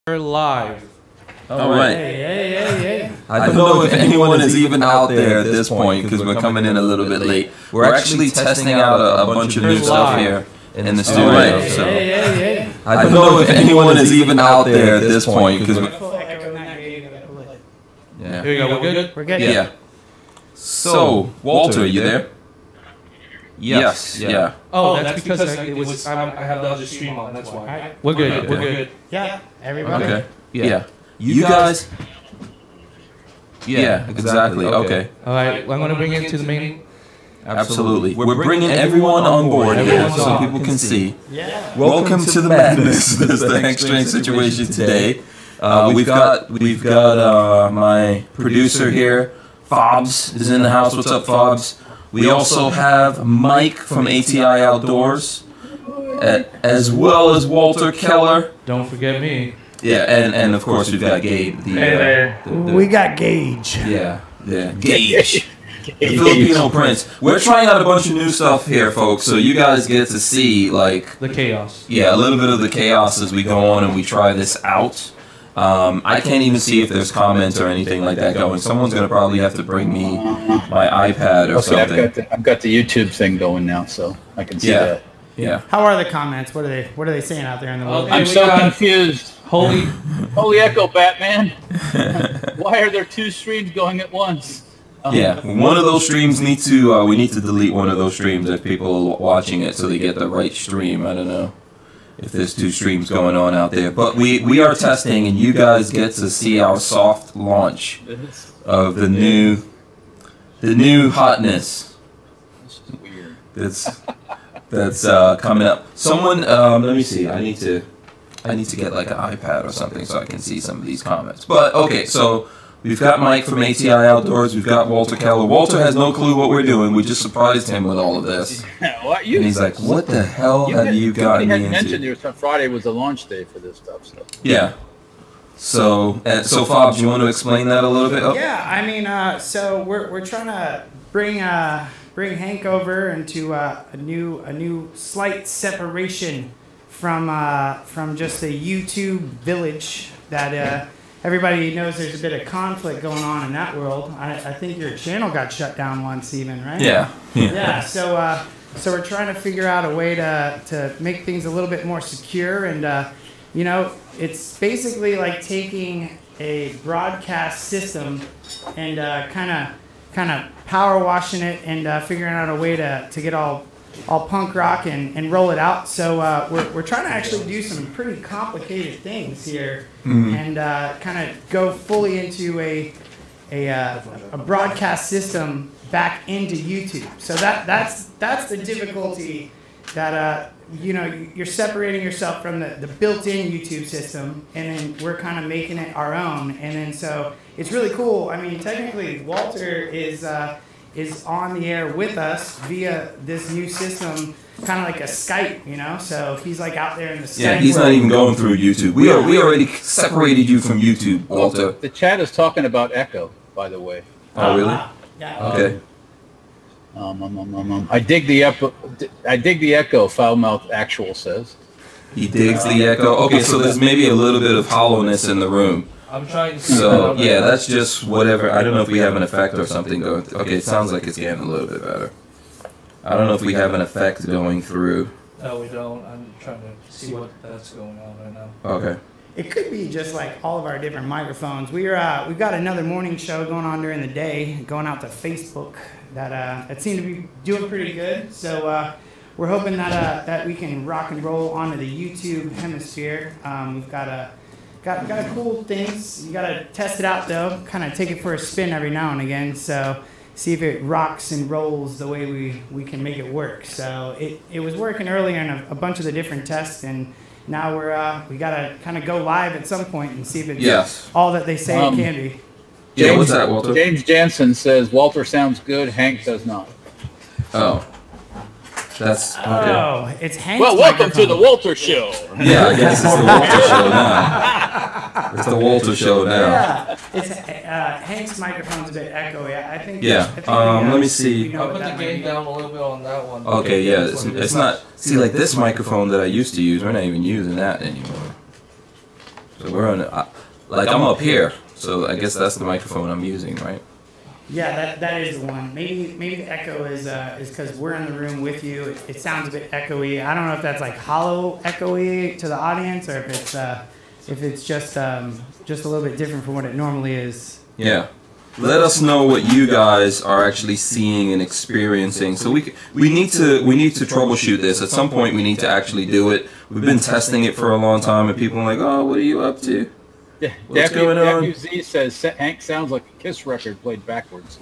We're live. All right. Hey. I don't know if anyone is even out there at this point because we're coming in a little bit late. We're actually testing out a bunch of new stuff here in the studio. So I don't know if anyone is even out there at this point because we're... Here we go. We're good? We're good. Yeah. So, Walter, you there? Yes. Yeah. Oh, that's because I have the other stream on. That's why. We're good. Okay. We're good. Yeah. Everybody. Okay. Yeah. You guys... Yeah, exactly. Okay. All right. I'm going to bring it to the main. Absolutely. We're bringing everyone on board here so people can see. Yeah. Welcome to the madness. This is the Hank Strange situation today. We've got my producer here. Fobs is in the house. What's up, Fobs? We also have Mike from ATI Outdoors, as well as Walter Keller. Don't forget me. Yeah, and of course we've got Gabe. We got Gage. Yeah, Gage. The Filipino Prince. We're trying out a bunch of new stuff here, folks, so you guys get to see, like... The chaos. Yeah, a little bit of the chaos as we go on and we try this out. I can't even see if there's comments or anything like that going. Someone's going to probably have to bring me my iPad or something. I've got the YouTube thing going now, so I can see that. Yeah. How are the comments? What are they saying out there in the world? Okay. I'm so confused. Holy Echo, Batman. Why are there two streams going at once? Yeah, one of those streams we need to delete one of those streams if people are watching it so they get the right stream. I don't know if there's two streams going on out there. But we are testing, and you guys get to see our soft launch of the new hotness. This is weird. That's coming up. Someone, let me see. I need to get like an iPad or something so I can see some of these comments. But okay, so we've got Mike from ATI Outdoors. We've got Walter Keller. Walter has no clue what we're doing. We just surprised him with all of this. And he's like, "What the hell have you gotten me into?" You had mentioned Friday was the launch day for this stuff. So. Yeah. So Fob, do you want to explain that a little bit? Oh. Yeah, I mean, so we're trying to bring Hank over into a new slight separation from just the YouTube village that everybody knows there's a bit of conflict going on in that world. I think your channel got shut down once even, right? Yeah. Yeah. So we're trying to figure out a way to make things a little bit more secure, and it's basically like taking a broadcast system and kind of power washing it and figuring out a way to get all punk rock and roll it out. So we're trying to actually do some pretty complicated things here, and kind of go fully into a broadcast system back into YouTube. So that's the difficulty that you're separating yourself from the built-in YouTube system, and then we're kind of making it our own. And then so it's really cool. I mean, technically Walter is on the air with us via this new system, kind of like a Skype, so he's like out there in the Skype. Yeah, he's not even going through YouTube. We already separated you from YouTube, Walter. The chat is talking about Echo, by the way. Oh, really? Yeah. Okay. I dig the Echo. Foulmouth Actual says. He digs the echo. Okay, so there's maybe a little bit of hollowness in the room. I'm trying to. So yeah, that's just whatever. I don't know if we have an effect or something going through. Okay, it sounds like it's getting a little bit better. I don't know if we have an effect going through. No, we don't. I'm trying to see what that's going on right now. Okay. It could be just like all of our different microphones. We've got another morning show going on during the day, going out to Facebook that seemed to be doing pretty good. So we're hoping that we can rock and roll onto the YouTube hemisphere. We've got a cool things. You gotta test it out though. Kind of take it for a spin every now and again. So see if it rocks and rolls the way we can make it work. So it was working earlier in a bunch of the different tests, and now we gotta kind of go live at some point and see if it's all that they say it can be. Yeah, what's that, Walter? James Jansen says Walter sounds good. Hank does not. Oh. That's okay. Oh, it's Hank's Well, welcome to the Walter Show. Yeah, I guess it's the Walter show now. It's the Walter show now. Yeah, it's Hank's microphone's a bit echoey. I think. Yeah. Let me see. I'll put the gain down a little bit on that one. Okay. Yeah. It's not. See, like this microphone that I used to use, we're not even using that anymore. So we're on, like I'm up here, so I guess that's the microphone I'm using, right? Yeah, that is the one. Maybe the echo is because we're in the room with you. It sounds a bit echoey. I don't know if that's like hollow echoey to the audience, or if it's just a little bit different from what it normally is. Yeah. Let us know what you guys are actually seeing and experiencing. So we need to troubleshoot this. At some point, we need to actually do it. We've been testing it for a long time, and people are like, "Oh, what are you up to? What's going on?" Z says Hank sounds like a Kiss record played backwards.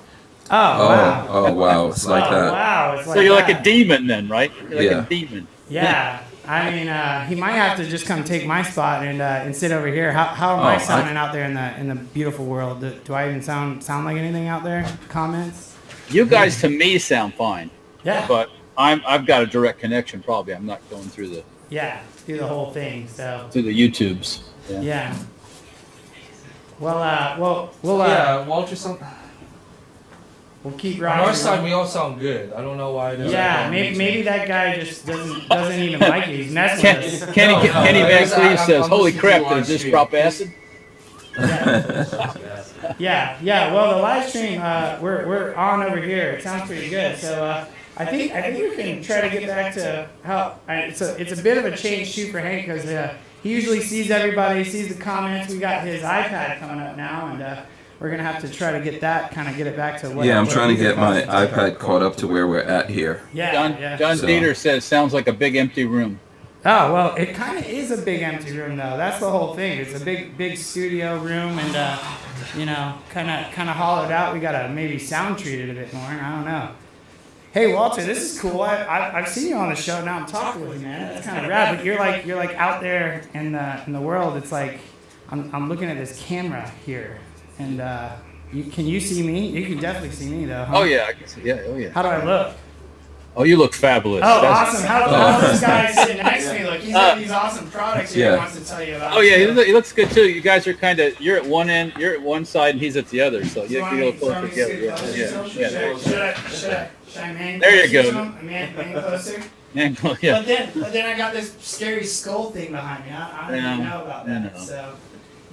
Oh wow! Oh wow! It's like that. Wow! It's So you're that. like a demon then, right? You're like Yeah. a demon. Yeah. I mean, he might have to just come take my spot and sit over here. How am I sounding out there in the beautiful world? Do I even sound like anything out there? Comments? You guys to me sound fine. Yeah. But I've got a direct connection probably. I'm not going through the the whole thing. So. through the YouTubes. Yeah. Well, Yeah, Walter, we'll keep on rocking. our side, we all sound good. I don't know why. It Yeah, maybe that guy just doesn't even like it. He's messing with us. Kenny Van Cleve I'm says, "Holy listening to crap! you Did on it just stream." drop acid?" Yeah. Well, the live stream, we're on over here. It sounds pretty good. So I think we can try to get back to how it's a bit of a change too for Hank, because he usually sees everybody, sees the comments. We got his iPad coming up now, and we're gonna have to try to get it back to what. Yeah, I'm trying to get my iPad caught up to where we're at here. John So- Dieter says, "Sounds like a big empty room." Oh, well, it kind of is a big empty room, though. That's the whole thing. It's a big studio room, and kind of hollowed out. We gotta maybe sound treat it a bit more. I don't know. Hey, Walter, this is cool. I've seen you on the show. Now I'm talking with you, man. It's kind of rad. But you're like out there in the world. It's like I'm looking at this camera here, and can you see me? You can definitely see me, though. Huh? Oh yeah, I can see. Yeah, oh yeah. How do I look? Oh, you look fabulous. Oh, That's- awesome. How this guy sitting next to me look? He's got these awesome products here he wants to tell you about. Oh yeah, he looks good too. You guys are you're at one end, you're at one side, and he's at the other. So you go closer together. Yeah. Should I man There you closer go. to him? Man closer? Yeah. But then I got this scary skull thing behind me. I don't even know about that. No. So,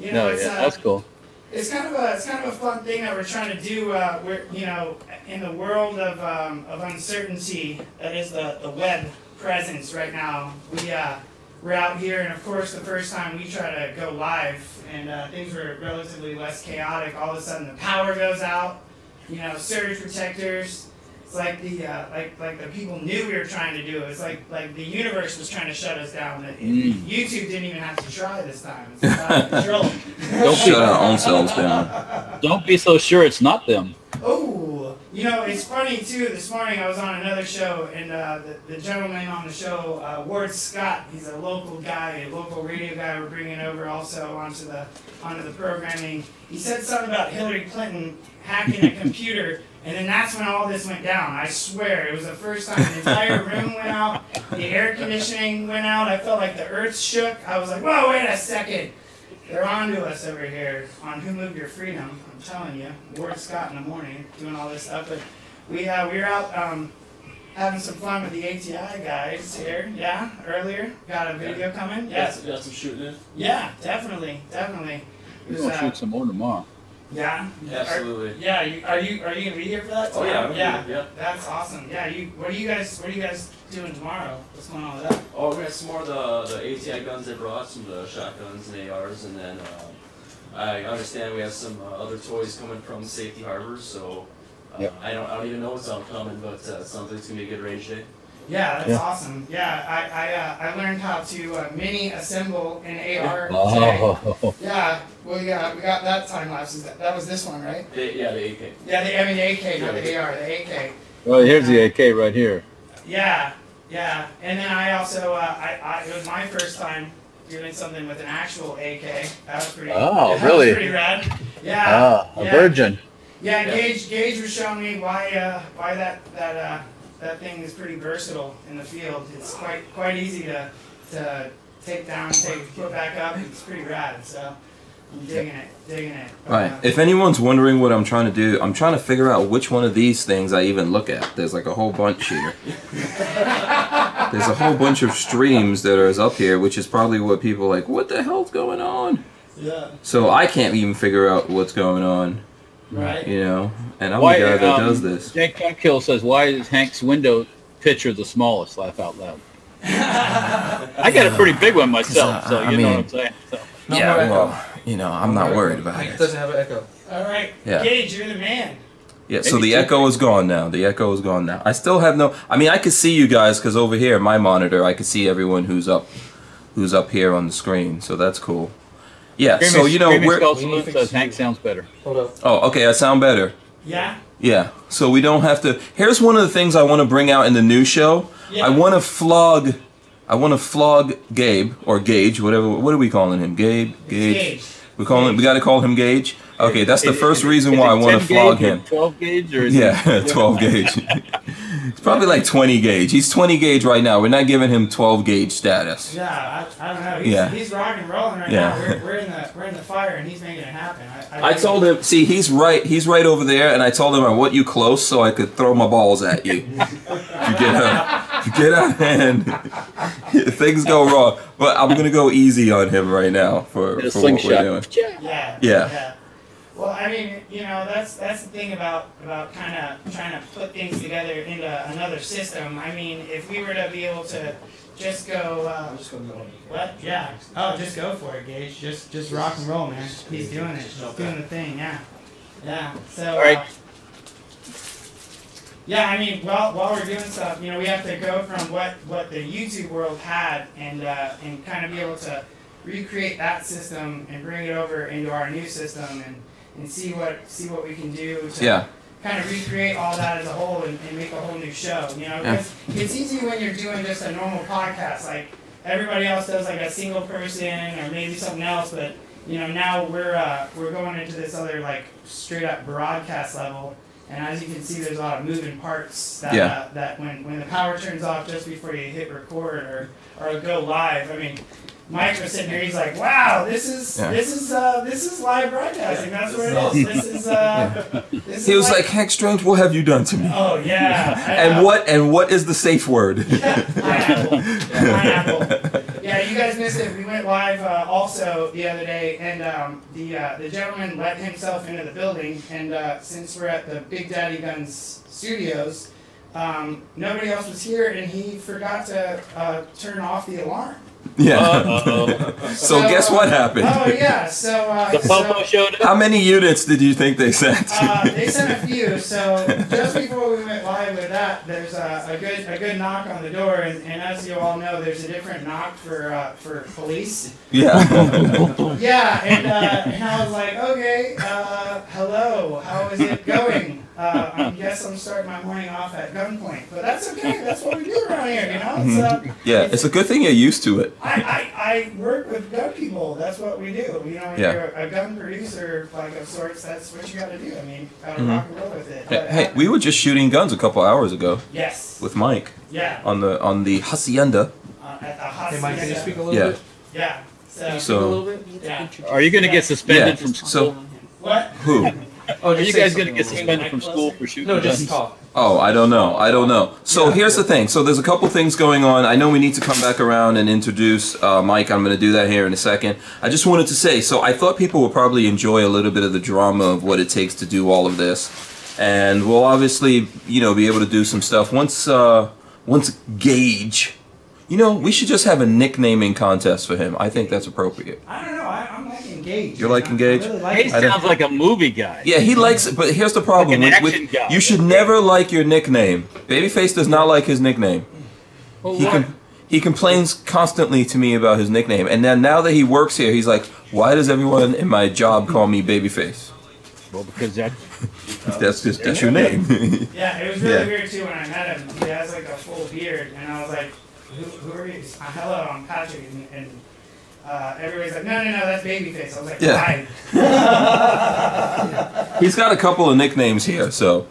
No, it's, yeah, that's cool. It's kind of a fun thing that we're trying to do. We're in the world of uncertainty that is the web presence right now. We're out here, and of course, the first time we try to go live, and things were relatively less chaotic. All of a sudden, the power goes out. Surge protectors. It's like the like the people knew we were trying to do it. It's like the universe was trying to shut us down. YouTube didn't even have to try this time. It's out of control. Don't shut our own selves down. Don't be so sure it's not them. Oh, it's funny too. This morning I was on another show, and the gentleman on the show, Ward Scott, he's a local guy, a local radio guy we're bringing over also onto the programming. He said something about Hillary Clinton hacking a computer, and then that's when all this went down. I swear, it was the first time the entire room went out, the air conditioning went out. I felt like the earth shook. I was like, whoa, wait a second. They're on to us over here on Who Moved Your Freedom. I'm telling you, Ward Scott in the morning doing all this stuff. But we were out having some fun with the ATI guys here. Yeah, earlier. Got a video coming. Yes. Got some shooting in? Yeah, definitely. We're gonna shoot some more tomorrow. Yeah. Absolutely. Are you gonna be here for that? Oh yeah, I'm Yeah. here, yeah. That's awesome. Yeah. What are you guys doing tomorrow? What's going on with that? Oh, we got some more of the ATI guns they brought, some of the shotguns and ARs, and then I understand we have some other toys coming from Safety Harbor, so Yep. I don't even know what's coming, but it sounds like it's gonna be a good range day. Yeah, that's Yeah. awesome. Yeah, I learned how to mini assemble an AR today. Oh, Yeah, well, we got that time lapse. That was this one, right? The AK. Yeah, the AK, not the AR, the AK. well, here's the AK right here. Yeah, and then I also it was my first time doing something with an actual AK. That was pretty. Oh, that really? Was pretty rad. Yeah. A virgin. Yeah, Gage was showing me why that thing is pretty versatile in the field. It's quite easy to take down, put back up. It's pretty rad. So I'm digging it. Right. If anyone's wondering what I'm trying to do, I'm trying to figure out which one of these things I even look at. There's like a whole bunch here. There's a whole bunch of streams that are up here, which is probably what people are like, what the hell's going on? Yeah. So I can't even figure out what's going on. Right. You know, and I'm the guy that does this. Jake Kill says, "Why is Hank's window picture the smallest?" Laugh out loud. I got a pretty big one myself, so you know what I'm saying. So. Yeah, well, you know, I'm not worried about It it. doesn't have an echo. All right. Yeah. Gage, you're the man. Yeah, so the echo is gone now. The echo is gone now. I still have no. I mean, I could see you guys because over here, my monitor, I could see everyone who's up here on the screen. So that's cool. Yeah. So you know, Salute says Hank sounds better. Hold up. Oh, okay. I sound better. Yeah. Yeah. So we don't have to. Here's one of the things I want to bring out in the new show. Yeah. I want to flog Gabe or Gage, whatever. What are we calling him? Gage. Gage. We got to call him Gage. Okay, that's the first reason why I want to 10 flog gauge or him. 12 gauge or is Yeah, 12 gauge. It's probably like 20 gauge. He's 20 gauge right now. We're not giving him 12 gauge status. Yeah, I don't know. He's rocking and rolling right Yeah. now. We're in the fire and he's making it happen. I told him, see, he's right over there, and I told him I want you close so I could throw my balls at you. You get out of hand. Things go wrong. But I'm going to go easy on him right now for what we're doing. Yeah. Well, I mean, you know, that's the thing about kind of trying to put things together into another system. I mean, if we were to be able to just go, what? Yeah. Oh, just go for it, Gage. Just rock and roll, man. He's doing it. He's doing the thing. Yeah. Yeah. So. All right. Yeah, I mean, while we're doing stuff, you know, we have to go from what the YouTube world had and kind of be able to recreate that system and bring it over into our new system and see what we can do to kind of recreate all that as a whole and make a whole new show. You know, because it's easy when you're doing just a normal podcast, like everybody else does, like a single person or maybe something else. But you know, now we're going into this other like straight up broadcast level. And as you can see, there's a lot of moving parts that that when the power turns off just before you hit record or go live. I mean, Mike was sitting here. He's like, "Wow, this is live broadcasting. That's what it is. This is." He was like, "Hank Strange, what have you done to me?" Oh yeah. And what is the safe word? Pineapple. Pineapple. Yeah, you guys missed it. We went live also the other day, and the gentleman let himself into the building. And since we're at the Big Daddy Guns studios, nobody else was here, and he forgot to turn off the alarm. Yeah. So guess what happened? Oh yeah. So the Popo showed up. How many units did you think they sent? They sent a few. So just before we went live with that, there's a good knock on the door, and as you all know, there's a different knock for police. Yeah. Yeah, and I was like, okay, hello, how is it going? I guess I'm starting my morning off at gunpoint, but that's okay. That's what we do around here, you know. It's a good thing you're used to it. I work with gun people. That's what we do. You know, when you're a gun producer, like of sorts, that's what you got to do. I mean, gotta rock and roll with it. But, Hey, we were just shooting guns a couple hours ago. Yes. With Mike. Yeah. On the hacienda. At the hacienda. Hey, Mike, can you speak a little bit? Yeah. Can you speak a So. little bit? Yeah. Are you going to get suspended from school? So What? who? Oh, Are you guys going to get suspended from school for shooting No, just guns? talk. Oh, I don't know. So here's the thing. So there's a couple things going on. I know we need to come back around and introduce Mike. I'm going to do that here in a second. I just wanted to say, so I thought people would probably enjoy a little bit of the drama of what it takes to do all of this. And we'll obviously, you know, be able to do some stuff. Once Gage, you know, we should just have a nicknaming contest for him. I think that's appropriate. I don't know. I'm like engaged. You're like engaged? I really like He it. sounds like a movie guy. Yeah, he likes it, but here's the problem. Like an action guy. You should never like your nickname. Babyface does not like his nickname. Well, He complains constantly to me about his nickname, and then now that he works here, he's like, "Why does everyone in my job call me Babyface?" Well, because That's your name. Yeah, it was really weird too when I met him. He has like a full beard, and I was like, "Who are you?" Hello, I'm Patrick, and everybody's like, "No, that's Babyface." I was like, Yeah. "Why?" He's got a couple of nicknames here, so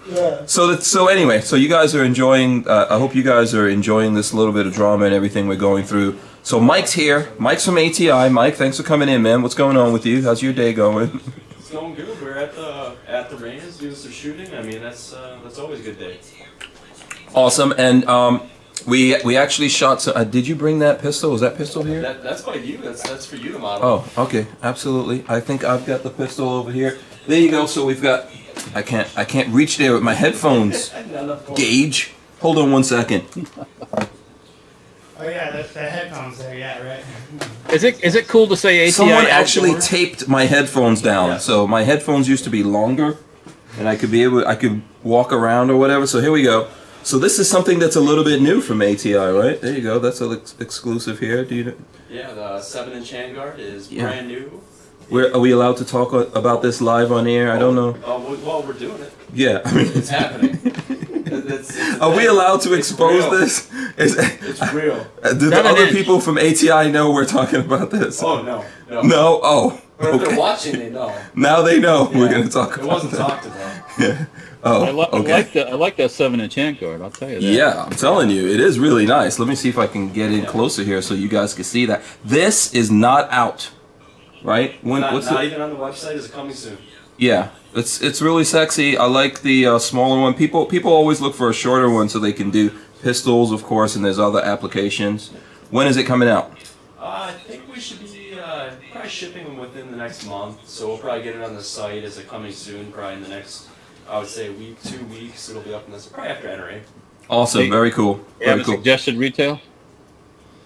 anyway, so you guys are enjoying. I hope you guys are enjoying this little bit of drama and everything we're going through. So Mike's here. Mike's from ATI. Mike, thanks for coming in, man. What's going on with you? How's your day going? It's going good. We're at the range doing some shooting. I mean, that's always a good day. Awesome. And We actually shot some. Did you bring that pistol? Is that pistol here? That's by you. That's for you to model. Oh, okay, absolutely. I think I've got the pistol over here. There you go. So we've got. I can't reach there with my headphones. Gauge. Hold on 1 second. Oh yeah, the headphones there. Yeah, right. Is it cool to say ATI Someone Outdoor? actually taped my headphones down. Yeah. So my headphones used to be longer, and I could walk around or whatever. So here we go. So this is something that's a little bit new from ATI, right? There you go. That's an exclusive here. Do you? Yeah, the 7-inch handguard is Yeah. brand new. Are we allowed to talk about this live on air? I don't know. Well, we're doing it. Yeah, I mean, It's happening. are we allowed to expose real. this? It's real. Do the other people from ATI know we're talking about this? Oh no. No? Oh, But if they're okay. watching, they know. Now they know we're Yeah. going to talk It about wasn't that. talked about. Oh, okay. I like that 7-inch handguard. I'll tell you that. Yeah, I'm telling you, it is really nice. Let me see if I can get in closer here so you guys can see that. This is not out, right? Not What's it? even on the website. Is it coming soon? Yeah, it's really sexy. I like the smaller one. People always look for a shorter one so they can do pistols, of course, and there's other applications. When is it coming out? I think we should be probably shipping them within the next month. So we'll probably get it on the site as it coming soon. Probably in the next, I would say, week, 2 weeks. It'll be up in this. Probably after NRA. Awesome, very cool. You Very haven't cool. suggested retail?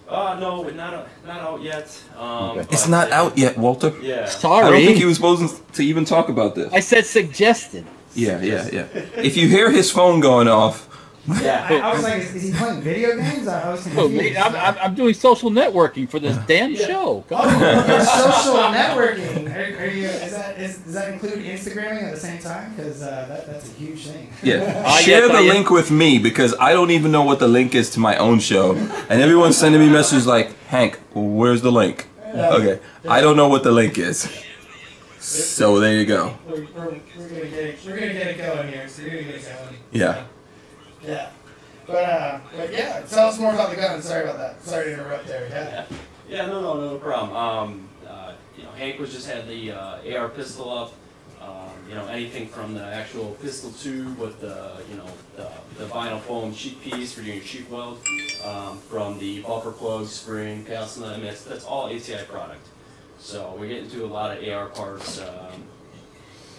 No, not out yet. Okay. It's not out yet, Walter. Yeah. Sorry. I don't think he was supposed to even talk about this. I said suggested. Yeah. If you hear his phone going off, Yeah. I was like, is he playing video games? I was Oh, confused. I'm doing social networking for this damn show. Come on. Your social networking. Are you? Does that include Instagramming at the same time? Because that's a huge thing. yeah, share yes, the I am. link with me because I don't even know what the link is to my own show, and everyone's sending me messages like, "Hank, where's the link?" Okay, I don't know what the link is. So there you go. We're gonna get it going here. So we're gonna get it going. Yeah. Yeah. But yeah, tell us more about the gun. Sorry about that. Sorry to interrupt there. Yeah. Yeah, no problem. Hank was just had the AR pistol up. Anything from the actual pistol tube with the vinyl foam sheet piece for doing your sheet weld, from the buffer plug, spring, calcina. I mean, that's all ATI product. So we're getting to a lot of AR parts,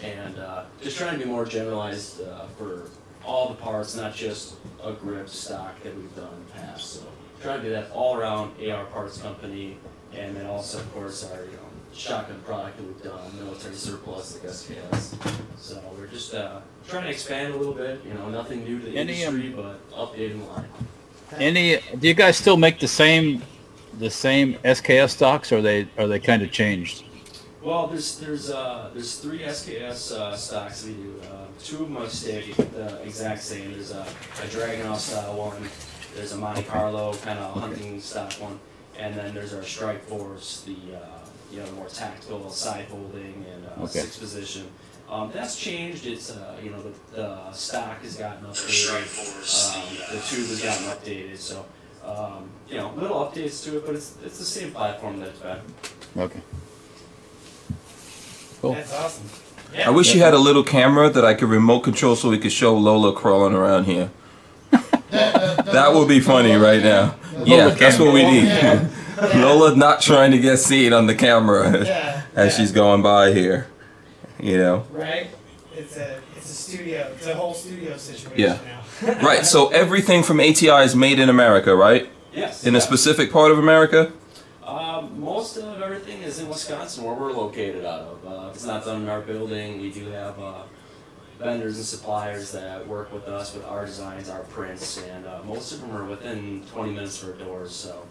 and just trying to be more generalized for all the parts, not just a grip stock that we've done in the past. So trying to do that all around AR parts company, and then also of course our shotgun product that we've done, military surplus like SKS. So we're just trying to expand a little bit. Nothing new to the industry, but updating the line. Do you guys still make the same SKS stocks, or are they kind of changed? Well, there's 3 SKS stocks we do. 2 of them stay the exact same. There's a Dragunov style one. There's a Monte Carlo kind of hunting stock one, and then there's our Strike Force, the more tactical side holding and 6 position. That's changed. It's the stock has gotten updated. The tube has gotten updated. So little updates to it, but it's the same platform that it's been. Okay. Cool. That's awesome. I wish you had a little camera that I could remote control so we could show Lola crawling around here. That would be funny right now. Yeah, that's what we need. Lola not trying to get seen on the camera as she's going by here. Right? It's a studio. It's a whole studio situation Yeah. now. Right, so everything from ATI is made in America, right? Yes. In a specific part of America? Most of everything is in Wisconsin, where we're located out of. It's not done in our building. We do have vendors and suppliers that work with us with our designs, our prints, and most of them are within 20 minutes for doors. So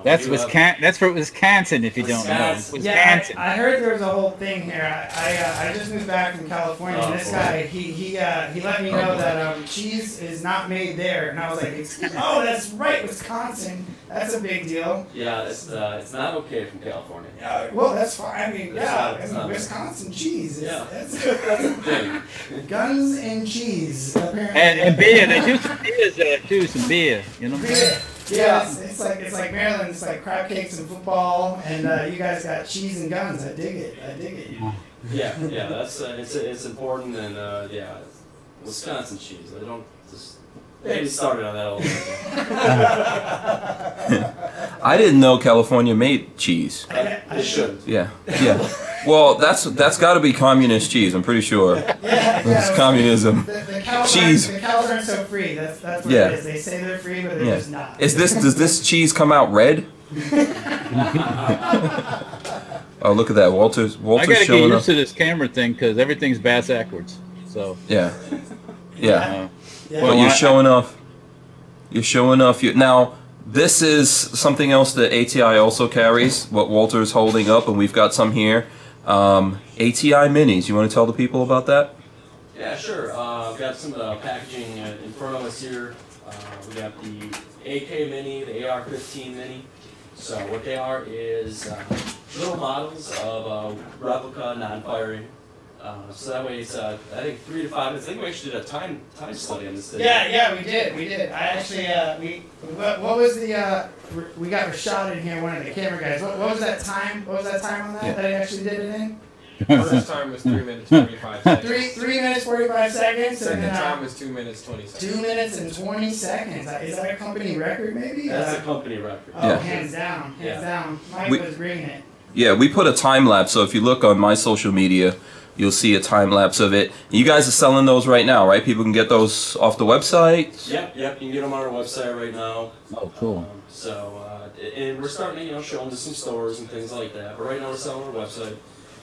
That's Wisconsin. That's for Wisconsin, if you don't know. Wisconsin. Wisconsin. Yeah, I heard there was a whole thing here. I just moved back from California, and this guy he let me know that cheese is not made there, and I was like, oh, that's right, Wisconsin. That's a big deal. Yeah, it's not okay from California. Well, that's fine. I mean, It's not. Wisconsin cheese. Yeah. That's That's the thing. guns and cheese. Apparently. And beer. They do some beers there too. Some beer. You know. Beer. Yeah, it's like Maryland. It's like crab cakes and football, and you guys got cheese and guns. I dig it. Yeah, that's it's important, and Wisconsin cheese. just maybe started on that a little bit. I didn't know California made cheese. It should. Yeah, yeah. Well, that's got to be communist cheese. I'm pretty sure. It's communism. The cows Cheese. The cows aren't so free. That's what Yeah. it is. They say they're free, but they're Yeah. just not. Does this cheese come out red? Oh, look at that. Walter's I gotta get showing up. used to this camera thing because everything's backwards. So Yeah. Yeah. Yeah. Well, you're showing off. You're showing off. Now, this is something else that ATI also carries, what Walter's holding up, and we've got some here. ATI Minis. You want to tell the people about that? Yeah, sure. We've got some of the packaging in front of us here. We got the AK Mini, the AR-15 Mini. So what they are is little models of replica non-firing. So that way it's, I think 3 to 5 minutes. I think we actually did a time study on this. Yeah, we did. I actually, what was the, we got Rashad in here, one of the camera guys. What was that time? What was that time on that that he actually did it in? First time was 3 minutes 45 seconds. 3 minutes 45 seconds. Second And time was 2 minutes 20 seconds. 2 minutes and 20 seconds. Is that a company record, maybe? That's a company record. Oh, Yeah. hands down. Mike We- was bringing it. Yeah, we put a time lapse. So if you look on my social media, you'll see a time lapse of it. You guys are selling those right now, right? People can get those off the website. Yep. You can get them on our website right now. oh, cool. And we're starting to, show them to some stores and things like that. But right now we're selling on our website.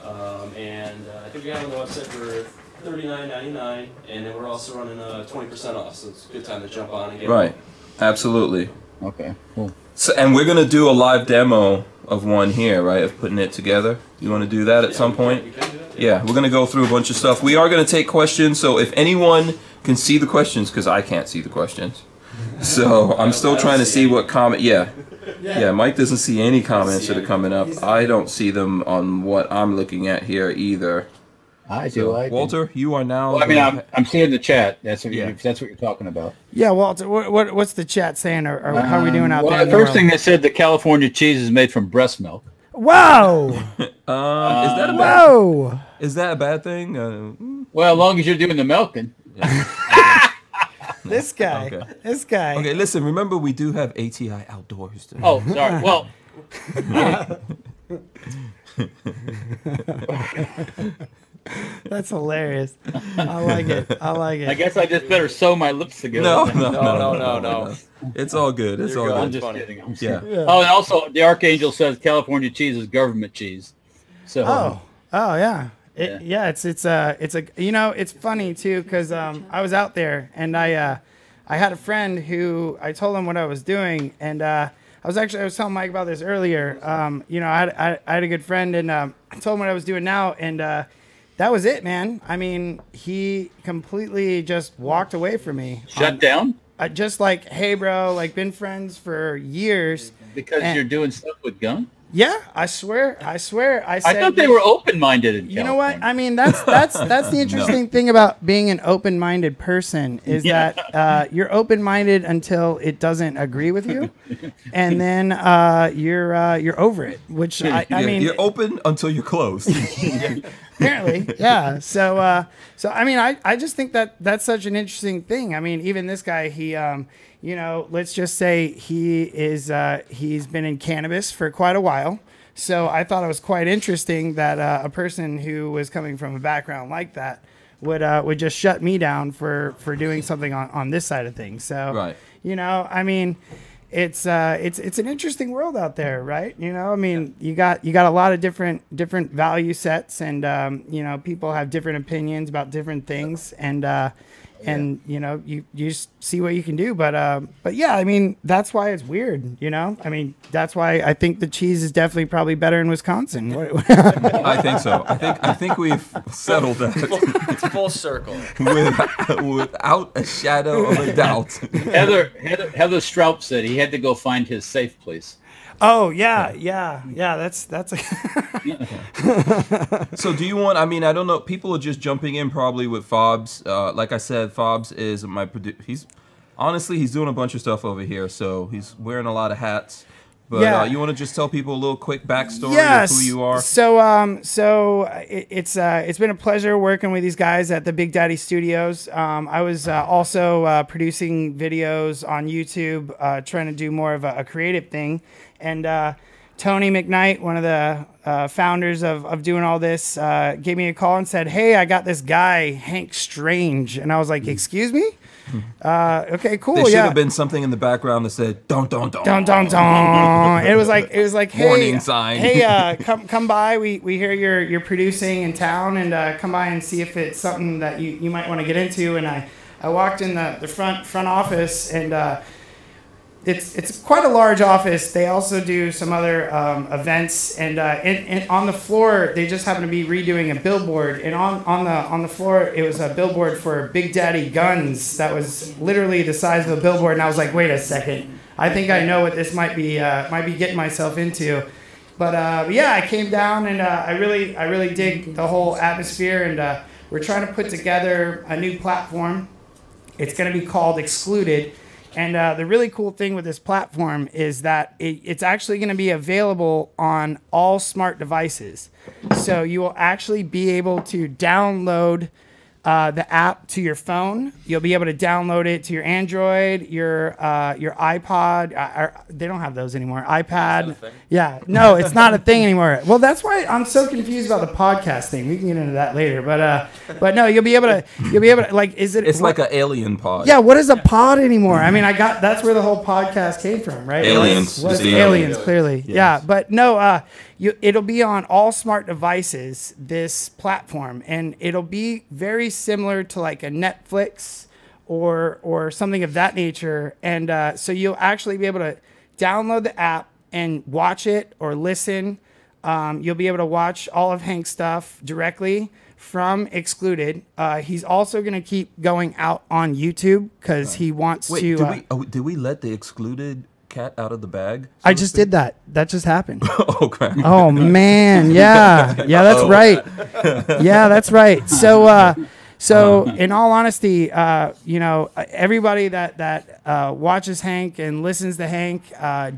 I think we got it on the website for $39.99, and then we're also running 20% off, so it's a good time to jump on and get Right. Absolutely. Okay, cool. So, and we're gonna do a live demo of one here, right? Of putting it together. You want to do that at some point? We can do that. Yeah, we're gonna go through a bunch of stuff. We are gonna take questions, so if anyone can see the questions, because I can't see the questions, so I'm still trying to see what comment. Yeah, Mike doesn't see any comments that are coming up. I don't see them on what I'm looking at here either. I do. So, I do. Walter, you are now. Well, I mean, I'm seeing the chat. That's what Yeah. if that's what you're talking about. Yeah, Walter, what's the chat saying, or how are we doing out Well, there? the first thing they said, the California cheese is made from breast milk. Whoa! Is that a bad? Whoa! Is that a bad thing? Well, as long as you're doing the milking. This guy. Okay. This guy. Okay, listen. Remember, we do have ATI Outdoors. Today. Oh, sorry. Well, That's hilarious. I like it. I guess I just better sew my lips together. No. It's all good. It's all I'm good. just kidding. I'm Yeah. Oh, and also the Archangel says California cheese is government cheese. So Oh yeah. It's funny too, because I was out there and I had a friend who I told him what I was doing, and I was telling Mike about this earlier. I had a good friend, and I told him what I was doing now, and that was it, man. I mean, he completely just walked away from me. shut down Just like, hey, bro, like been friends for years. because And- you're doing stuff with guns. Yeah, I swear. I said, I thought they were open-minded in You know what? California. I mean, that's the interesting thing about being an open-minded person is that you're open-minded until it doesn't agree with you, and then you're over it. Which I mean, you're open until you're closed. apparently, yeah. So I mean, I just think that that's such an interesting thing. I mean, even this guy, he let's just say he's been in cannabis for quite a while. So I thought it was quite interesting that a person who was coming from a background like that would just shut me down for doing something on this side of things. So Right. I mean, it's an interesting world out there, right? I mean, you got a lot of different value sets, and people have different opinions about different things, and you just see what you can do, but yeah, I mean, that's why it's weird, I mean, that's why I think the cheese is definitely probably better in Wisconsin. I think so. I think we've settled that It's full circle. without a shadow of a doubt. Heather Stroup said he had to go find his safe place. Oh yeah, that's So do you want, I mean, I don't know, people are just jumping in probably with Fobs. Like I said, Fobs is my he's doing a bunch of stuff over here, so he's wearing a lot of hats. But Yeah. you want to just tell people a little quick backstory Yes. of who you are? It's been a pleasure working with these guys at the Big Daddy Studios. I was also producing videos on YouTube, trying to do more of a creative thing. And Tony McKnight, one of the founders of doing all this, gave me a call and said, "Hey, I got this guy, Hank Strange." And I was like, "Excuse me?" Okay, cool. There should Yeah. have been something in the background that said "Don't." Dun, dun, dun. It was like, hey, Warning sign. Hey, come by. We hear you're producing in town, and come by and see if it's something that you might want to get into. And I walked in the front office, and it's quite a large office. They also do some other events, and on the floor they just happen to be redoing a billboard. And on the floor it was a billboard for Big Daddy Guns that was literally the size of a billboard. And I was like, wait a second, I think I know what this might be getting myself into. But yeah, I came down, and I really dig the whole atmosphere, and we're trying to put together a new platform. It's going to be called Excluded. And the really cool thing with this platform is that it's actually going to be available on all smart devices. So you will actually be able to download the app to your phone. You'll be able to download it to your Android, your iPod. They don't have those anymore. iPad. Yeah, no, it's not a thing anymore. Well, that's why I'm so confused about the podcast thing. We can get into that later. But no, you'll be able to like. Is it? It's like an alien pod. Yeah. What is a pod anymore? I mean, that's where the whole podcast came from, right? Aliens. Was It's the aliens, aliens. clearly. Yes. Yeah, but no. It'll be on all smart devices, this platform, and it'll be very similar to like a Netflix or something of that nature. And so you'll actually be able to download the app and watch it or listen. You'll be able to watch all of Hank's stuff directly from Excluded. He's also going to keep going out on YouTube because he wants Wait, to. did we let the Excluded cat out of the bag? I just did that. That just happened. Oh crap! Oh man, yeah, that's right. Yeah, that's right. So in all honesty, everybody that watches Hank and listens to Hank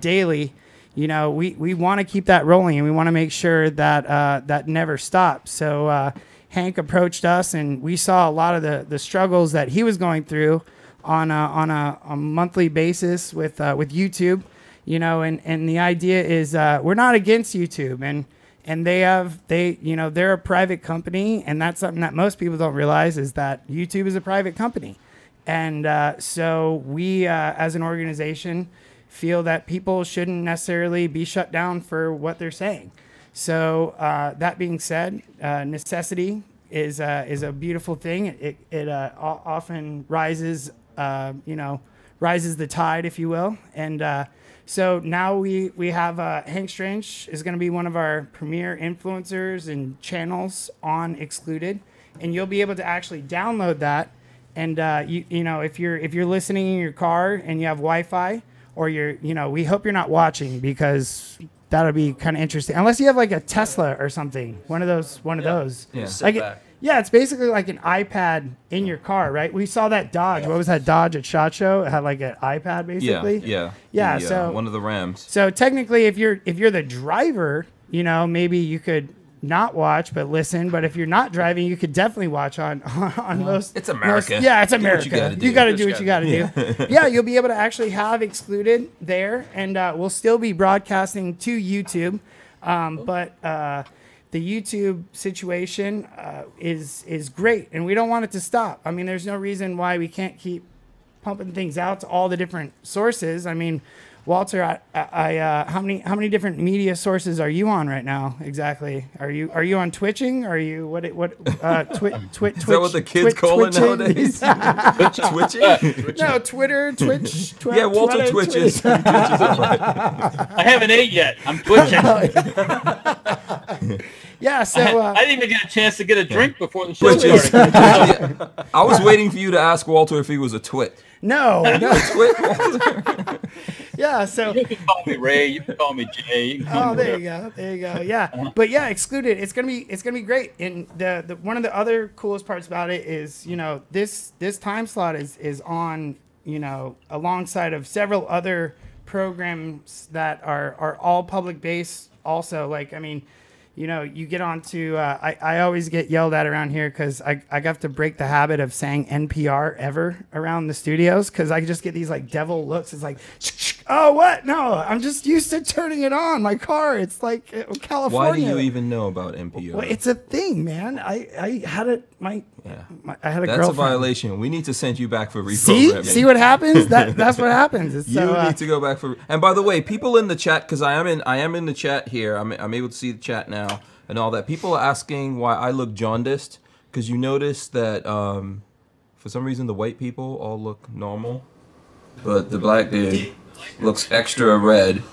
daily, we want to keep that rolling, and we want to make sure that that never stops. So Hank approached us, and we saw a lot of the struggles that he was going through on a monthly basis with YouTube. And the idea is we're not against YouTube, and they're a private company, and that's something that most people don't realize is that YouTube is a private company. And so we as an organization feel that people shouldn't necessarily be shut down for what they're saying. So that being said, necessity is a beautiful thing. It often rises the tide, if you will. And so now we have Hank Strange is going to be one of our premier influencers and channels on Excluded, and you'll be able to actually download that. And if you're listening in your car and you have Wi-Fi, or we hope you're not watching, because that'll be kind of interesting. Unless you have like a Tesla or something, one of those. Yeah. Like yeah, it's basically like an iPad in your car, right? We saw that Dodge. What was that Dodge at SHOT Show? It had like an iPad, basically. Yeah. So one of the Rams. So technically, if you're the driver, maybe you could not watch but listen. But if you're not driving, you could definitely watch on most. It's America. Yeah, it's Do what America. you gotta do. You got to do what you got to do. Yeah, you'll be able to actually have Excluded there, and we'll still be broadcasting to YouTube. But the YouTube situation is great, and we don't want it to stop. I mean, there's no reason why we can't keep pumping things out to all the different sources. I mean, Walter, how many different media sources are you on right now? Exactly. Are you on Twitching? Are you what? Twitch? Is that what the kids call it nowadays? Twitching? No, Twitter, Twitch. Yeah, Walter twitches. I haven't ate yet. I'm twitching. Yeah, so I didn't even get a chance to get a drink before the show Twitches. started. I was waiting for you to ask Walter if he was a twit. no. Twit, Walter? Yeah, so. You can call me Ray. You can call me Jay. You can call Oh, me there you go. Yeah, but yeah, Excluded. It's gonna be great. And the one of the other coolest parts about it is this time slot is on alongside of several other programs that are all public based. Also, like, I mean, you know, you get onto, I always get yelled at around here because I have to break the habit of saying NPR ever around the studios because I just get these like devil looks. It's like, oh, what? No, I'm just used to turning it on. My car, it's like California. Why do you even know about NPR? Well, it's a thing, man. I had it, I had a That's girlfriend. a violation. We need to send you back for reprogramming. See what happens? That's what happens. It's You need to go back for. And by the way, people in the chat, because I am in the chat here. I'm able to see the chat now and all that. People are asking why I look jaundiced, because you notice that for some reason the white people all look normal, but the black dude looks extra red.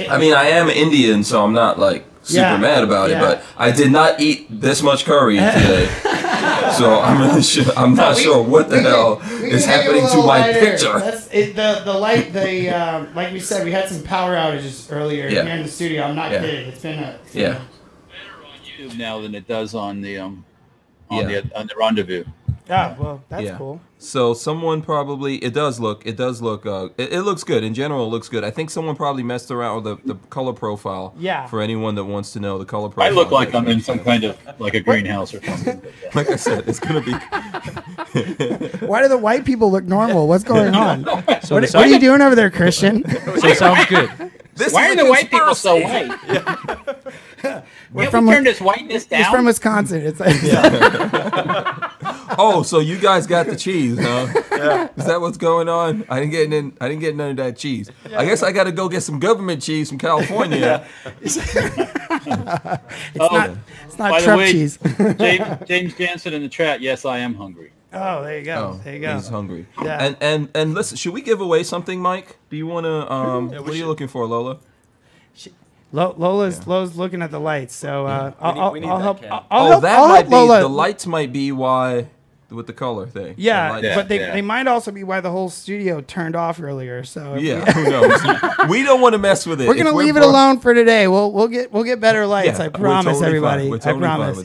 I mean, I am Indian, so I'm not like super mad about it, but I did not eat this much curry today. So I'm not sure what the hell is happening to my picture. The light, like we said, we had some power outages earlier here in the studio. I'm not kidding. It's been a better on YouTube now than it does on the the Rendezvous. Yeah, well, that's cool. So someone probably it looks good. In general, it looks good. I think someone probably messed around with the color profile. Yeah. For anyone that wants to know the color profile. I look like I'm in some kind of like a greenhouse or something. Like I said, it's gonna be. Why do the white people look normal? What's going on? So what are you doing over there, Christian? So it sounds good. Why are the white people so white? Can we turn this whiteness down? He's from Wisconsin. It's like, Oh, so you guys got the cheese, huh? Yeah. Is that what's going on? I didn't get none of that cheese. Yeah. I guess I got to go get some government cheese from California. It's not Trump cheese. James Jansen in the chat. Yes, I am hungry. Oh, there you go. There you go. He's hungry. Yeah. And listen, should we give away something, Mike? Do you want to? What are you looking for, Lola? Lola's looking at the lights, so I'll help. Lola. The lights might be why with the color thing. Yeah, but they might also be why the whole studio turned off earlier. So who knows? We don't want to mess with it. We're gonna leave it alone for today. We'll get better lights. I promise, totally everybody. We're totally I promise.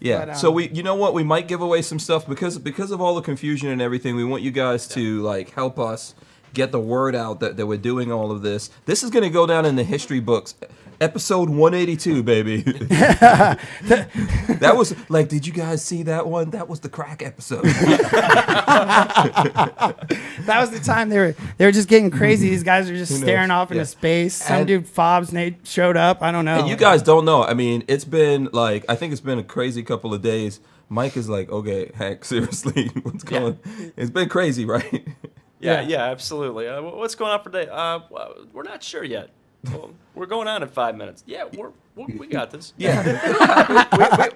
Yeah. But, so you know what? We might give away some stuff because of all the confusion and everything. We want you guys to like help us get the word out that we're doing all of this. This is going to go down in the history books. Episode 182, baby. That was like, did you guys see that one? That was the crack episode. That was the time they were just getting crazy. These guys are just staring off into space. Some dude, Fobbs, Nate showed up. I don't know. And you guys don't know. I mean, it's been like, I think it's been a crazy couple of days. Mike is like, okay, Hank, seriously, what's going on? It's been crazy, right? Yeah, absolutely. What's going on for today? We're not sure yet. Well, we're going on in 5 minutes. Yeah, we got this. Yeah,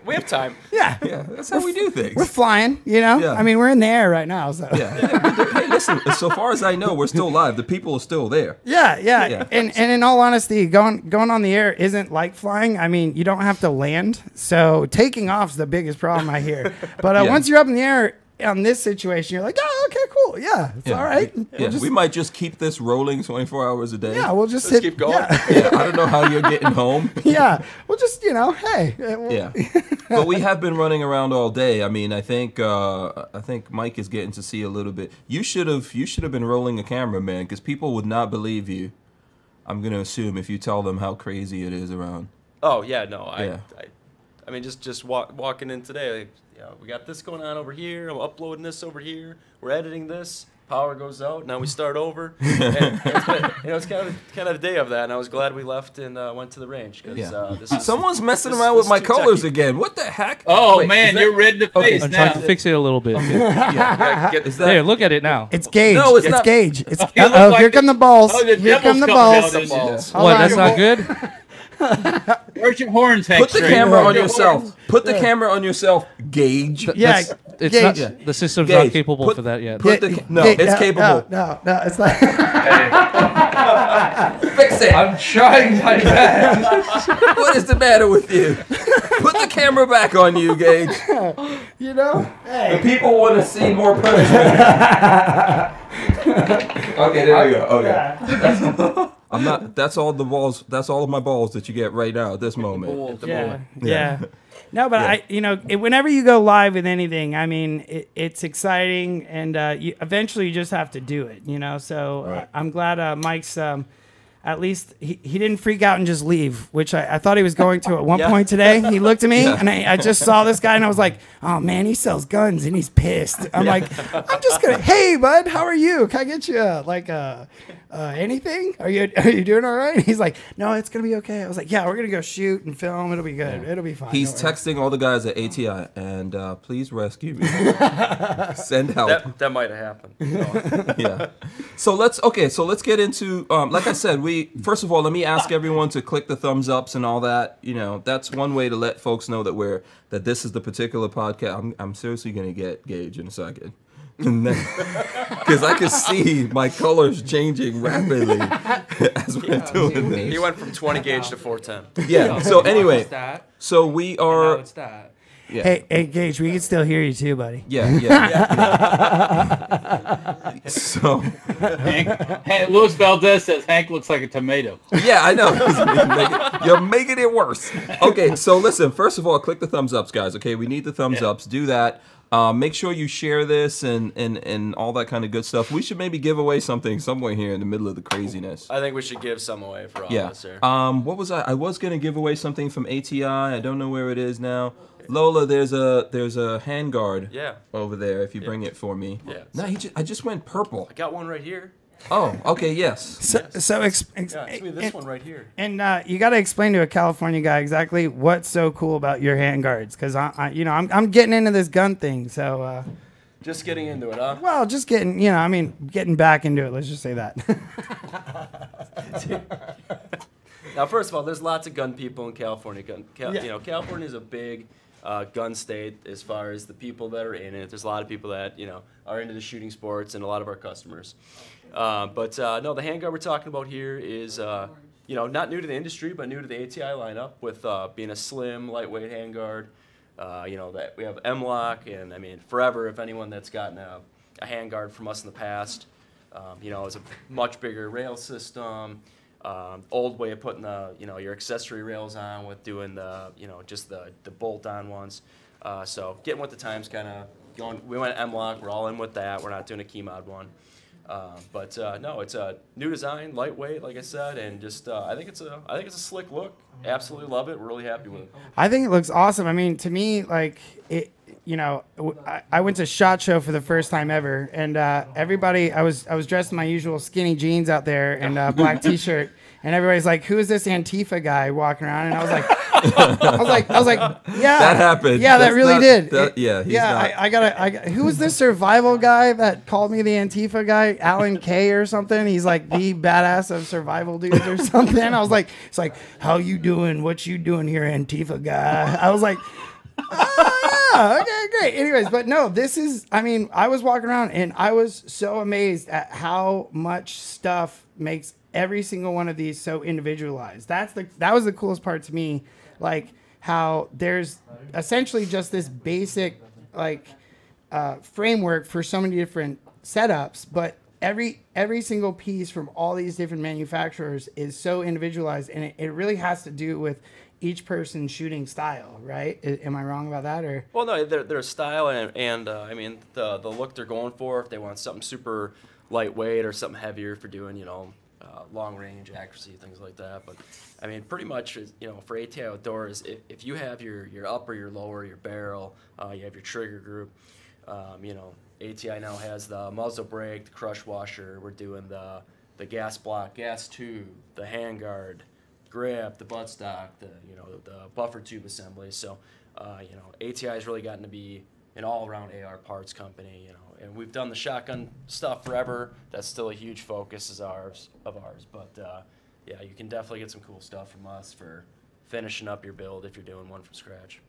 we have time. Yeah, that's how we do things. We're flying, you know. Yeah. I mean, we're in the air right now. So hey, listen. So far as I know, we're still live. The people are still there. Yeah. And in all honesty, going on the air isn't like flying. I mean, you don't have to land, so taking off is the biggest problem I hear. But once you're up in the air. On this situation, you're like, oh, okay, cool, it's all right. We might just keep this rolling 24 hours a day. Yeah, we'll just keep going. I don't know how you're getting home. We'll just, hey. But we have been running around all day. I mean, I think Mike is getting to see a little bit. You should have been rolling a camera, man, because people would not believe you. I'm gonna assume if you tell them how crazy it is around. Oh yeah, no, I mean, just walking in today. We got this going on over here. I'm uploading this over here. We're editing this. Power goes out. Now we start over. And it's kind of a day of that. And I was glad we left and went to the range because someone's messing around with my colors again. What the heck? Oh man, you're red in the face I'm now. trying to fix it a little bit. Hey, look at it now. It's Gage. No, it's not. Gage. It's like here come the balls. Oh, the here come the devil's balls. coming out. What? That's not good. Where's your horns, Hank? Put the camera on yourself. Put the camera on yourself, Gage. Yeah, it's Gage. not. The system's Gage. not capable for that yet. It's capable. No, it's like. Fix it. I'm trying my best. What is the matter with you? Put the camera back on you, Gage. Hey. The people want to see more punishment. Okay, there we go. Okay. I'm not. That's all the balls. That's all of my balls that you get right now at this moment. Yeah. No, but whenever you go live with anything, I mean, it's exciting, and eventually you just have to do it, So Right. I'm glad Mike's, at least he didn't freak out and just leave, which I thought he was going to at one point today. He looked at me, and I just saw this guy, and I was like, oh, man, he sells guns, and he's pissed. I'm like, I'm just going to, hey, bud, how are you? Can I get you, anything? Are you doing all right? He's like, no, it's going to be okay. I was like, yeah, we're going to go shoot and film. It'll be good. It'll be fine. He's texting all the guys at ATI, and please rescue me. Send help. That might have happened. Yeah. So let's get into, like I said, first of all, let me ask everyone to click the thumbs ups and all that. That's one way to let folks know that this is the particular podcast. I'm seriously going to get Gage in a second. Because I can see my colors changing rapidly as we're doing this. He went from 20 gauge to 410. Yeah. So anyway, so we are. It's that. Yeah. Hey, Gage, we can still hear you too, buddy. Yeah. So. Hey, Luis Valdez says Hank looks like a tomato. Yeah, I know. You're making it worse. Okay, so listen. First of all, click the thumbs ups, guys. Okay, we need the thumbs ups. Do that. Make sure you share this and all that kind of good stuff. We should maybe give away something somewhere here in the middle of the craziness. I think we should give some away for all of us here. What was I was gonna give away something from ATI. I don't know where it is now. Lola, there's a handguard. Over there. If you bring it for me. Yeah. No, I just went purple. I got one right here. Oh, okay, yes. It's this one right here. And you got to explain to a California guy exactly what's so cool about your handguards, because I'm getting into this gun thing, so. Just getting into it, huh? Well, just getting getting back into it. Let's just say that. Now, first of all, there's lots of gun people in California. California is a big gun state as far as the people that are in it. There's a lot of people that are into the shooting sports, and a lot of our customers. But no, the handguard we're talking about here is not new to the industry, but new to the ATI lineup with being a slim, lightweight handguard. That we have M-Lock, and I mean, forever, if anyone that's gotten a handguard from us in the past, it's a much bigger rail system. Old way of putting the your accessory rails on with doing the just the bolt-on ones. So getting with the times, kind of going. We went M-Lock. We're all in with that. We're not doing a key mod one. But no, it's a new design, lightweight, like I said, and just I think it's a slick look. Absolutely love it. We're really happy with it. I think it looks awesome. I mean, to me, like it. I went to SHOT Show for the first time ever, and everybody, I was dressed in my usual skinny jeans out there and black T-shirt, and everybody's like, "Who is this Antifa guy walking around?" And I was like, "Yeah, that happened. Yeah, that really did. Who was this survival guy that called me the Antifa guy? Alan Kay or something? He's like the badass of survival dudes or something." I was like, "It's like, how you doing? What you doing here, Antifa guy?" I was like. Okay, great. Anyways, but no, I was walking around and I was so amazed at how much stuff makes every single one of these so individualized. That was the coolest part to me, like how there's essentially just this basic framework for so many different setups, but every single piece from all these different manufacturers is so individualized, and it really has to do with each person's shooting style, right? Am I wrong about that, or? Well, no, their style and I mean the look they're going for. If they want something super lightweight or something heavier for doing long range accuracy, things like that. But I mean, pretty much for ATI Outdoors, if you have your upper, your lower, your barrel, you have your trigger group. ATI now has the muzzle brake, the crush washer. We're doing the gas block, gas tube, the handguard, grip, the buttstock, the buffer tube assembly. So, ATI has really gotten to be an all-around AR parts company. And we've done the shotgun stuff forever. That's still a huge focus of ours. But you can definitely get some cool stuff from us for finishing up your build if you're doing one from scratch.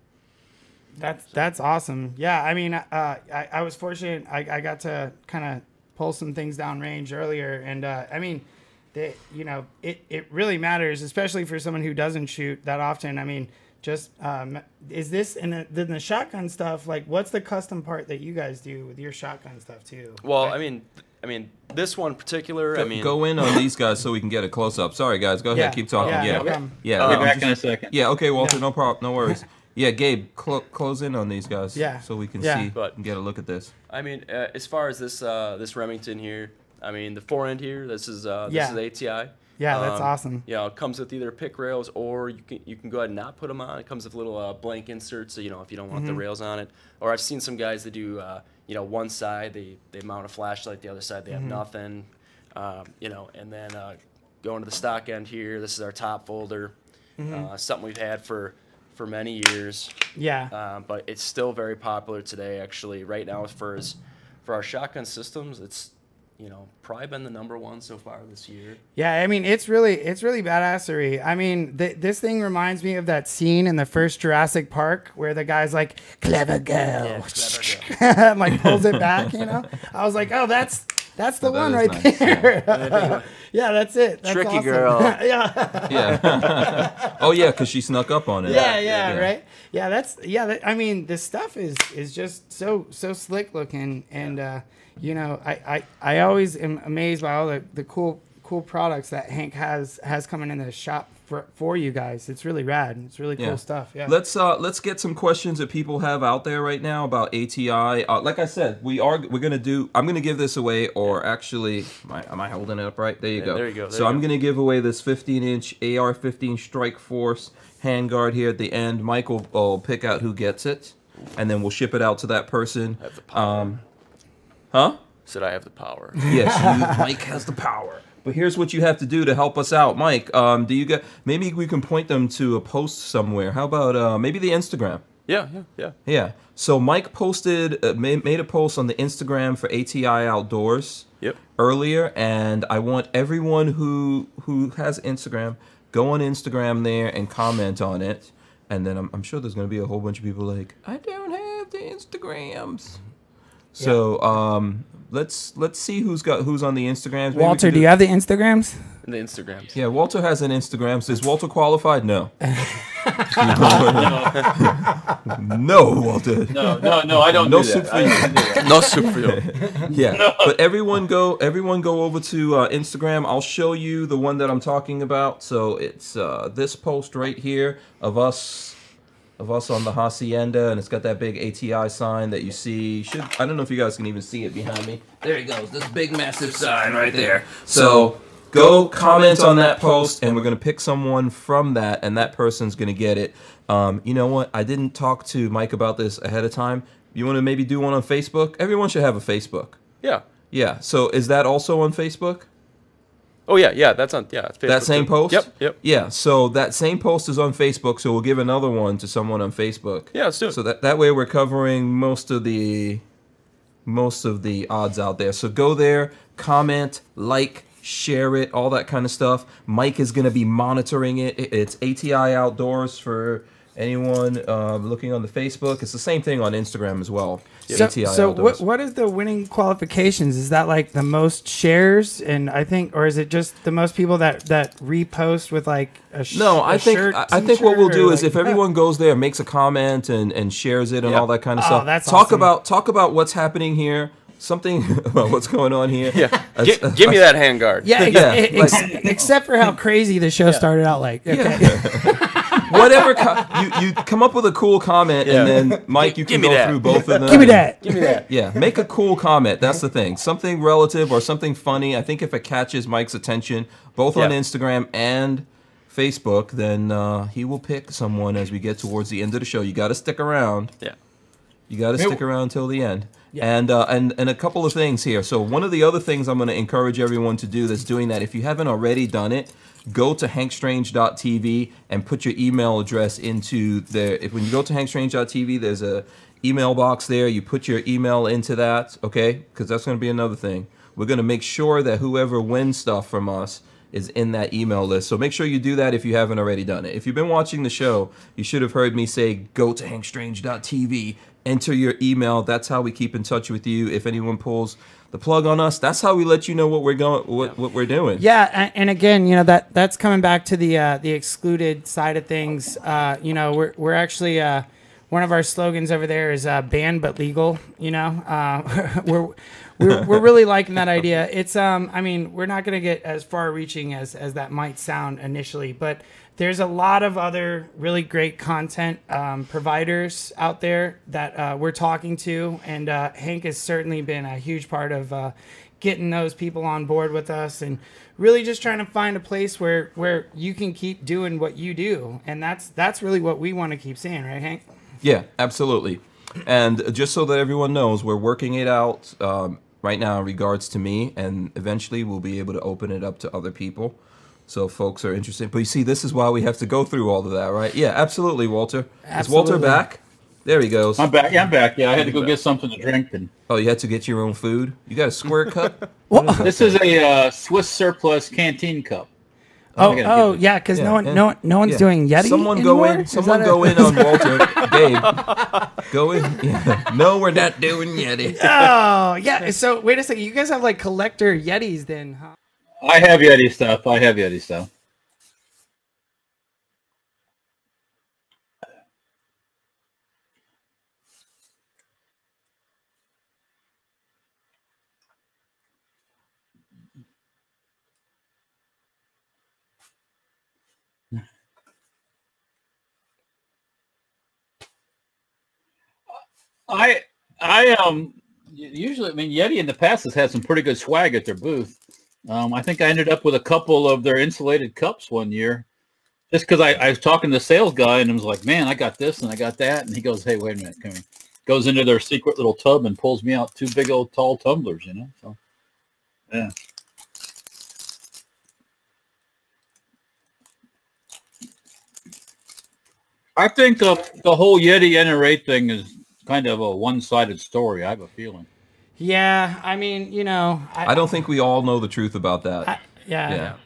That's awesome. Yeah, I mean, I was fortunate. I got to kind of pull some things down range earlier, and I mean. It really matters, especially for someone who doesn't shoot that often. I mean, just is this in the shotgun stuff? Like, what's the custom part that you guys do with your shotgun stuff too? Well, I mean, this one in particular. Go in on these guys so we can get a close up. Sorry, guys, go ahead, keep talking. We'll be back in a second. Yeah, okay, Walter, no problem, no worries. Yeah, Gabe, close in on these guys. Yeah. So we can Yeah. see But- and get a look at this. I mean, as far as this Remington here, I mean the fore end here. This is ATI. Yeah, that's awesome. Yeah, it comes with either pick rails or you can go ahead and not put them on. It comes with little blank inserts, so if you don't want the rails on it. Or I've seen some guys that do one side they mount a flashlight, the other side they have nothing. And then going to the stock end here, this is our top folder. Something we've had for many years. Yeah. But it's still very popular today. Actually, right now for our shotgun systems, it's probably been the #1 so far this year. Yeah, I mean, it's really badassery. I mean, this thing reminds me of that scene in the first Jurassic Park where the guy's like, "Clever girl," and like pulls it back. I was like, oh, that's the one right nice, there. Yeah, that's it. That's Tricky awesome. girl. Yeah. Yeah. Oh yeah, because she snuck up on it. Yeah, right. Yeah, I mean, this stuff is just so slick looking, and I always am amazed by all the cool products that Hank has coming in the shop for you guys. It's really rad. It's really cool stuff. Yeah. Let's get some questions that people have out there right now about ATI. Like I said, I'm gonna give this away, or actually, am I holding it up right? There you go. There you go. So I'm gonna give away this 15-inch AR-15 Strike Force handguard here at the end. Mike will pick out who gets it, and then we'll ship it out to that person. I have the power. Huh? Said I have the power. Yes, Mike has the power. But here's what you have to do to help us out, Mike. Maybe we can point them to a post somewhere. How about maybe the Instagram? Yeah. So Mike posted, made a post on the Instagram for ATI Outdoors. Yep. Earlier, and I want everyone who has Instagram go on Instagram there and comment on it, and then I'm sure there's gonna be a whole bunch of people like, I don't have the Instagrams. So let's see who's on the Instagrams. Maybe Walter, do you have the Instagrams? And the Instagrams. Yeah, Walter has an Instagram. So is Walter qualified? No. No, Walter. No, I don't No do soup that. for you. I don't do that. No soup for you. Yeah, but everyone go over to Instagram. I'll show you the one that I'm talking about. So it's this post right here of us on the Hacienda, and it's got that big ATI sign that you see. I don't know if you guys can even see it behind me. There he goes, this big massive sign right there. So go comment on that post, and we're gonna pick someone from that, and that person's gonna get it. You know what? I didn't talk to Mike about this ahead of time. You want to maybe do one on Facebook? Everyone should have a Facebook. Yeah. Yeah. So is that also on Facebook? Oh yeah. That's on Facebook That same too. post? Yep. Yeah. So that same post is on Facebook. So we'll give another one to someone on Facebook. Yeah, let's do it. So that way we're covering most of the odds out there. So go there, comment, like, share it, all that kind of stuff. Mike is going to be monitoring it. It's ATI Outdoors for anyone looking on the Facebook. It's the same thing on Instagram as well. ATI So Outdoors. what is the winning qualifications? Is that like the most shares, and or is it just the most people that repost with like a No, I think shirt, I think what we'll t-shirt, do or is like- if everyone goes there, makes a comment and shares it and Yeah. all that kind of Oh, stuff. that's talk awesome. talk about what's happening here. Something about what's going on here. Yeah. Give me that handguard. Yeah, Yeah, except for how crazy the show started out. Like, okay. Whatever. You come up with a cool comment, and then Mike, you can Give me go that. through both of them. Give me that. Give me that. Yeah, make a cool comment. That's the thing. Something relative or something funny. I think if it catches Mike's attention, both on Yeah. Instagram and Facebook, then he will pick someone as we get towards the end of the show. You got to stick around. Yeah. You got to stick around till the end. Yeah. And a couple of things here. So one of the other things I'm going to encourage everyone to do that's doing that, if you haven't already done it, go to hankstrange.tv and put your email address into there. When you go to hankstrange.tv, there's a email box there. You put your email into that, okay? Because that's going to be another thing. We're going to make sure that whoever wins stuff from us is in that email list. So make sure you do that if you haven't already done it. If you've been watching the show, you should have heard me say, go to hankstrange.tv, enter your email. That's how we keep in touch with you. If anyone pulls the plug on us, that's how we let you know what we're we're doing. Yeah, and again, that's coming back to the excluded side of things. We're actually one of our slogans over there is banned but legal. You know, we're really liking that idea. It's I mean, we're not going to get as far reaching as that might sound initially, but there's a lot of other really great content providers out there that we're talking to, and Hank has certainly been a huge part of getting those people on board with us, and really just trying to find a place where you can keep doing what you do, and that's really what we want to keep seeing, right, Hank? Yeah, absolutely. And just so that everyone knows, we're working it out right now in regards to me, and eventually we'll be able to open it up to other people. So if folks are interested. But you see, this is why we have to go through all of that, right? Yeah, absolutely, Walter. Absolutely. Is Walter back? There he goes. I'm back. Yeah, I'm back. Yeah, I had to go get something to drink. And Oh, you had to get your own food? You got a square cup? this is a Swiss Surplus canteen cup. Yeah, because no one's doing Yeti Someone anymore? go in on Walter. Gabe, go in. Yeah. No, we're not doing Yeti. Oh, yeah. So wait a second. You guys have like collector Yetis then, huh? I have Yeti stuff. Usually, I mean, Yeti in the past has had some pretty good swag at their booth. I think I ended up with a couple of their insulated cups one year, just because I was talking to the sales guy and I was like, man, I got this and I got that, and he goes, hey, wait a minute, come here. Goes into their secret little tub and pulls me out 2 big old tall tumblers, you know. So, yeah. I think the whole Yeti NRA thing is kind of a one-sided story. I have a feeling. Yeah, I mean, you know, I don't think we all know the truth about that. Yeah.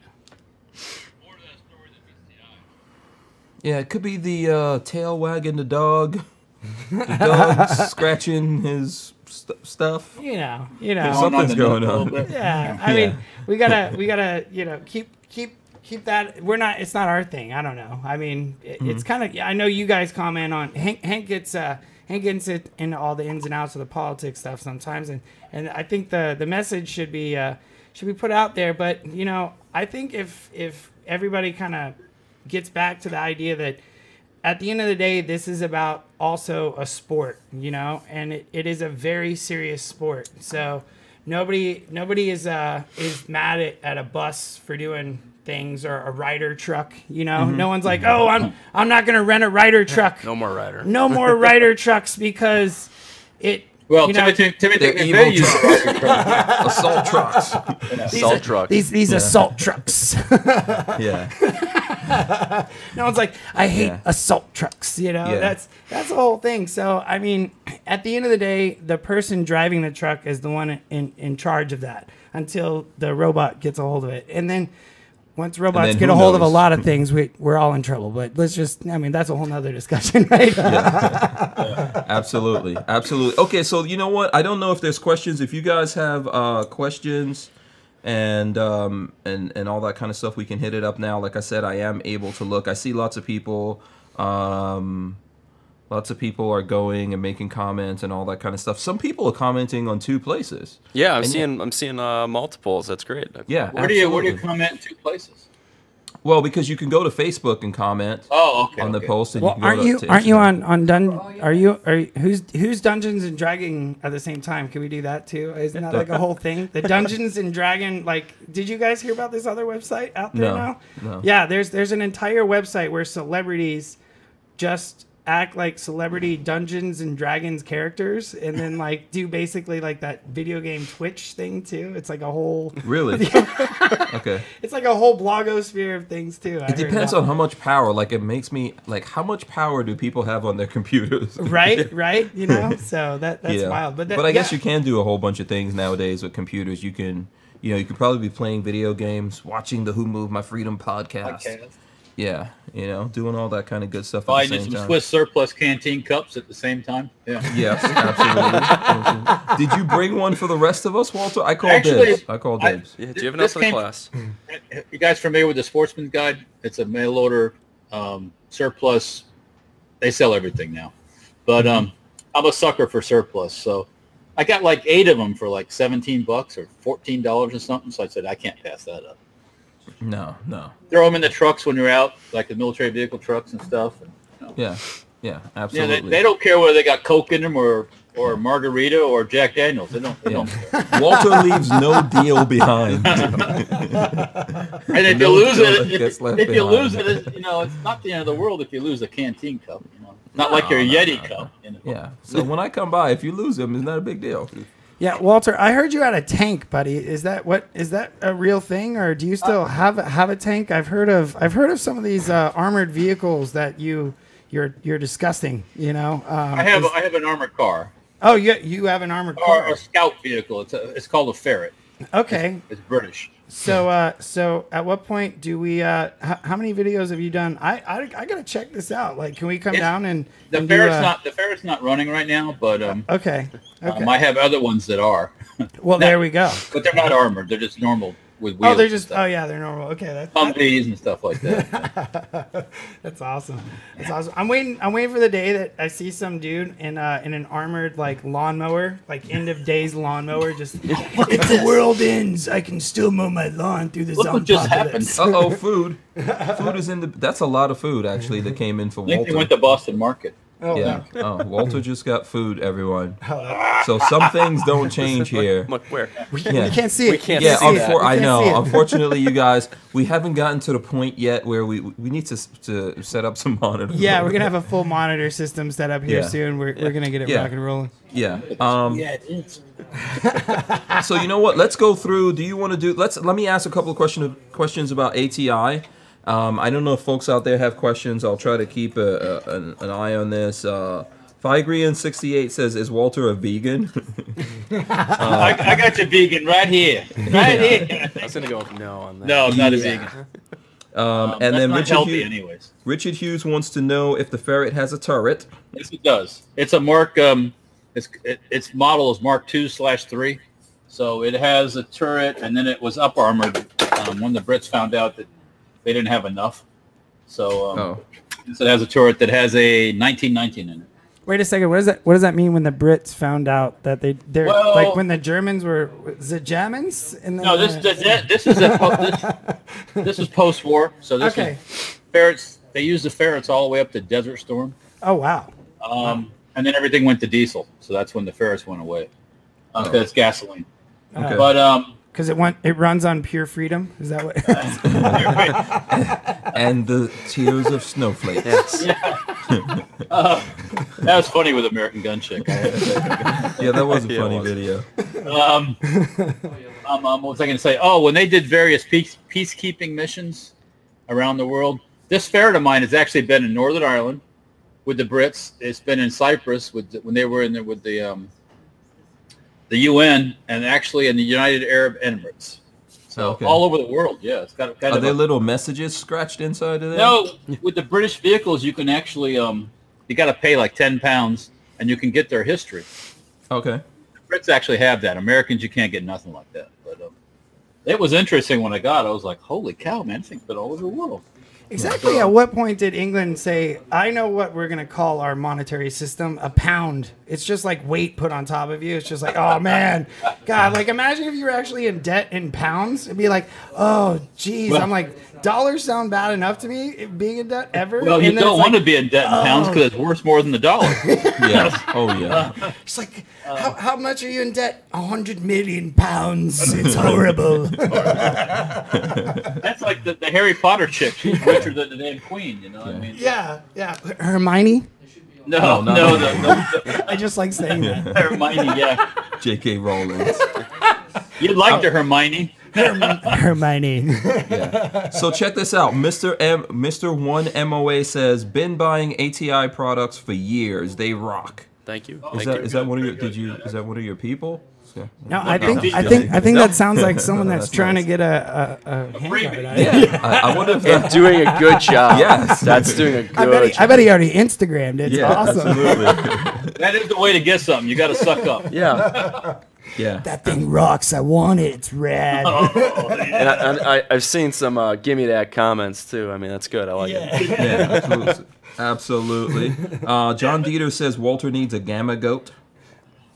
Yeah, it could be the tail wagging the dog, the dog scratching his stuff. You know. Something's going on. Yeah, I mean, we gotta, you know, keep that. It's not our thing. I don't know. I mean, it's kind of. I know you guys comment on Hank gets it into all the ins and outs of the politics stuff sometimes, and I think the message should be put out there. But you know, I think if everybody kind of gets back to the idea that at the end of the day, this is about also a sport, you know, and it is a very serious sport. So nobody is mad at a bus for doing things, or a Ryder truck, you know. No one's like, oh, I'm not gonna rent a Ryder truck. No more Ryder. No more Ryder trucks because it. Well, Timothy Assault trucks. Assault trucks. These assault trucks. Yeah. No one's like, I hate assault trucks. You know, that's the whole thing. So I mean, at the end of the day, the person driving the truck is the one in charge of that until the robot gets a hold of it, and then. Once robots get a hold of a lot of things, we're all in trouble. But that's a whole nother discussion, right? Yeah. Absolutely. Okay, so you know what? I don't know if there's questions. If you guys have questions and all that kind of stuff, we can hit it up now. Like I said, I am able to look. I see lots of people. Lots of people are going and making comments and all that kind of stuff. Some people are commenting on 2 places. Yeah, I'm seeing multiples. That's great. Yeah, where do you comment in 2 places? Well, because you can go to Facebook and comment. On the post, and aren't you on who's Dungeons and Dragon at the same time? Can we do that too? Isn't that like a whole thing? The Dungeons and Dragon, like, did you guys hear about this other website out there now? No. Yeah, there's an entire website where celebrities just act like celebrity Dungeons and Dragons characters, and then like do basically like that video game Twitch thing too. It's like a whole Okay. It's like a whole blogosphere of things too. It depends on how much power. Like, it makes me like, how much power do people have on their computers? Right. You know, so that's wild. But I guess you can do a whole bunch of things nowadays with computers. You can, you could probably be playing video games, watching the Who Moved My Freedom podcast. Yeah, doing all that kind of good stuff. Buying some Swiss Surplus canteen cups at the same time. Yeah. Yes, absolutely. Did you bring one for the rest of us, Walter? I called dibs. Yeah, do you have enough for the class? You guys familiar with the Sportsman's Guide? It's a mail order surplus. They sell everything now. But I'm a sucker for surplus, so I got like 8 of them for like $17 or $14 or something. So I said I can't pass that up. No. Throw them in the trucks when you're out, like the military vehicle trucks and stuff. And, Yeah, absolutely. Yeah, they don't care whether they got Coke in them or margarita or Jack Daniels. They don't care. Walter leaves no deal behind. And if you lose it, it's not the end of the world if you lose a canteen cup. Not like your Yeti cup. Yeah. So when I come by, if you lose them, it's not a big deal. Yeah, Walter, I heard you had a tank, buddy. Is that a real thing, or do you still have a tank? I've heard of some of these armored vehicles that you're discussing. I have an armored car. Oh, you have an armored car. Or a scout vehicle. It's called a Ferret. Okay. It's British. So at what point do we? How many videos have you done? I gotta check this out. Like, can we come down and the Ferret's not running right now, but okay. I have other ones that are. Well, there we go. But they're not armored. They're just normal with wheels. Oh, they're just. Oh, yeah, they're normal. Okay, that's Humvees and stuff like that. That's awesome. That's awesome. I'm waiting for the day that I see some dude in an armored like lawnmower, like end of days lawnmower. Just if the world ends, I can still mow my lawn through the Look what just happened. Food. Food is in the. That's a lot of food actually that came in for I think Walter. they went to Boston Market. Oh, yeah. Oh, Walter just got food, everyone. So some things don't change here. Look, where? We can't see it. We can't Yeah, see that. I can't see know. it. Unfortunately, you guys, we haven't gotten to the point yet where we need to set up some monitors. Yeah, we're gonna have a full monitor system set up here Yeah. soon. We're gonna get it rock and rolling. Yeah. It is. So you know what? Let's go through. Do you want to do? Let me ask a couple of questions about ATI. I don't know if folks out there have questions. I'll try to keep an eye on this. Figrian68 says, "Is Walter a vegan?" I got your vegan right here. Right here. I was gonna go with no on that. No, I'm not a vegan. And that's then not Richard healthy Hughes, anyways. Richard Hughes wants to know if the Ferret has a turret. Yes, it does. It's a Mark. Its model is Mark II/3. So it has a turret, and then it was up armored when the Brits found out that they didn't have enough. So it has a turret that has a 1919 in it. Wait a second. What does that mean when the Brits found out that they're Well, like when the Germans were the Germans? No, this is post-war. So this Okay. was ferrets. They used the ferrets all the way up to Desert Storm, Oh wow. and then everything went to diesel. So that's when the ferrets went away because it's gasoline. Okay. But Because it runs on pure freedom. Is that what? And the tears of snowflakes. Yes. that was funny with American Gun Chick. Yeah, that was a Yeah, it funny was. video. What was I going to say? Oh, when they did various peacekeeping missions around the world, this ferret of mine has actually been in Northern Ireland with the Brits. It's been in Cyprus when they were in there with the UN, and actually in the United Arab Emirates. So Okay. all over the world, yeah. It's got kind Are of there little messages scratched inside of there? No, with the British vehicles, you can actually you got to pay like £10, and you can get their history. Okay. The Brits actually have that. Americans, you can't get nothing like that. But it was interesting when I got it. I was like, holy cow, man, this thing's been all over the world. Exactly. At what point did England say, "I know what we're gonna call our monetary system, a pound"? It's just like weight put on top of you. It's just like, oh man, God. Like imagine if you were actually in debt in pounds. It'd be like, oh geez. I'm like, dollars sound bad enough to me being in debt ever. Well, you And then don't it's want like, to be in debt in pounds because it's worth more than the dollar. Yeah. Oh yeah. It's like, how much are you in debt? 100 million pounds. It's horrible. That's like the Harry Potter chick. She's richer than the damn queen, you know what I mean? Yeah. Hermione. No, I just like saying that. Hermione, yeah. J.K. Rowling. You liked her, Hermione. Hermione. Yeah. So check this out. Mr. 1 MOA says, been buying ATI products for years. They rock. Thank you. Is that one of your is that one of your people? Yeah. No, I think that sounds like someone that's trying to get a handguard. Yeah. I wonder if And doing a good job. Yes. That's doing a good I job. bet he already Instagrammed it. It's awesome. Absolutely. That is the way to get something. You got to suck up. Yeah. Yeah. That thing rocks. I want it. It's rad. And I've seen some give me that comments too. I mean, that's good. I like it. Yeah, absolutely. Absolutely. John Dieter says Walter needs a Gamma Goat.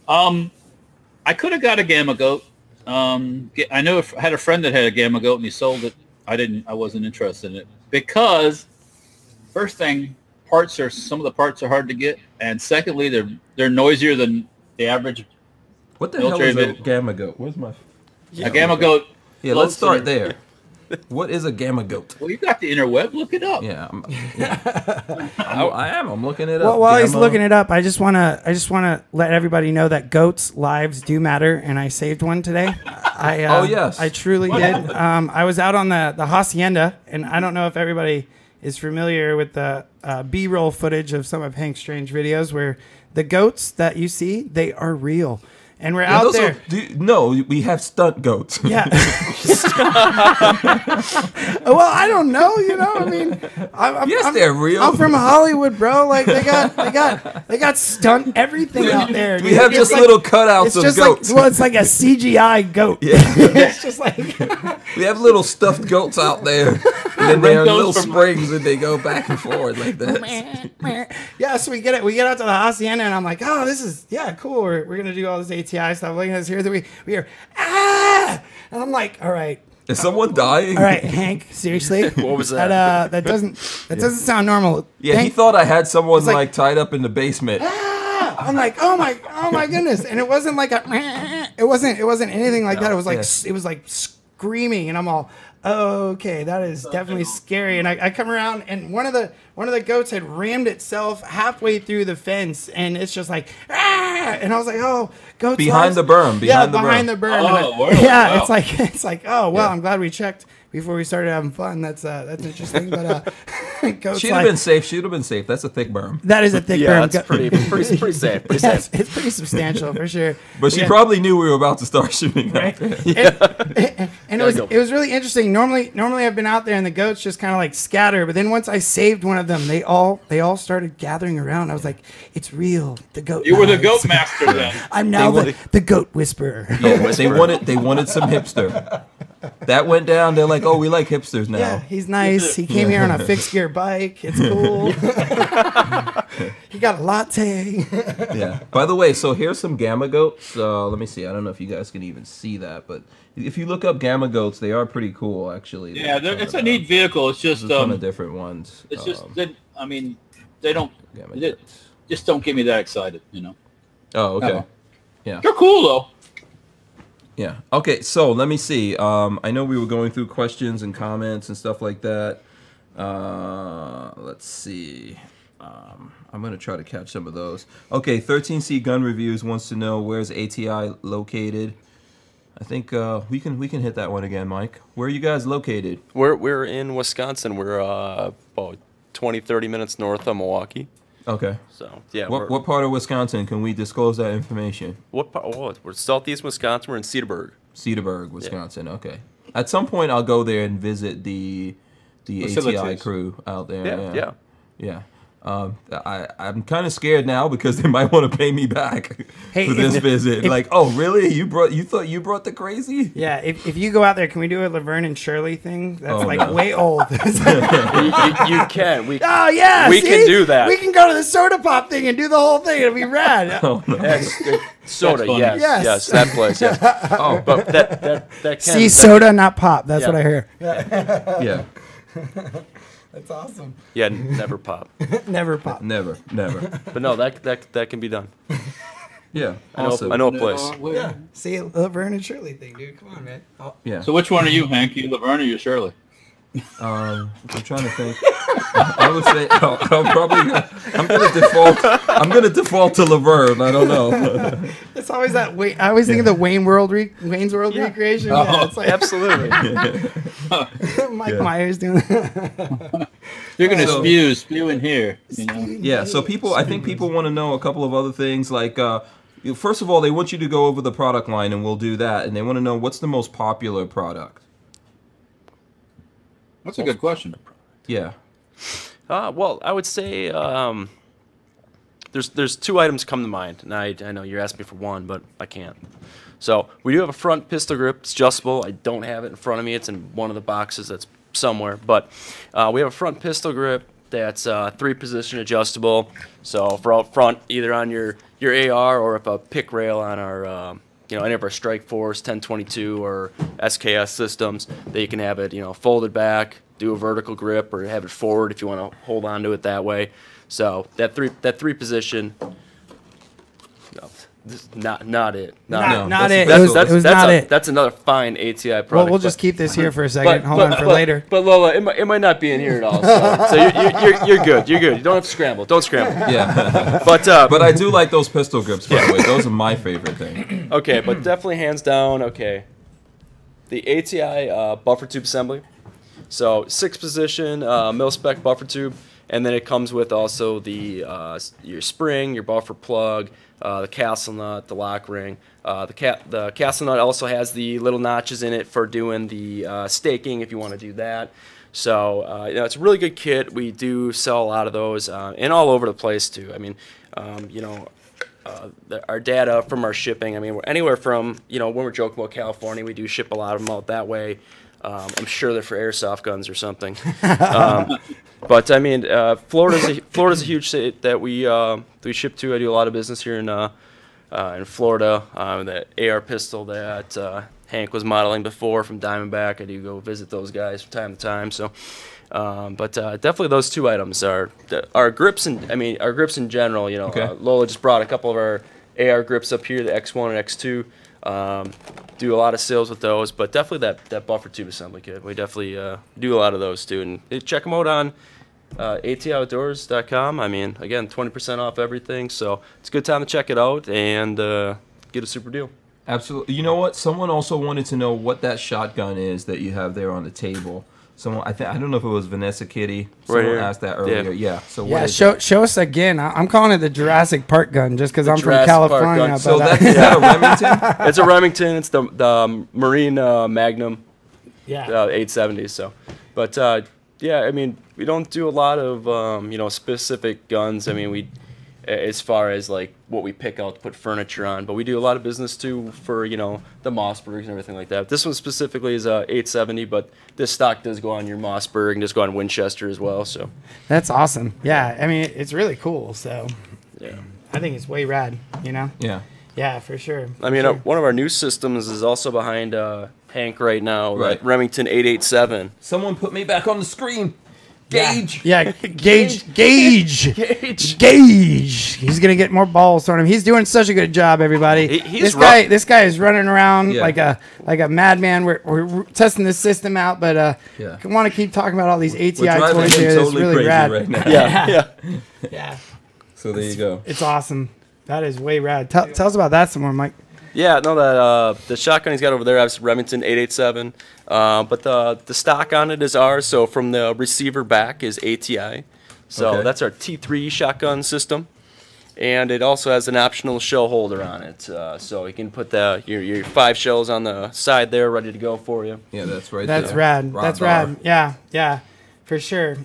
I could have got a Gamma Goat. I know I had a friend that had a Gamma Goat and he sold it. I wasn't interested in it because first thing, some of the parts are hard to get, and secondly, they're noisier than the average. What the hell is a Gamma Goat? Where's my? A Gamma Goat. Yeah, let's start there. What is a Gamma Goat? Well, you got the interweb. Look it up. Yeah, I'm looking it up. Well, while he's looking it up, I just wanna let everybody know that goats' lives do matter, and I saved one today. Oh yes, I truly did. I was out on the hacienda, and I don't know if everybody is familiar with the B-roll footage of some of Hank Strange videos where the goats that you see, they are real. And we're out there. No, we have stunt goats. Yeah. Well, I don't know. I mean, they're real. I'm from Hollywood, bro. Like they got stunt everything out there. We have just little cutouts of goats. It's like a CGI goat. Yeah. It's just like we have little stuffed goats out there, and they are little springs, and they go back and forth like that. Yeah, so we get out to the hacienda, and I'm like, oh, this is cool. We're gonna do all this ATI stuff. Looking at this here, we hear and I'm like, all right. Is someone dying? All right, Hank. Seriously, What was that? That doesn't sound normal. Yeah, Hank, he thought I had someone like tied up in the basement. I'm like, oh my goodness, and it wasn't like it wasn't anything like that. It was like it was like screaming, and I'm all, oh, okay, that is definitely scary. And I come around, and one of the goats had rammed itself halfway through the fence, and it's just like, and I was like, oh, goats behind the berm, behind the berm. Oh, yeah, wow. it's like, oh well, I'm glad we checked before we started having fun. That's interesting. But goats, She'd have been safe. She'd have been safe. That's a thick berm. that is a thick Yeah, berm. that's pretty safe. Pretty Yes, safe. it's pretty substantial for sure. But she probably knew we were about to start shooting. Right? Out And it was really interesting. Normally I've been out there and the goats just kind of like scatter, but then once I saved one of them, they all started gathering around. I was like, it's real. The goat. You were the lies. goat master then. I'm now the goat whisperer. Yeah, they wanted some hipster. That went down. They're like, oh, we like hipsters now. Yeah, he's nice. He came here on a fixed gear bike. It's cool. He got a latte. Yeah. By the way, so here's some Gamma Goats. Let me see. I don't know if you guys can even see that, but if you look up Gamma Goats, they are pretty cool, actually. Yeah, it's a neat vehicle. It's just There's a ton of different ones. it's just I mean, they don't Gamma they Goats. just don't get me that excited. Oh, okay. No. Yeah. They're cool though. Yeah. Okay, so let me see. I know we were going through questions and comments and stuff like that. Let's see. I'm going to try to catch some of those. Okay, 13C Gun Reviews wants to know where's ATI located. I think we can hit that one again, Mike. Where are you guys located? We're in Wisconsin. We're about 20-30 minutes north of Milwaukee. Okay. So yeah. What part of Wisconsin can we disclose that information? What part? Oh, we're southeast Wisconsin. We're in Cedarburg. Cedarburg, Wisconsin. Yeah. Okay. At some point, I'll go there and visit the ATI crew out there. Yeah. I'm kind of scared now because they might want to pay me back for this visit. Like, oh, really? You thought you brought the crazy? Yeah, if you go out there, can we do a Laverne and Shirley thing? That's way old. you can. Oh yeah, we can do that. We can go to the soda pop thing and do the whole thing. It'll be rad. Oh, no. Soda, That's yes, that place. Yeah. Oh, But that can. See, soda, not pop. That's what I hear. yeah. That's awesome. Yeah, never pop. Never pop. Never. But no, that can be done. Yeah. I know, Awesome. I know a place. Yeah. See, Laverne and Shirley thing, dude. Come on, man. Oh. Yeah. So which one are you, Hank? You Laverne or you Shirley? I'm trying to think. I would say I'm gonna default to Laverne. I don't know. It's always that way. I always think of the Wayne's World recreation. Yeah, it's like Absolutely. Mike Myers doing that. You're gonna spew in here. Yeah. So I think people want to know a couple of other things. Like, first of all, they want you to go over the product line, and we'll do that. And they want to know what's the most popular product. That's a good question. Yeah. Well, I would say there's two items come to mind, and I know you're asking me for one, but I can't. So we do have a front pistol grip. It's adjustable. I don't have it in front of me. It's in one of the boxes that's somewhere. But we have a front pistol grip that's 3-position adjustable. So for out front, either on your AR or if a pick rail on our any of our Strike Force 1022 or SKS systems, that you can have it folded back, do a vertical grip, or have it forward if you want to hold on to it that way. So that three position. No, this is not it. Not it. That's another fine ATI product. Well, we'll just keep this here for a second. Hold on for later. But Lola, it might not be in here at all. So you're good. You're good. You don't have to scramble. Don't scramble. Yeah. But I do like those pistol grips, by the way. Those are my favorite thing. Okay, but definitely hands down. Okay, the ATI buffer tube assembly. So 6-position mil-spec buffer tube, and then it comes with also the your spring, your buffer plug, the castle nut, the lock ring. The castle nut also has the little notches in it for doing the staking if you want to do that. So it's a really good kit. We do sell a lot of those, and all over the place too. I mean, our data from our shipping. I mean, we're anywhere from when we're joking about California, we do ship a lot of them out that way. I'm sure they're for airsoft guns or something. But I mean, Florida's a huge state that we ship to. I do a lot of business here in Florida. The AR pistol that Hank was modeling before from Diamondback, I do go visit those guys from time to time. So, but definitely those two items are our grips, and I mean our grips in general. Okay. Lola just brought a couple of our AR grips up here, the X1 and X2. Do a lot of sales with those, but definitely that buffer tube assembly kit. We definitely do a lot of those too, and check them out on ATOutdoors.com. I mean, again, 20% off everything, so it's a good time to check it out and get a super deal. Absolutely. You know what? Someone also wanted to know what that shotgun is that you have there on the table. Someone, I don't know if it was Vanessa Kitty. Someone asked that earlier. Yeah. So yeah, show us again. I'm calling it the Jurassic Park gun just because I'm from California. So is that a Remington? It's a Remington. It's the Marine Magnum. Yeah. 870. So, but yeah, I mean, we don't do a lot of specific guns. I mean, as far as like what we pick out to put furniture on, but we do a lot of business too for the Mossbergs and everything like that. This one specifically is 870, but this stock does go on your Mossberg and does go on Winchester as well. So that's awesome. Yeah, I mean it's really cool. So yeah, I think it's way rad. Yeah, for sure. I mean, one of our new systems is also behind Hank right now, right? Remington 887. Someone put me back on the screen. Gage. Yeah, Gage. He's gonna get more balls on him. He's doing such a good job, everybody. This guy is running around like a madman. We're testing this system out, but I want to keep talking about all these ATI toys here. It's really rad. Right now. Yeah. So there you go. It's awesome. That is way rad. Tell us about that some more, Mike. Yeah, no, that the shotgun he's got over there is Remington 887, but the stock on it is ours. So from the receiver back is ATI. So that's our T3 shotgun system, and it also has an optional shell holder on it. So you can put your 5 shells on the side there, ready to go for you. Yeah, that's right. That's rad. That's rad. Yeah. For sure.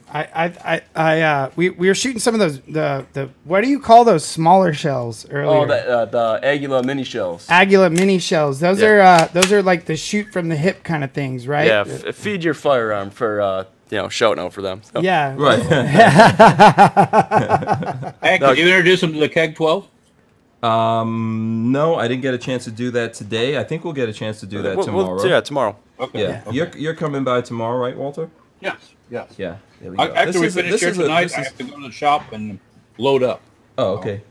We were shooting some of those the what do you call those smaller shells earlier? Oh, the Agula mini shells. Agula mini shells. Those are like the shoot from the hip kind of things, right? Yeah. Feed your firearm for shouting out for them. So. Yeah. Right. Hey, could you introduce them to the Keg 12? No, I didn't get a chance to do that today. I think we'll get a chance to do that tomorrow. Tomorrow. Okay. Yeah. Okay. You're coming by tomorrow, right, Walter? Yes. Yeah. There we go. After we finish here tonight, I have to go to the shop and load up. Oh, okay.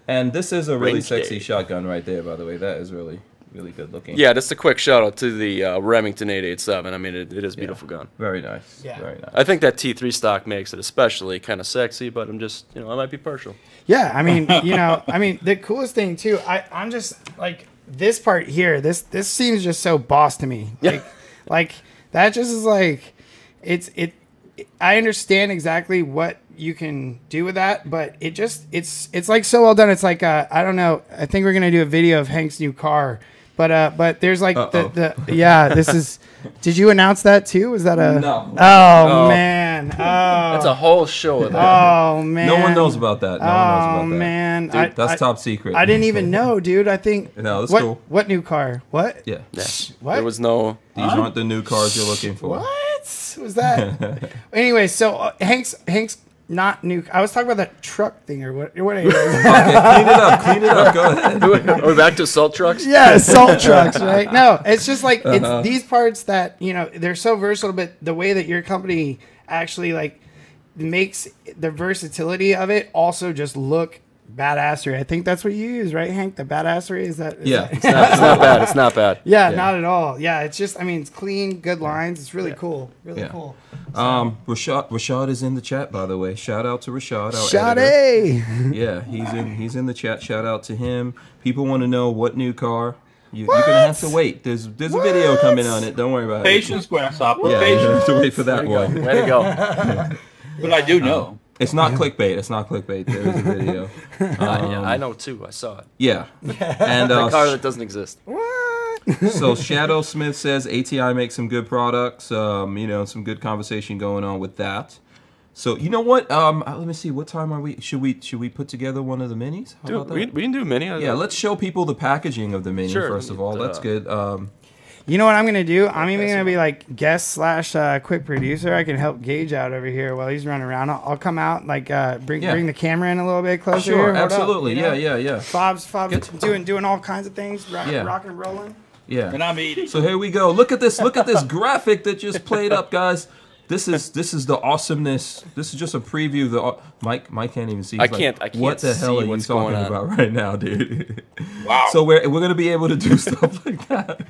And this is a really sexy shotgun right there, by the way. That is really, really good looking. Yeah, just a quick shout out to the Remington 887. I mean, it is a beautiful gun. Very nice. Yeah. Very nice. I think that T3 stock makes it especially kind of sexy, but I'm just, I might be partial. Yeah, I mean, the coolest thing too, I'm just like this part here, this seems just so boss to me. Like that just is like I understand exactly what you can do with that, but it's like so well done. It's like I don't know. I think we're gonna do a video of Hank's new car, but there's like this is. Did you announce that too? Was that a no? Oh man, that's a whole show of that. Oh man, no one knows about that. No one knows about that. Man, dude, that's top secret. I didn't even know, dude. I think no, that's cool. What new car? What? Yeah. What? There was no. These aren't the new cars you're looking for. What was that? Anyway, so Hank's not new. I was talking about that truck thing or what? What are you? Okay, clean it up. Go ahead. Are we back to salt trucks? Yeah, salt trucks, right? No, it's just like it's these parts that they're so versatile, but the way that your company actually like makes the versatility of it also just look badassery. I think that's what you use, right, Hank? The badassery is that? It's not bad. It's not bad. Yeah, not at all. Yeah, it's just, I mean, it's clean, good lines. It's really cool. Really cool. Rashad is in the chat, by the way. Shout out to Rashad, our editor. Yeah, he's in the chat. Shout out to him. People want to know what new car. You're gonna have to wait. There's a video coming on it. Don't worry about Patience, Grasshopper. it. Yeah, you have to wait for that Way one. to go. But I do know. It's not clickbait. It's not clickbait. There is a video. Yeah, I know too. I saw it. Yeah, and A car that doesn't exist. so Shadow Smith says ATI makes some good products. Some good conversation going on with that. So you know what? Let me see. What time are we? Should we put together one of the minis? How about that? We can do a mini. Yeah, let's show people the packaging of the mini first of all. That's good. You know what I'm gonna do? I'm even gonna be like guest / quick producer. I can help Gage out over here while he's running around. I'll come out like bring the camera in a little bit closer. Sure, here. Hold absolutely. up, Yeah. Fob's doing all kinds of things, rock and rolling. Yeah. And I'm eating. So here we go. Look at this graphic that just played up, guys. This is the awesomeness. This is just a preview of the Mike can't even see. I He's can't what the hell are you what's talking going on. about right now, dude? Wow. So we're gonna be able to do stuff like that.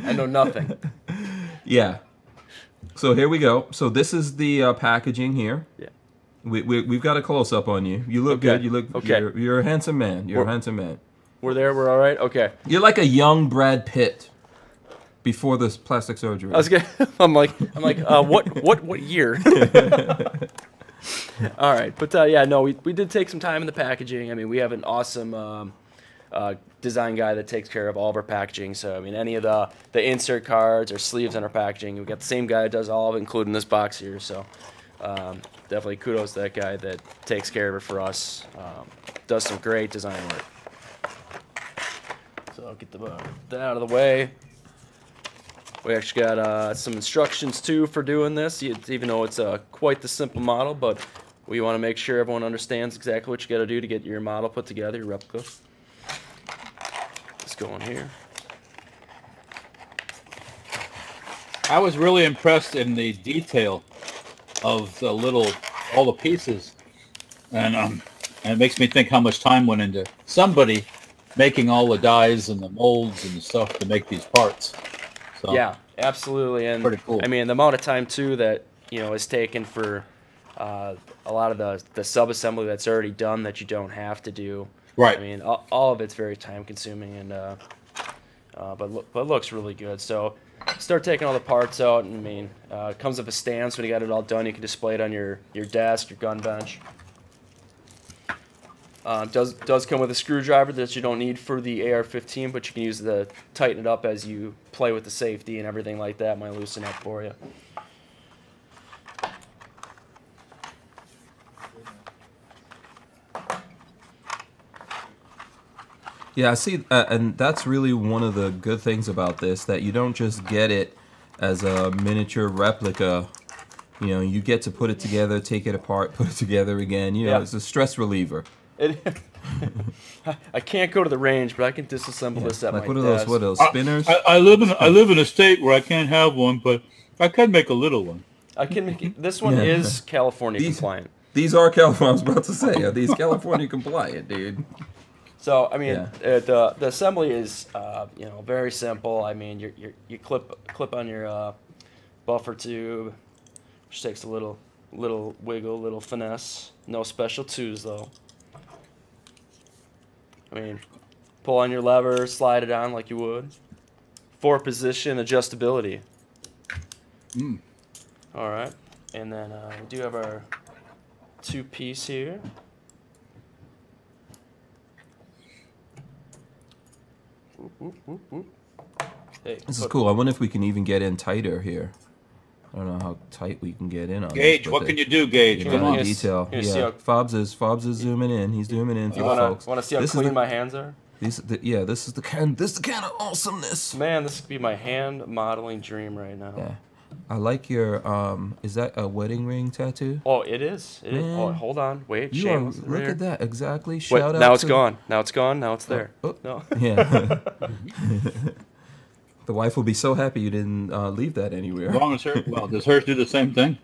I know nothing. Yeah. So here we go. So this is the packaging here. Yeah. We've got a close up on you. You look Okay. good. You look. Okay. You're a handsome man. You're a handsome man. We're all right. Okay. You're like a young Brad Pitt before this plastic surgery. I was gonna. I'm like. What year? All right, but yeah, no, we did take some time in the packaging. I mean, we have an awesome design guy that takes care of all of our packaging. So I mean, any of the insert cards or sleeves on our packaging, we got the same guy that does all of it, including this box here. So definitely kudos to that guy that takes care of it for us. Does some great design work. So I'll get that out of the way. We actually got some instructions too for doing this, even though it's quite the simple model, but we want to make sure everyone understands exactly what you got to do to get your model put together, your replica. Let's go in here. I was really impressed in the detail of all the pieces, and it makes me think how much time went into somebody making all the dies and the molds and the stuff to make these parts. So, yeah, absolutely, and pretty cool. I mean, the amount of time too that is taken for a lot of the sub-assembly that's already done that you don't have to do. Right. I mean, all of it's very time-consuming, and but looks really good. So start taking all the parts out, and I mean, it comes with a stand, so when you got it all done, you can display it on your desk, your gun bench. Does come with a screwdriver that you don't need for the AR-15, but you can use to tighten it up as you play with the safety and everything like that. Might loosen up for you. Yeah, I see, and that's really one of the good things about this, that you don't just get it as a miniature replica. You get to put it together, take it apart, put it together again. It's a stress reliever. I can't go to the range, but I can disassemble this at like my what are those spinners? I live in a state where I can't have one, but I can make a little one. I can make it. This one is California compliant. These are California. I was about to say, are these California compliant, dude? So I mean, the assembly is very simple. I mean, you clip on your buffer tube, which takes a little wiggle, little finesse. No special tools though. I mean, pull on your lever, slide it on like you would. 4-position adjustability. All right, and then we do have our 2-piece here. Hey, this is cool. I wonder if we can even get in tighter here. I don't know how tight we can get in on Gage, this, what can you do, Gage? Come on. Detail. Yeah, Fobs is zooming in. He's zooming in for the folks. Want to see how clean my hands are? This is the kind of awesomeness. Man, this could be my hand modeling dream right now. Yeah. I like your is that a wedding ring tattoo? Oh, it is. It is. Oh, Man. hold on. Wait, You are, shameless. look There. at that. Exactly. Wait, Shout out now it's to- gone. Now it's gone. Now it's there. Oh. No. Yeah. The wife will be so happy you didn't leave that anywhere. As long as her, well, does hers do the same thing?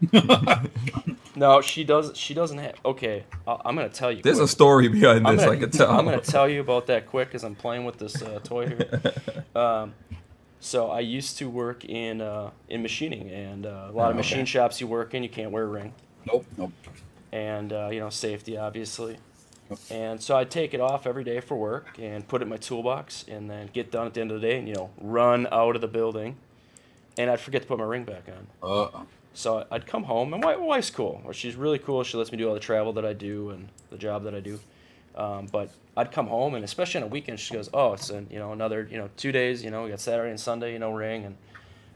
No, she does. She doesn't have. Okay, I'm gonna tell you. There's a quick. story behind I'm this, gonna, I can tell. I'm gonna tell you about that quick because I'm playing with this toy here. So I used to work in machining, and a lot of machine shops you work in, you can't wear a ring, Nope. and safety obviously. And so I'd take it off every day for work and put it in my toolbox, and then get done at the end of the day and run out of the building, and I'd forget to put my ring back on. So I'd come home, and my wife's cool. Or she's really cool. She lets me do all the travel that I do and the job that I do. But I'd come home, and especially on a weekend, she goes, "Oh, it's another 2 days. We got Saturday and Sunday, ring." And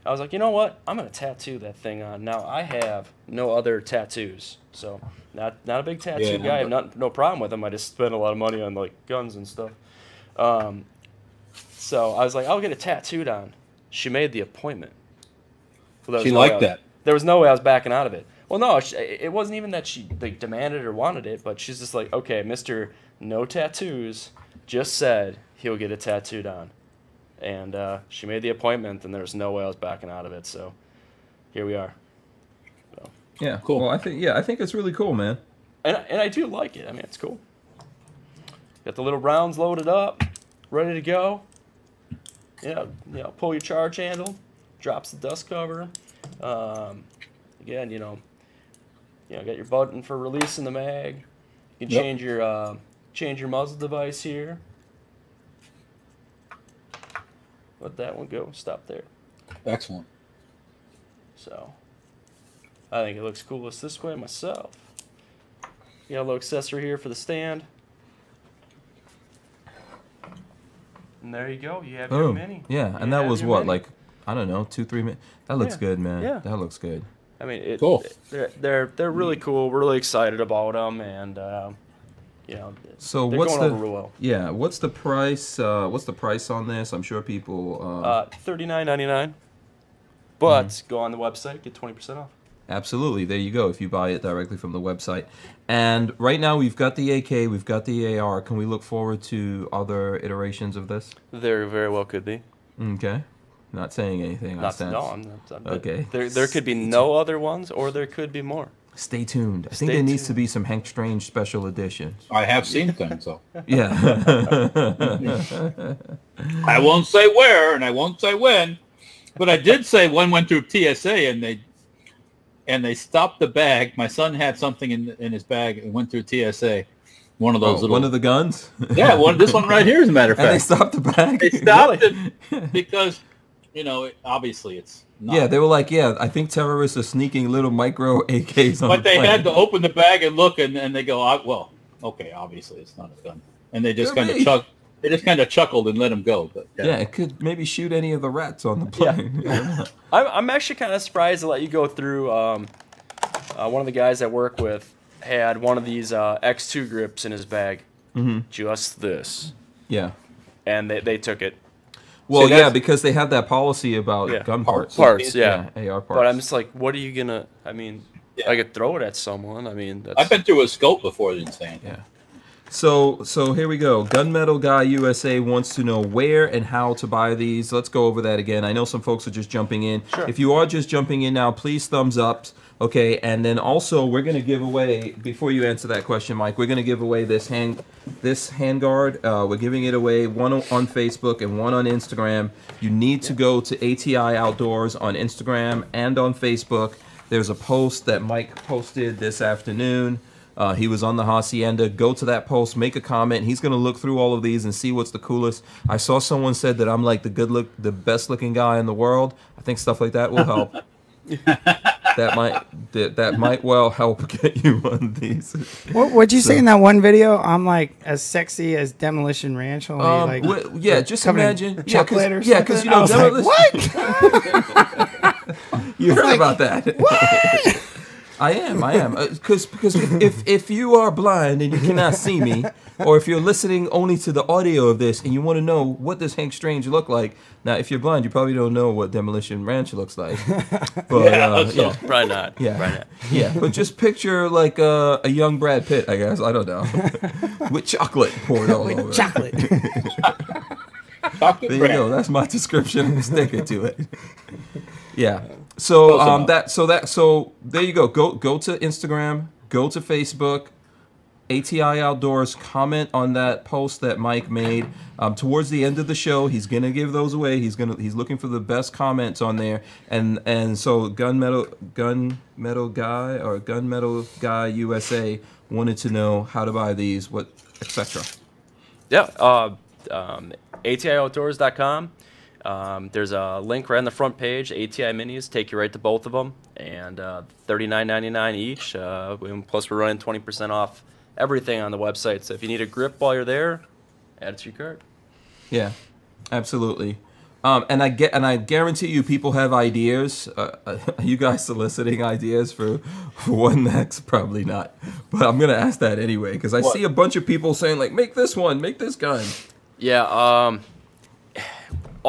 I was like, you know what? I'm gonna tattoo that thing on. Now I have no other tattoos, so not a big tattoo guy. I have no problem with them. I just spend a lot of money on like guns and stuff. So I was like, I'll get it tattooed on. She made the appointment. Well, She liked that. There was no way I was backing out of it. Well, no, it wasn't even that she demanded or wanted it, but she's just like, okay, Mr. No Tattoos just said he'll get it tattooed on. And she made the appointment, and there was no way I was backing out of it, so here we are. So. Yeah, Cool. Well, I think it's really cool, man. And I do like it. I mean, it's cool. Got the little rounds loaded up, ready to go. Pull your charge handle, drops the dust cover. Again, got your button for releasing the mag. You can change your muzzle device here. Let that one go. Stop there. Excellent. So, I think it looks coolest this way myself. You got a little accessory here for the stand. And there you go. You have your mini. Yeah, and You that have was your what, mini. like, I don't know, 2-3 minutes. That looks Yeah. good, man. Yeah. That looks good. I mean, Cool. They're really cool. We're really excited about them, and So they're what's going the over real well. yeah? What's the price? What's the price on this? I'm sure people. $39.99. But go on the website, get 20% off. Absolutely, there you go. If you buy it directly from the website, and right now we've got the AK, we've got the AR. Can we look forward to other iterations of this? There very well could be. Okay, not saying anything. I sense. I'm not. Okay. There could be no other ones, or there could be more. Stay tuned. I think Stay there needs tuned. to be some Hank Strange special editions. I have seen things, so Yeah. I won't say where and I won't say when, but I did say one went through TSA and they stopped the bag. My son had something in his bag and went through TSA. One of those little. One of the guns. Yeah, this one right here, as a matter of And they fact. stopped the bag. They stopped it because, obviously it's not. Yeah, they were like, yeah, I think terrorists are sneaking little micro AKs on But the they plane. had to open the bag and look, and they go, well, okay, obviously it's not a gun. And they just Could kind be. of chuckled and let him go. But Yeah, it could maybe shoot any of the rats on the plane. I'm actually kind of surprised to let you go through. One of the guys I work with had one of these X2 grips in his bag. Just this. Yeah. And they took it. Well, See, yeah, that's- because they have that policy about gun parts. Parts, yeah. AR parts. But I'm just like, what are you going to... I mean, I could throw it at someone. I mean, that's... I've been through a scope before, I didn't say anything. Yeah. So here we go. Gunmetal Guy USA wants to know where and how to buy these. Let's go over that again. I know some folks are just jumping in. Sure. If you are just jumping in now, please thumbs up. Okay, and then also we're gonna give away, before you answer that question, Mike, we're gonna give away this handguard. We're giving it away, one on Facebook and one on Instagram. You need to go to ATI Outdoors on Instagram and on Facebook. There's a post that Mike posted this afternoon. He was on the Hacienda. Go to that post, make a comment. He's gonna look through all of these and see what's the coolest. I saw someone said that I'm like the best looking guy in the world. I think stuff like that will help. that might well help get you one of these. What'd you say in that one video? I'm like as sexy as Demolition Ranch. Only Yeah, just covered in imagine. chocolate or Yeah, because something? I was like, Demolition. what? You heard about that? What? I am. Because if you are blind and you cannot see me, or if you're listening only to the audio of this and you want to know what does Hank Strange look like, now if you're blind, you probably don't know what Demolition Ranch looks like. But Probably not. Yeah. Probably not. Yeah, but just picture like a young Brad Pitt, I guess. I don't know. With chocolate poured all over. Chocolate. Chocolate There you bread. go. That's my description. Stick it to it. Yeah. So so there you go. Go to Instagram. Go to Facebook. ATI Outdoors. Comment on that post that Mike made. Towards the end of the show, he's gonna give those away. He's looking for the best comments on there. And so Gunmetal Guy USA wanted to know how to buy these, what, etc. Yeah. ATIOutdoors.com. There's a link right on the front page. ATI Minis take you right to both of them, and $39.99 each. Plus, we're running 20% off everything on the website. So if you need a grip while you're there, add it to your cart. Yeah, absolutely. And I guarantee you, people have ideas. Are you guys soliciting ideas for one next? Probably not. But I'm gonna ask that anyway because I see a bunch of people saying like, make this one, make this gun. Yeah, all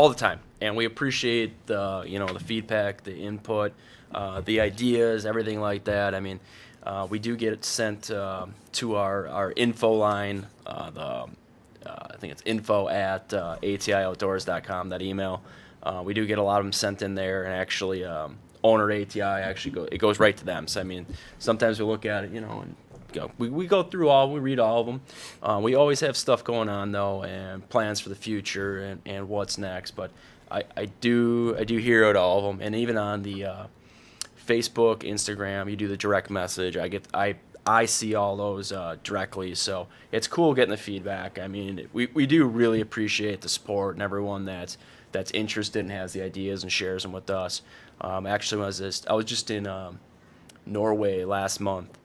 the time, and we appreciate the the feedback, the input, the ideas, everything like that. I mean, we do get it sent to our info line. I think it's info@atioutdoors.com. That email. We do get a lot of them sent in there, and actually, owner ATI it goes right to them. So I mean, sometimes we look at it, and we go through we read all of them. We always have stuff going on though, and plans for the future and what's next. But I do hear out all of them, and even on the Facebook, Instagram, you do the direct message. I see all those directly, so it's cool getting the feedback. I mean, we do really appreciate the support and everyone that's interested and has the ideas and shares them with us. Actually, I was just in Norway last month.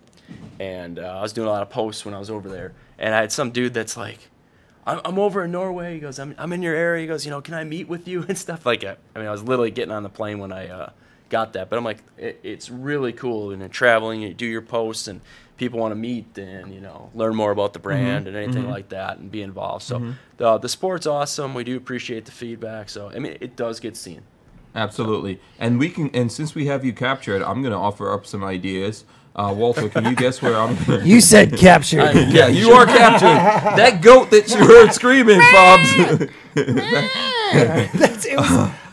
And I was doing a lot of posts when I was over there, and I had some dude that's like, "I'm over in Norway." He goes, "I'm in your area." He goes, "Can I meet with you?" and stuff like that. I mean, I was literally getting on the plane when I got that, but I'm like, it's really cool. And then traveling, you do your posts, and people want to meet and learn more about the brand and anything like that, and be involved. So the sport's awesome. We do appreciate the feedback. So I mean, it does get seen. Absolutely, and since we have you captured, I'm going to offer up some ideas. Walter, can you guess where I'm going? You said captured. Yeah, you are captured. That goat that you heard screaming, Bobs.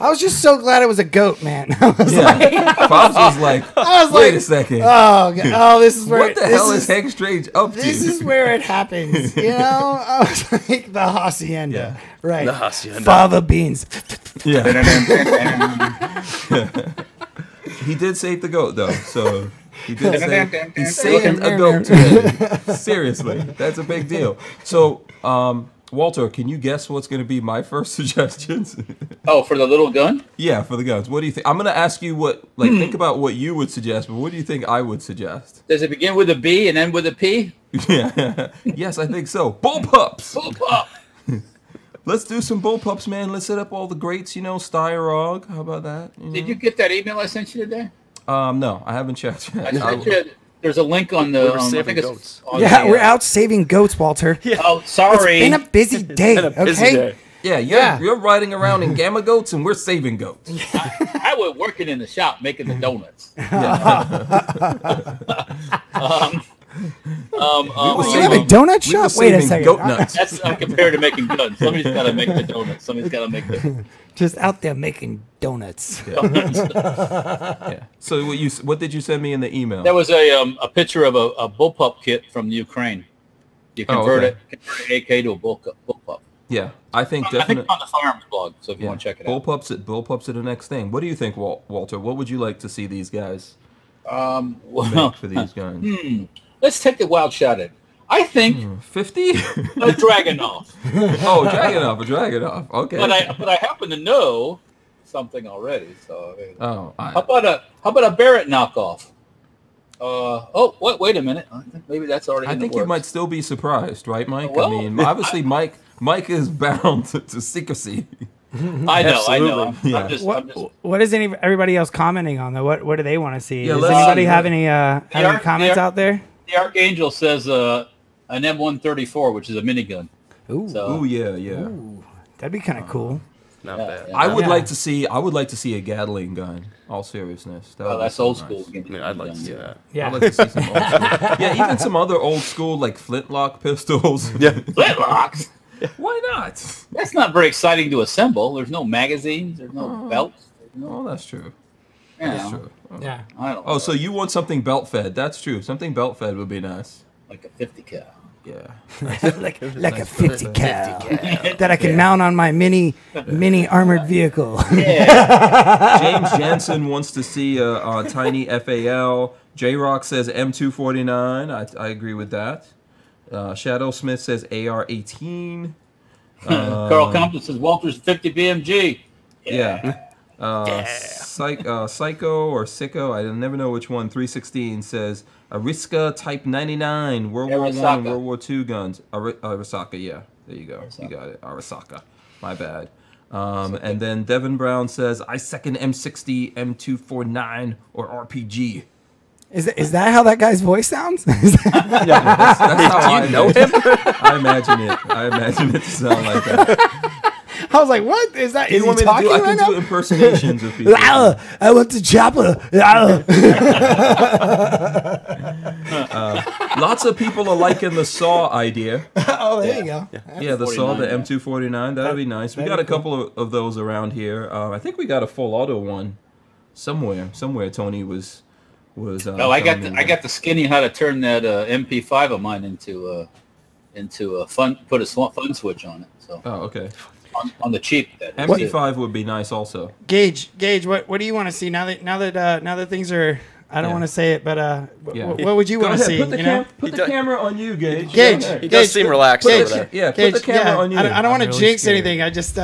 I was just so glad it was a goat, man. Bobs was like, wait a second. Oh, this is where what the hell is Hank Strange up to? This is where it happens. I was like the hacienda, right? The hacienda. Fava beans. Yeah. He did save the goat though, so he saved a goat today. Seriously, that's a big deal. So, Walter, can you guess what's going to be my first suggestions? Oh, for the little gun? Yeah, for the guns. What do you think? I'm going to ask you think about what you would suggest, but what do you think I would suggest? Does it begin with a B and end with a P? Yeah. Yes, I think so. Bullpups. Bullpup. Let's do some bullpups, man. Let's set up all the greats, Styrog. How about that? Did you get that email I sent you today? No, I haven't checked yet. I sent you. There's a link on the. Saving goats. We're out saving goats, Walter. Yeah. Oh, sorry. It's been a busy day. It's been a busy day. Yeah, you're riding around in gamma goats, and we're saving goats. I was working in the shop making the donuts. You have a donut shop? Wait a second. Goat nuts. That's compared to making guns. Somebody's got to make the donuts. Somebody's got to make the. Just out there making donuts. Yeah. So what did you send me in the email? There was a picture of a bullpup kit from the Ukraine. You convert it AK to a bullpup. Yeah, I think I definitely. think on the firearms blog, so if you want to check it out. Bullpups are the next thing. What do you think, Walter? What would you like to see these guys Well, for these guns? Let's take the wild shot at it. I think 50? a Dragunov. Oh, Dragunov. Okay. But I happen to know something already. So how about a Barrett knockoff? Wait a minute. I think maybe that's already. I think you might still be surprised, right, Mike? Well, I mean, obviously, Mike is bound to secrecy. I know. Absolutely. I'm just, What is everybody else commenting on though? What do they want to see? Yeah, Does let's anybody see. have any comments out there? the Archangel says an M134, which is a minigun. Ooh, So Ooh, yeah. Ooh, that'd be kind of cool. Not Yeah, bad. yeah. I would Yeah. like to see. I would like to see a Gatling gun. All seriousness. That would be that's so old nice. school. I mean, I'd like to see that. Yeah. I'd like to see some old school. Yeah, even some other old school like flintlock pistols. Yeah. Flintlocks. Why not? That's not very exciting to assemble. There's no magazines. There's no belts. There's Oh, no, that's true. you That's know, true. Yeah. I don't Oh, know, so you want something belt fed? That's true. Something belt fed would be nice. like a 50 cal. Yeah. like a 50 cal that I can mount on my mini armored vehicle. James Jansen wants to see a tiny FAL. J Rock says M249. I agree with that. Shadow Smith says AR-18. Carl Compton says Walter's 50 BMG. Yeah. Psycho or Sicko, I never know which one. 316 says Ariska Type 99, World War I, Arisaka. World War II guns. Arisaka, yeah. There you go. You got it. Arisaka. My bad. And then Devin Brown says, I second M60, M249, or RPG. Is that how that guy's voice sounds? That's how Do you know him? I imagine it. I imagine it to sound like that. I was like, what is that? Is You he want me to talking do? I right can do now? impersonations of people. I went to chopper. Lots of people are liking the Saw idea. Oh, there you go. Yeah, the Saw, the 49, M249. That'd be nice. We that'd got a be cool. couple of those around here. I think we got a full auto one somewhere. Tony was. No, I got the skinny how to turn that MP5 of mine into a fun fun switch on it. So Oh, okay. on the cheap. That is. MP5 would be nice also. Gage, what do you want to see now that things are? I don't Yeah. want to say it, but Yeah. what would you Go want to ahead, see? put the, You know? put the camera on you, Gage. Gage. Go ahead. He does seem relaxed over Gage, there. Yeah, Gage, put the camera on you. I don't want to I'm really jinx scared. anything. I just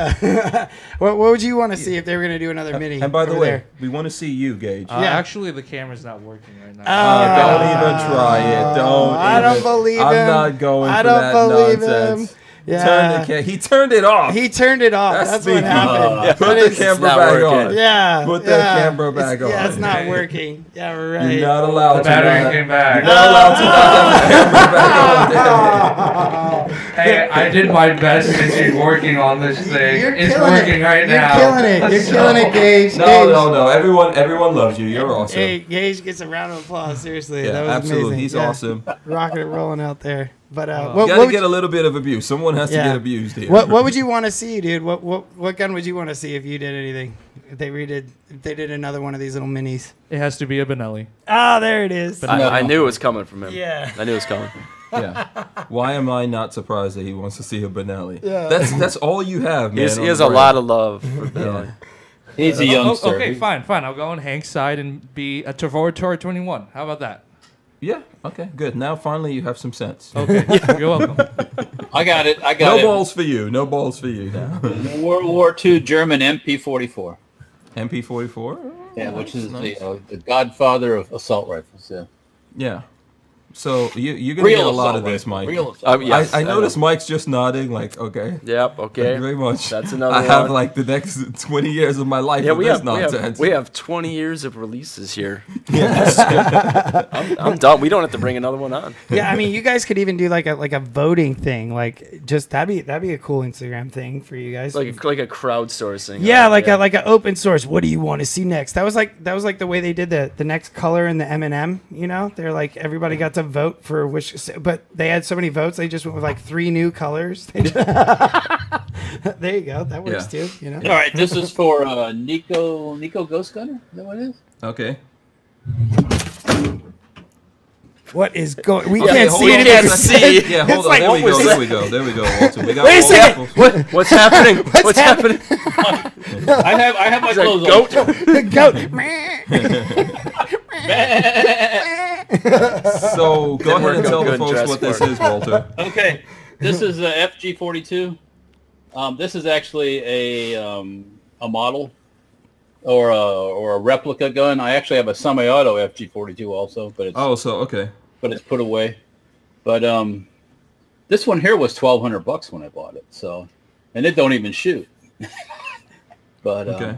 what would you want to see if they were going to do another mini? And by the over way, there? we want to see you, Gage. Yeah. Actually, the camera's not working right now. Don't even try it. Don't. I don't even. believe I'm him. not going I for don't that believe nonsense. him. Yeah. He turned it off. He turned it off. That's what sneaky. happened. Put That the is- camera not back working. on. Yeah. Put yeah. that camera back on. Yeah, it's not working. Yeah, right. You're not allowed The to. battery came back. You're not allowed to not have the camera back on. Hey, I did my best to keep working on this thing. You're It's killing working it. right You're now. killing it. You're killing it, Gage. No. Everyone loves you. You're awesome. Hey, Gage gets a round of applause. Seriously, yeah, that was absolutely. amazing. He's Yeah. awesome. Rocking and rolling out there. But You what gotta would get you, a little bit of abuse. Someone has to Yeah. get abused here. what would you want to see, dude? What gun would you want to see if you did anything? If they did another one of these little minis. It has to be a Benelli. Ah, there it is. I knew it was coming from him. Yeah. I knew it was coming. Yeah. Why am I not surprised that he wants to see a Benelli? Yeah. That's all you have, man. He has a lot of love for Billy. He's a youngster. Okay, fine. I'll go on Hank's side and be a Tavor 21. How about that? Yeah. Okay. Good. Now finally you have some sense. Okay, you're welcome. I got it. No balls for you. No balls for you. Now. World War II German MP44. MP44. Yeah, which is Nice. the godfather of assault rifles. Yeah. Yeah. So you're gonna get a lot assault of this, rifle. Mike. Real assault. Yes, I I noticed know. Mike's just nodding, like, okay. Yep. Thank Okay. you very much. That's another I have one. like the next 20 years of my life Yeah, with we this have, nonsense. we have 20 years of releases here. I'm done. We don't have to bring another one on. Yeah, I mean, you guys could even do like a voting thing, like just that'd be a cool Instagram thing for you guys. Like a crowdsourcing. yeah, like a open source. What do you want to see next? That was like the way they did the next color in the M&M. You know, they're like everybody got to vote for which, but they had so many votes, they just went with like 3 new colors. There you go. That works too. You know. All right, this is for Nico Ghost Gunner. Is that what it is? Okay. What is going? We Okay, can't hold see on. it. We can't see. Yeah, hold It's on. like, There we what go. was There we go. There we go. Walter. We got Wait a all second. What's happening? What's happening? I have my Is that clothes goat? on. So go Didn't ahead work and out tell the good in folks dress what this sport. is, Walter. Okay, this is a FG42. This is actually a model or a replica gun. I actually have a semi-auto FG42 also, but it's Oh, so okay. put away. But this one here was $1,200 when I bought it. So, and it don't even shoot. But Okay.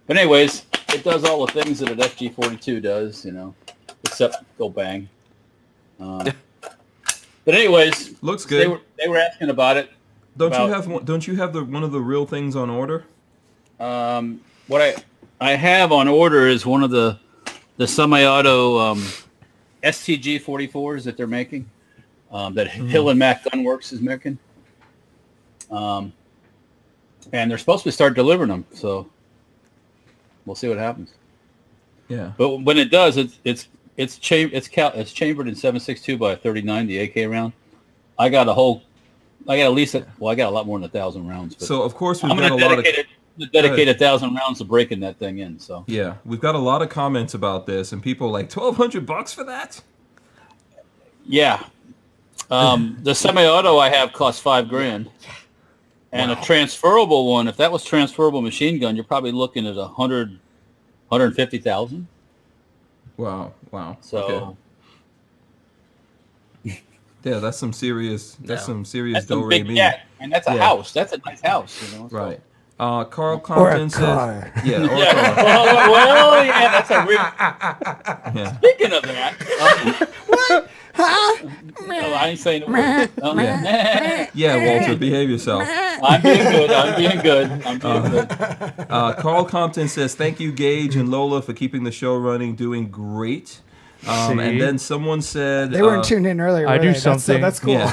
but anyways, it does all the things that an FG42 does, you know, except go bang. But anyways, Looks good. They were asking about it. Don't you have one of the real things on order? What I have on order is one of the semi-auto STG 44s that they're making, that Hill and Mac Gunworks is making, and they're supposed to start delivering them. So we'll see what happens. Yeah. But when it does, it's chambered in 7.62 by 30-90 AK round. I got a lot more than 1,000 rounds. But So of course we've I'm got going a lot of to dedicate 1,000 rounds to breaking that thing in. So yeah, we've got a lot of comments about this, and people are like $1,200 for that. yeah, the semi-auto I have costs $5,000, and a transferable one. If that was transferable machine gun, you're probably looking at 150,000. Wow. So. Okay. Yeah, that's some serious. That's some serious That's some do big re mi. cat, and that's a Yeah. house. That's a nice house, you know. So. Right. Carl Or a Compton says, car. yeah, or a car. well, yeah, that's a real. Yeah. Speaking of that, no, I ain't saying a word. Yeah, Walter, behave yourself. I'm being good. Carl Compton says, thank you, Gage and Lola, for keeping the show running, doing great. And See? then someone said, They weren't tuned in earlier. I were do they? something. That's cool. Yeah.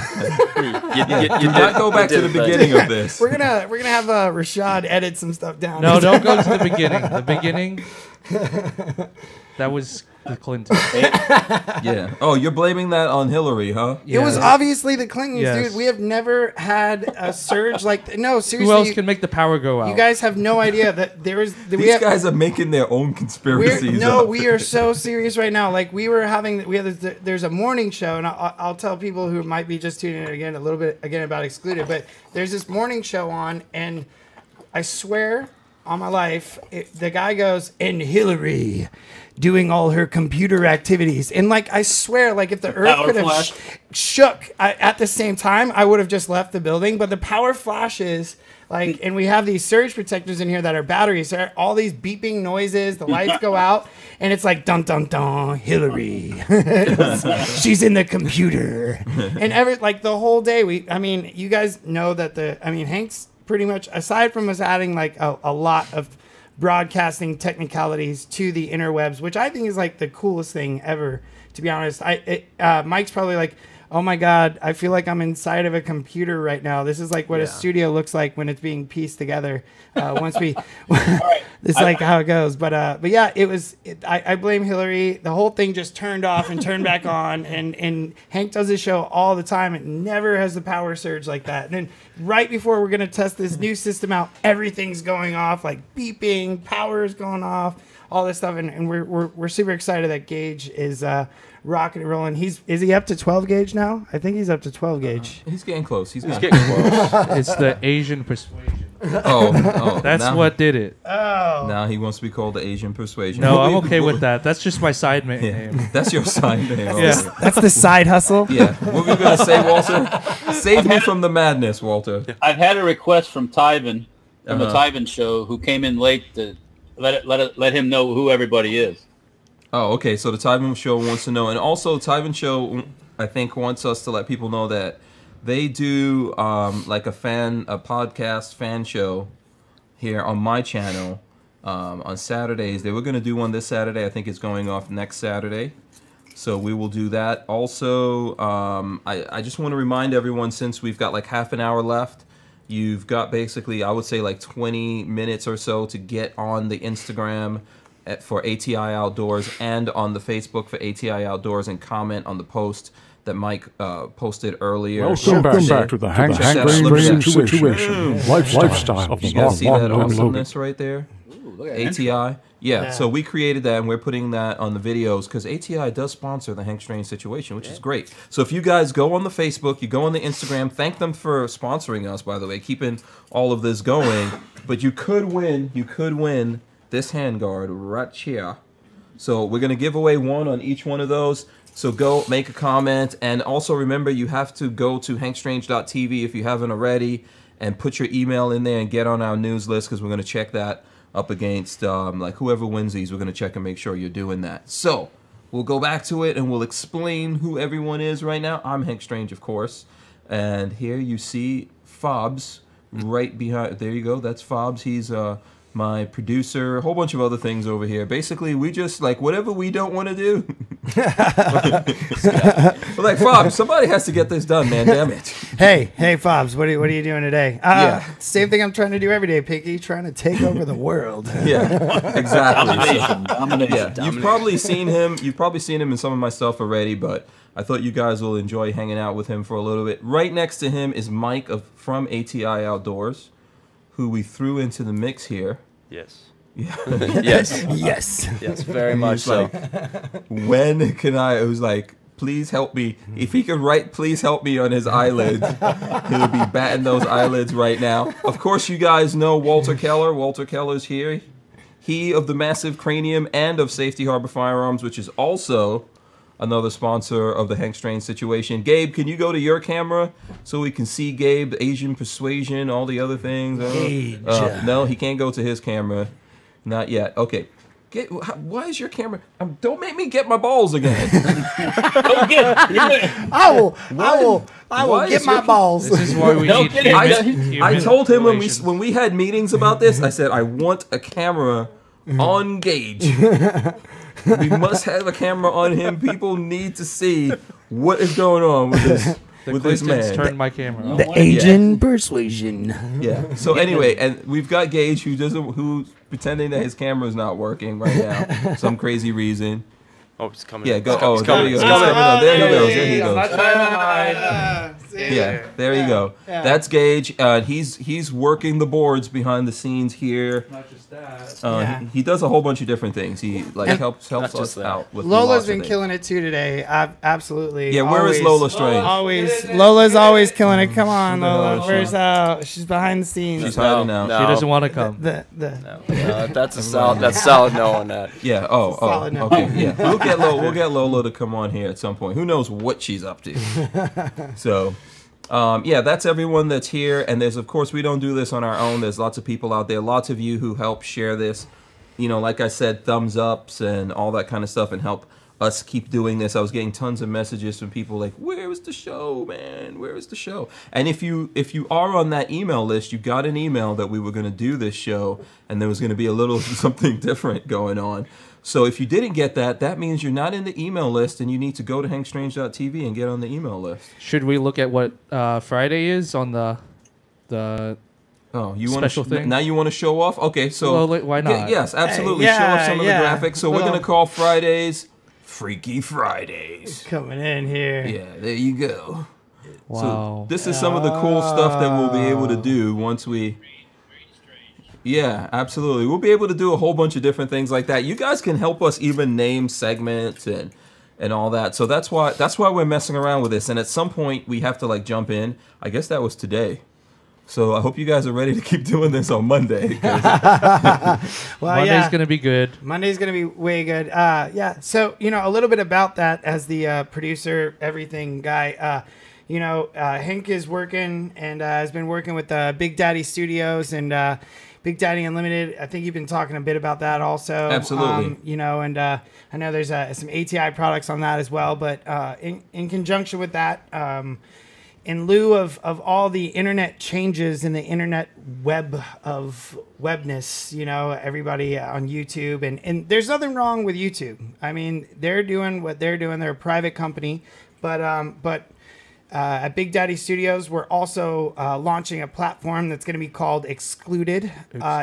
You Do not go back to the beginning of this. We're gonna have Rashad edit some stuff down. No, don't go to the beginning. The beginning, that was the Clinton. Yeah. Oh, you're blaming that on Hillary, huh? It was obviously the Clintons, Yes. dude. We have never had a surge like no. Seriously, Who else can make the power go out? you guys have no idea that there is. These guys are making their own conspiracies. up. We are so serious right now. Like there's a morning show, and I'll tell people who might be just tuning in again a little bit again about Excluded, but there's this morning show on, and I swear on my life, the guy goes, and Hillary doing all her computer activities, and like I swear, like if the earth could have shook at the same time, I would have just left the building. But the power flashes. Like, and we have these surge protectors in here that are batteries. There are all these beeping noises. The lights go out, and it's like dun dun dun. Hillary, she's in the computer, and the whole day. You guys know that Hank's pretty much, aside from us adding like a lot of broadcasting technicalities to the interwebs, which I think is like the coolest thing ever. To be honest, Mike's probably like, oh my God, I feel like I'm inside of a computer right now. This is like what a studio looks like when it's being pieced together. Once we, it's like how it goes. But yeah, I blame Hillary. The whole thing just turned off and turned back on. And Hank does this show all the time. It never has the power surge like that. And then right before we're going to test this new system out, everything's going off, like beeping, power is going off, all this stuff. And we're super excited that Gage is rocking and rolling. Is he up to 12 gauge now? I think he's up to 12 gauge. He's getting close. He's getting close. It's the Asian persuasion. Oh, that's what did it. Oh, now he wants to be called the Asian persuasion. No, I'm okay with that. That's just my side name. Yeah, that's your side name. Yeah. That's the side hustle. Yeah. What were you gonna say, Walter? Save me from the madness, Walter. I've had a request from Tyven, from the Tyven show, who came in late to let him know who everybody is. Oh, okay. So the Tyven Show wants to know, and also Tyven Show, I think, wants us to let people know that they do like a podcast fan show here on my channel on Saturdays. They were going to do one this Saturday. I think it's going off next Saturday. So we will do that. Also, I just want to remind everyone, since we've got like half an hour left, you've got basically, I would say, like 20 minutes or so to get on the Instagram for ATI Outdoors and on the Facebook for ATI Outdoors and comment on the post that Mike posted earlier. Welcome back to the Hank Range Situation. Lifestyle of the You guys see that long awesomeness right there? ATI. Yeah, so we created that, and we're putting that on the videos because ATI does sponsor the Hank Strange Situation, which is great. So if you guys go on the Facebook, you go on the Instagram, thank them for sponsoring us, by the way, keeping all of this going. But you could win this handguard right here. So we're going to give away one on each one of those. So go make a comment. And also remember, you have to go to hankstrange.tv if you haven't already. and put your email in there and get on our news list, because we're going to check that up against like whoever wins these. We're going to check and make sure you're doing that. So we'll go back to it and we'll explain who everyone is right now. I'm Hank Strange, of course, and here you see Fobs right behind. There you go. That's Fobs. He's my producer, a whole bunch of other things over here. Basically, we just like whatever we don't want to do. We're like, Fobs, somebody has to get this done, man. Damn it. Hey, Fobs, what are you doing today? Same thing I'm trying to do every day, Piggy, trying to take over the world. Yeah, exactly. Domination. Yeah, you've probably seen him. You've probably seen him in some of my stuff already, but I thought you guys will enjoy hanging out with him for a little bit. Right next to him is Mike from ATI Outdoors, who we threw into the mix here. Yes. Yeah. Yes. Yes. Yes, very much so. When can I? It was like, please help me. If he could write, please help me on his eyelids, he would be batting those eyelids right now. Of course, you guys know Walter Keller. Walter Keller's here. He of the Massive Cranium and of Safety Harbor Firearms, which is also another sponsor of the Hank Strange situation. Gabe, can you go to your camera so we can see Gabe, Asian Persuasion, all the other things? No, he can't go to his camera. Not yet. Okay. Why is your camera? Don't make me get my balls again. I will get my balls. This is why we need I told him when we had meetings about this, I said, I want a camera on Gage. We must have a camera on him. People need to see what is going on with this man. Turn my camera on. The Asian Persuasion. Yeah. So anyway, and we've got Gage who's pretending that his camera is not working right now, some crazy reason. Oh, it's coming. Yeah, go. It's coming. There he goes. There he goes. There he I'm not goes. trying to hide. Yeah, there you go. Yeah. That's Gage. He's working the boards behind the scenes here. Not just that. He does a whole bunch of different things. He helps Not just us that. out with Lola's lots of been things. killing it too today. Absolutely. Yeah, where is Lola Strange? Always. Lola's always killing it. Come on, Lola. Where's she's behind the scenes. She's hiding out. No. She doesn't want to come. That's a solid. That's solid no on that. Yeah. solid no. Okay. Yeah. We'll get Lola to come on here at some point. Who knows what she's up to? So. Yeah, that's everyone that's here. And there's, of course, we don't do this on our own. There's lots of people out there, lots of you who help share this. You know, like I said, thumbs ups and all that kind of stuff and help us keep doing this. I was getting tons of messages from people like, where is the show, man? Where is the show? And if you are on that email list, you got an email that we were going to do this show and there was going to be a little something different going on. So if you didn't get that, that means you're not in the email list and you need to go to hankstrange.tv and get on the email list. Should we look at what Friday is on the you special thing? Now you want to show off? Okay, so Well, why not? Yes, absolutely. Yeah, show off some of the graphics. So we're Well- gonna call Fridays Freaky Fridays. Coming in here. Yeah, there you go. Wow. So this is some of the cool stuff that we'll be able to do once we. Yeah, absolutely. We'll be able to do a whole bunch of different things like that. You guys can help us even name segments and all that. So that's why we're messing around with this. And at some point we have to like jump in. I guess that was today. So I hope you guys are ready to keep doing this on Monday. Well, Monday's going to be good. Monday's going to be way good. Yeah. So, a little bit about that as the producer, everything guy. Hank is working and has been working with Big Daddy Studios and Big Daddy Unlimited. I think you've been talking a bit about that also. Absolutely. And I know there's some ATI products on that as well. But in conjunction with that, in lieu of all the internet changes in the internet web of webness, everybody on YouTube, and there's nothing wrong with YouTube. I mean, they're doing what they're doing. They're a private company, but at Big Daddy Studios, we're also launching a platform that's going to be called Excluded.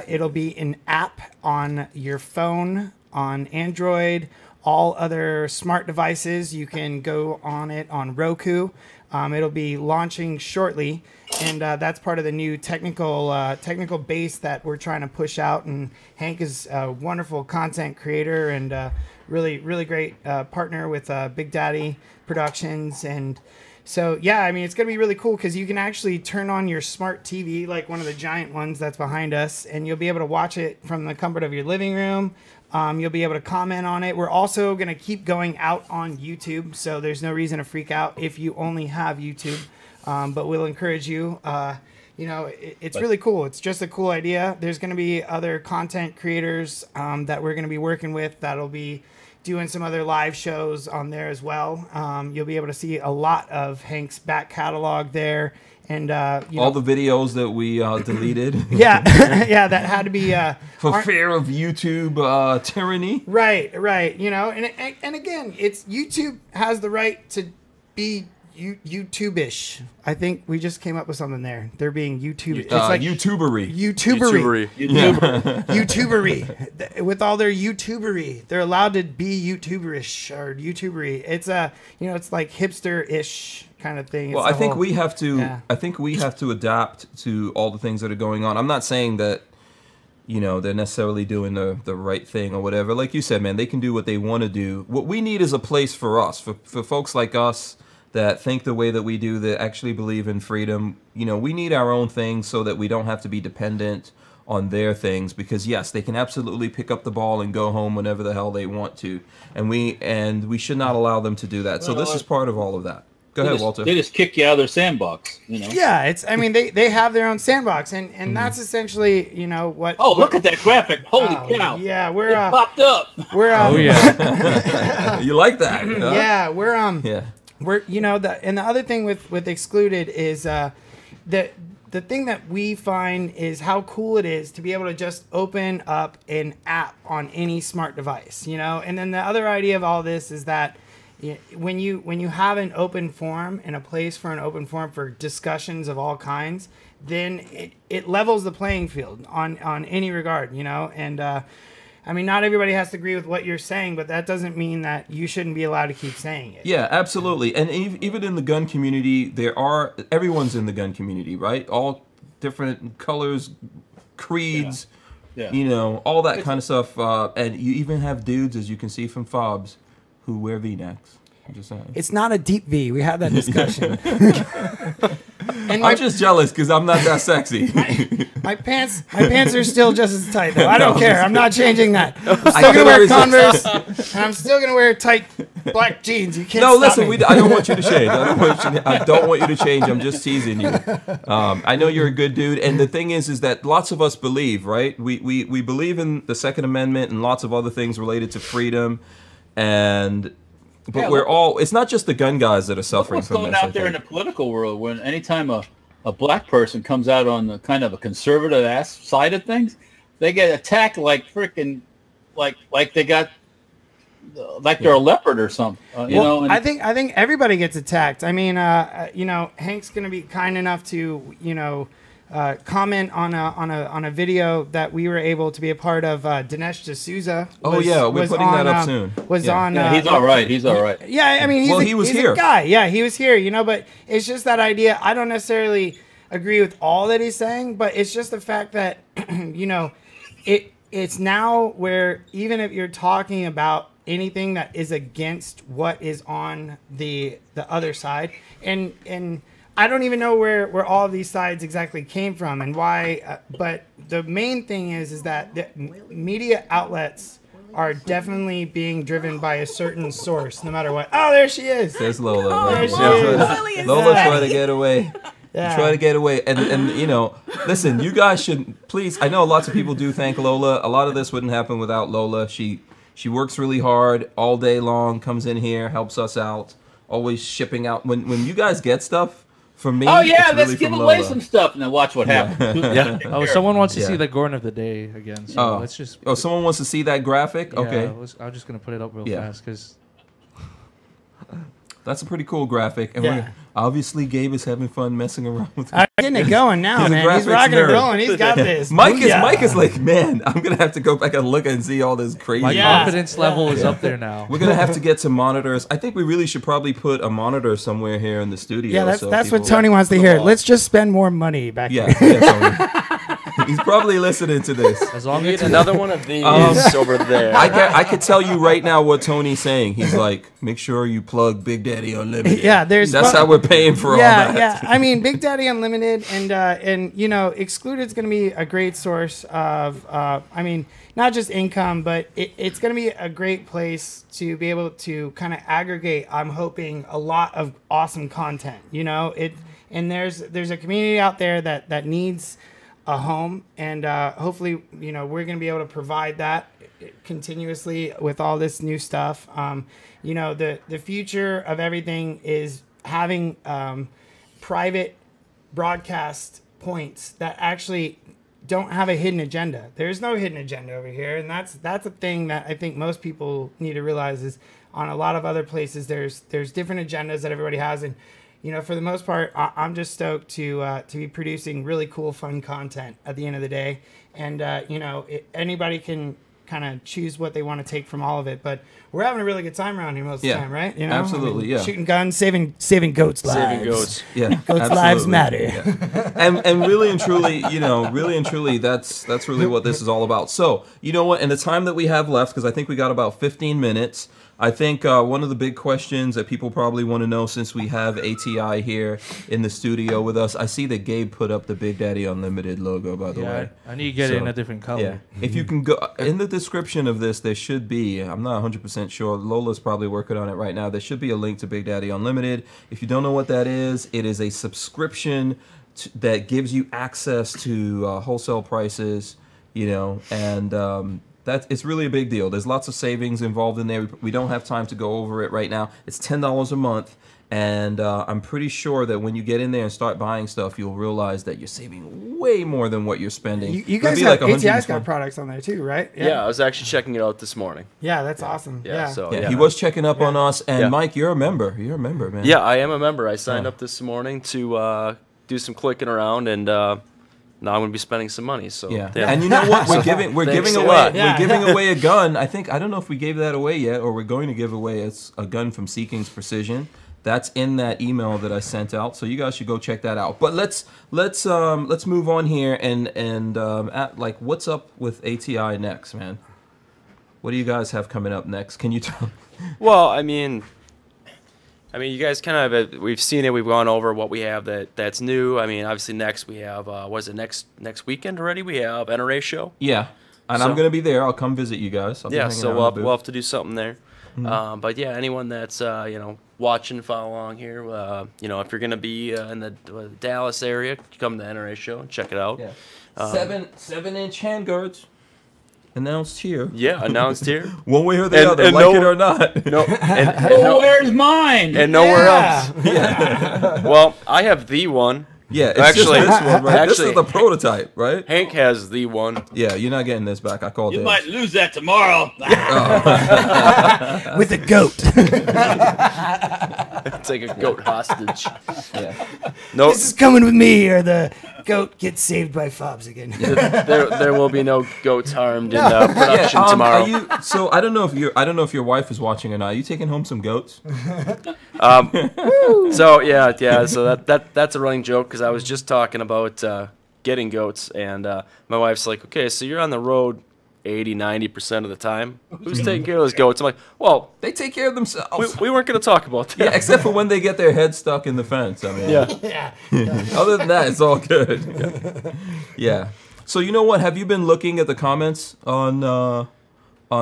It'll be an app on your phone, on Android, all other smart devices. You can go on it on Roku. It'll be launching shortly, and that's part of the new technical base that we're trying to push out. And Hank is a wonderful content creator and really, really great partner with Big Daddy Productions. And so, yeah, I mean, it's going to be really cool because you can actually turn on your smart TV, like one of the giant ones that's behind us, and you'll be able to watch it from the comfort of your living room. You'll be able to comment on it. We're also going to keep going out on YouTube, so there's no reason to freak out if you only have YouTube. But we'll encourage you you know, it's really cool. It's just a cool idea. There's going to be other content creators that we're going to be working with that'll be doing some other live shows on there as well. You'll be able to see a lot of Hank's back catalog there. And all the videos that we deleted. Yeah, yeah, that had to be for fear of YouTube tyranny. Right. You know, and again, it's YouTube has the right to be YouTube-ish. I think we just came up with something there. They're being YouTube. It's like YouTubery. YouTubery. With all their YouTubery, they're allowed to be YouTuberish or YouTubery. It's you know, it's like hipster-ish kind of thing. Well, I think we have to. I think we have to adapt to all the things that are going on. I'm not saying that, you know, they're necessarily doing the right thing or whatever. Like you said, man, they can do what they want to do. What we need is a place for us, for folks like us that think the way that we do, that actually believe in freedom. You know, we need our own things so that we don't have to be dependent on their things, because yes, they can absolutely pick up the ball and go home whenever the hell they want to, and we should not allow them to do that. So this is part of all of that. Go ahead, Walter. They just kick you out of their sandbox, you know. Yeah, it's. I mean, they have their own sandbox, and that's essentially, you know, what. Oh, look at that graphic! Holy cow! Yeah, we're it popped up. We're oh yeah. You like that? Huh? Yeah, we're Yeah. We're, you know, and the other thing with Excluded is the thing that we find is how cool it is to be able to just open up an app on any smart device, you know. And then the other idea of all this is that when you have an open forum and a place for an open forum for discussions of all kinds, then it levels the playing field on any regard, you know. And I mean, not everybody has to agree with what you're saying, but that doesn't mean that you shouldn't be allowed to keep saying it. Yeah, absolutely. And even in the gun community, everyone's in the gun community, right? All different colors, creeds, you know, all that kind of stuff. And you even have dudes, as you can see from Fobs, who wear V-necks. I'm just saying. It's not a deep V. We had that discussion. And I'm just jealous because I'm not that sexy. my pants are still just as tight, though. I don't care. I'm not changing that. I'm still gonna wear Converse, and I'm still gonna wear tight black jeans. You can't. No, stop listen. me. I don't want you to change. I don't want you to change. I'm just teasing you. I know you're a good dude, and the thing is that lots of us believe, right? We believe in the Second Amendment and lots of other things related to freedom, but we're all. It's not just the gun guys that are suffering what's from going this. out there in the political world when anytime a black person comes out on the kind of a conservative ass side of things, they get attacked like freaking, like they got, like they're a leopard or something. You know. And I think everybody gets attacked. I mean, you know, Hank's gonna be kind enough to, you know, comment on a video that we were able to be a part of. Dinesh D'Souza. We're putting that up soon. Was on. Yeah, he's all right. He's all right. Yeah, I mean, he was he's here. a guy. Yeah, he was here. You know, but it's just that idea. I don't necessarily agree with all that he's saying, but it's just the fact that you know, it's now where even if you're talking about anything that is against what is on the other side, and I don't even know where all of these sides exactly came from and why, but the main thing is that the media outlets are definitely being driven by a certain source, no matter what. Oh, there she is. There's Lola. Oh, Right? there she is. Lola trying to get away. Yeah. Try to get away. And you know, listen, you guys should please. I know lots of people do thank Lola. A lot of this wouldn't happen without Lola. She works really hard all day long. Comes in here, helps us out. Always shipping out. When you guys get stuff. For me, oh yeah, it's let's really give from away Lola. some stuff and then watch what happens. Yeah. Oh, someone wants to Yeah. see the Gorn of the Day again. So let's just. Oh, someone wants to see that graphic? Yeah, Okay. I'm just gonna put it up real Yeah. fast because. That's a pretty cool graphic. And Yeah. we're obviously Gabe is having fun messing around with it. I'm getting it going now, He's a man. He's graphics rocking and nerd. rolling. He's got this. Mike Booyah. is like, man, I'm gonna have to go back and look and see all this crazy. My Yeah. confidence level is up there now. We're gonna have to get some monitors. I think we really should probably put a monitor somewhere here in the studio. Yeah, that's so what people- Tony wants to hear. Let's just spend more money back Yeah, here. yeah, Tony. He's probably listening to this. As long Need as another one of these over there. I could tell you right now what Tony's saying. He's like, make sure you plug Big Daddy Unlimited. Yeah, That's how we're paying for all yeah, that. yeah. I mean, Big Daddy Unlimited and you know, Excluded is going to be a great source of, I mean, not just income, but it's going to be a great place to be able to kind of aggregate. I'm hoping a lot of awesome content. You know, and there's a community out there that needs a home, and hopefully, you know, we're going to be able to provide that continuously with all this new stuff. You know, the future of everything is having private broadcast points that actually don't have a hidden agenda. There's no hidden agenda over here, and that's a thing that I think most people need to realize is on a lot of other places there's different agendas that everybody has, and you know, for the most part, I'm just stoked to be producing really cool, fun content at the end of the day, and you know, anybody can kind of choose what they want to take from all of it, but we're having a really good time around here most of the time, right? You know, absolutely, yeah. Shooting guns, saving goats' lives. Saving goats. Yeah, goats' lives matter. Yeah. And really and truly, you know, that's really what this is all about. So, you know what? In the time that we have left, because I think we got about 15 minutes, I think one of the big questions that people probably want to know, since we have ATI here in the studio with us, I see that Gabe put up the Big Daddy Unlimited logo, by the way. I need to get it in a different color. Yeah. If you can go in the description of this, there should be, I'm not 100% sure, Lola's probably working on it right now, there should be a link to Big Daddy Unlimited. If you don't know what that is, it is a subscription that gives you access to wholesale prices, you know, and it's really a big deal. There's lots of savings involved in there. We don't have time to go over it right now. It's $10 a month, and I'm pretty sure that when you get in there and start buying stuff, you'll realize that you're saving way more than what you're spending. You guys have ATI's got products on there too, right? Yeah, I was actually checking it out this morning. Yeah, that's awesome. Yeah. So, he was checking up on us, and Mike, you're a member. You're a member, man. Yeah, I am a member. I signed up this morning to do some clicking around, and now I'm going to be spending some money. So and you know what? We're giving away a gun. I don't know if we gave that away yet, or we're going to give away a gun from Seeking's Precision. That's in that email that I sent out. So you guys should go check that out. But let's move on here and like, what's up with ATI next, man? What do you guys have coming up next? Can you tell? Well, I mean, you guys kind of we've seen it. We've gone over what we have that's new. I mean, obviously next we have next weekend already? We have NRA show. Yeah, and I'm gonna be there. I'll come visit you guys. So we'll have to do something there. Mm-hmm. But yeah, anyone that's you know, watching, follow along here. You know, if you're gonna be in the Dallas area, come to the NRA show and check it out. Yeah. 7-inch handguards. Announced here. Yeah, announced here. One way or the other, like it or not. No, where's mine? And nowhere else. Yeah. Well, I have the one. Yeah, it's actually just this one, right? This is the prototype, right? Hank has the one. Yeah, you're not getting this back. I called it. You might lose that tomorrow. With a goat. Take a goat hostage. Yeah. No, this is coming with me, or the goat gets saved by Fobs again. there will be no goats harmed in production tomorrow. So I don't know if your wife is watching or not. Are you taking home some goats? So yeah. So that's a running joke, because I was just talking about getting goats, and my wife's like, okay, so you're on the road 80-90% of the time. Who's taking care of those goats? I'm like, well, they take care of themselves. We weren't going to talk about that. Yeah, except for when they get their head stuck in the fence. I mean, yeah. Other than that, it's all good. Yeah. So you know what? Have you been looking at the comments on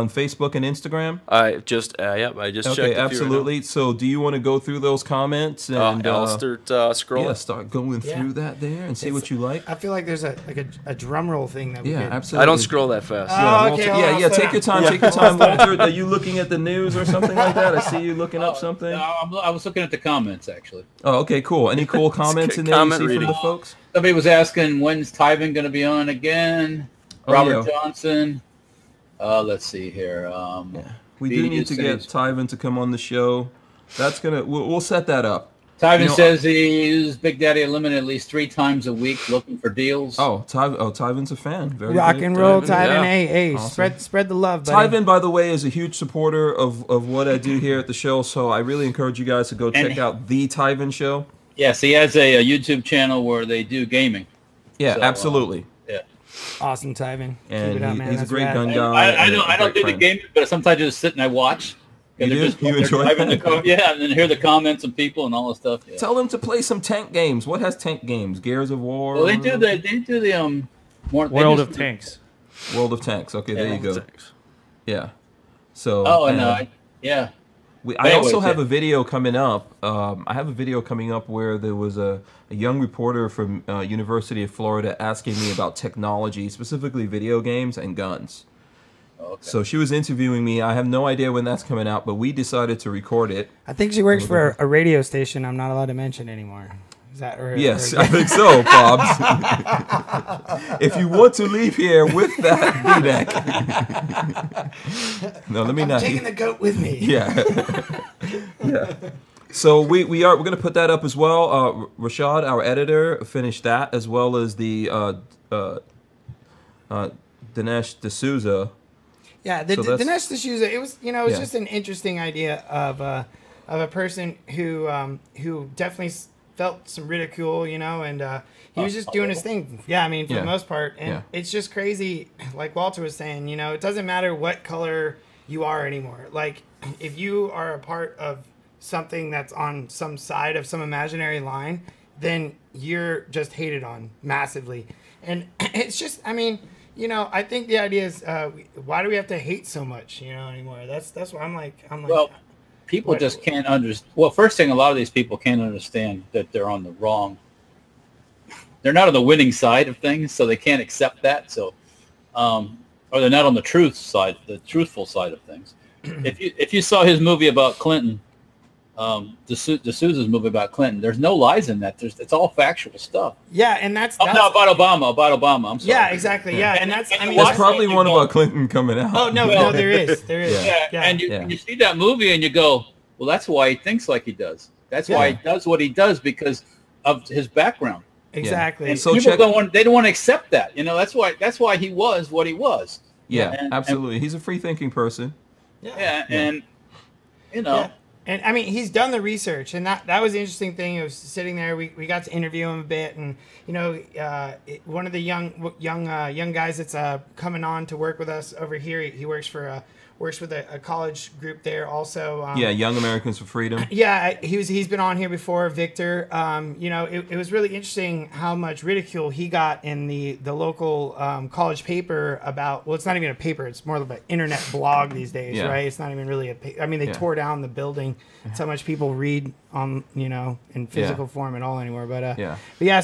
Facebook and Instagram? I just checked. Okay, absolutely. So do you want to go through those comments and I'll start scrolling? Yeah, start going through that there and see what you like. I feel like there's a drum roll thing that we could. Absolutely. I don't scroll that fast. Okay, take your time. Take your time, Walter. Are you looking at the news or something like that? I see you looking up something. I was looking at the comments, actually. Oh, okay, cool. Any cool comments in there you see from the folks? Somebody was asking, when's Tyven going to be on again? Robert Johnson. Let's see here. We do need to get Tyven to come on the show. That's gonna. We'll set that up. Tyven says he uses Big Daddy Unlimited at least 3 times a week, looking for deals. Tyven's a fan. Very rock good. and roll, Tyven. Hey, awesome. spread the love, buddy. Tyven, by the way, is a huge supporter of what I do here at the show. So I really encourage you guys to go check out the Tyven Show. Yes, he has a YouTube channel where they do gaming. Yeah, absolutely. Awesome, Tyven. And Keep it up, man. he's a great gun guy. I don't do the gaming, but sometimes I just sit and I watch. You enjoy that? Yeah, and then hear the comments of people and all the stuff. Yeah. Tell them to play some tank games. What has tank games? Gears of War? Well, they do the World of Tanks. World of Tanks. Okay, there you go. Yeah. So. yeah. I also have a video coming up. I have a video coming up where there was a young reporter from University of Florida asking me about technology, specifically video games and guns. Okay. So she was interviewing me. I have no idea when that's coming out, but we decided to record it. I think she works for a radio station I'm not allowed to mention anymore. Is that right? Yes, I think so, Bobs. If you want to leave here with that V-neck. No, let me not. Taking the goat with me. Yeah. Yeah. So we're going to put that up as well. Rashad, our editor, finished that, as well as the Dinesh D'Souza. Yeah, Dinesh D'Souza. It was just an interesting idea of a person who definitely felt some ridicule, and he was just doing his thing. Yeah, I mean, for the most part, and it's just crazy. Like Walter was saying, it doesn't matter what color you are anymore. Like, if you are a part of something that's on some side of some imaginary line, then you're just hated on massively. And it's just, I mean, I think the idea is, why do we have to hate so much, anymore? That's what I'm like. Well, people just can't understand. Well, first thing, a lot of these people can't understand that they're on the wrong. They're not on the winning side of things, so they can't accept that. So, or they're not on the truth side, the truthful side of things. If you saw his movie about Clinton, D'Souza's movie about Clinton, there's no lies in that. It's all factual stuff. Yeah, and that's no, about Obama. I'm sorry. Yeah, exactly. Yeah, and that's there's probably one about Clinton coming out. Oh no, there is. Yeah. And you see that movie and you go, well, that's why he thinks like he does. That's why he does what he does, because of his background. Exactly. And so people don't want to accept that. That's why he was what he was. Yeah, absolutely. He's a free thinking person. Yeah, and And I mean, he's done the research, and that was the interesting thing. It was sitting there. We got to interview him a bit, and one of the young guys that's coming on to work with us over here. He works with a college group there also. Young Americans for Freedom. Yeah, he's been on here before, Victor. It was really interesting how much ridicule he got in the local college paper about. Well, it's not even a paper; it's more of an internet blog these days, right? It's not even really a. I mean, they tore down the building. It's how much people read on in physical form at all anymore. But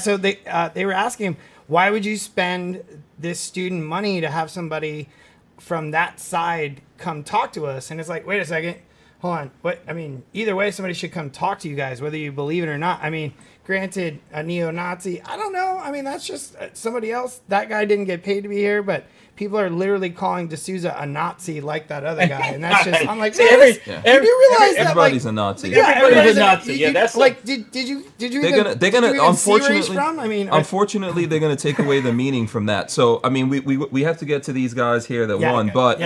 so they were asking him, why would you spend this student money to have somebody from that side come talk to us? And it's like, wait a second, hold on. What? I mean, either way, somebody should come talk to you guys, whether you believe it or not. I mean, granted, a neo-Nazi, I don't know. I mean, that's just somebody else. That guy didn't get paid to be here, but people are literally calling D'Souza a Nazi like that other guy, and that's just. I'm like, you realize that everybody's a Nazi. Yeah, everybody's a Nazi. That's like, did you? They're gonna unfortunately. From? I mean, unfortunately, they're gonna take away the meaning from that. So, I mean, we have to get to these guys here that won. But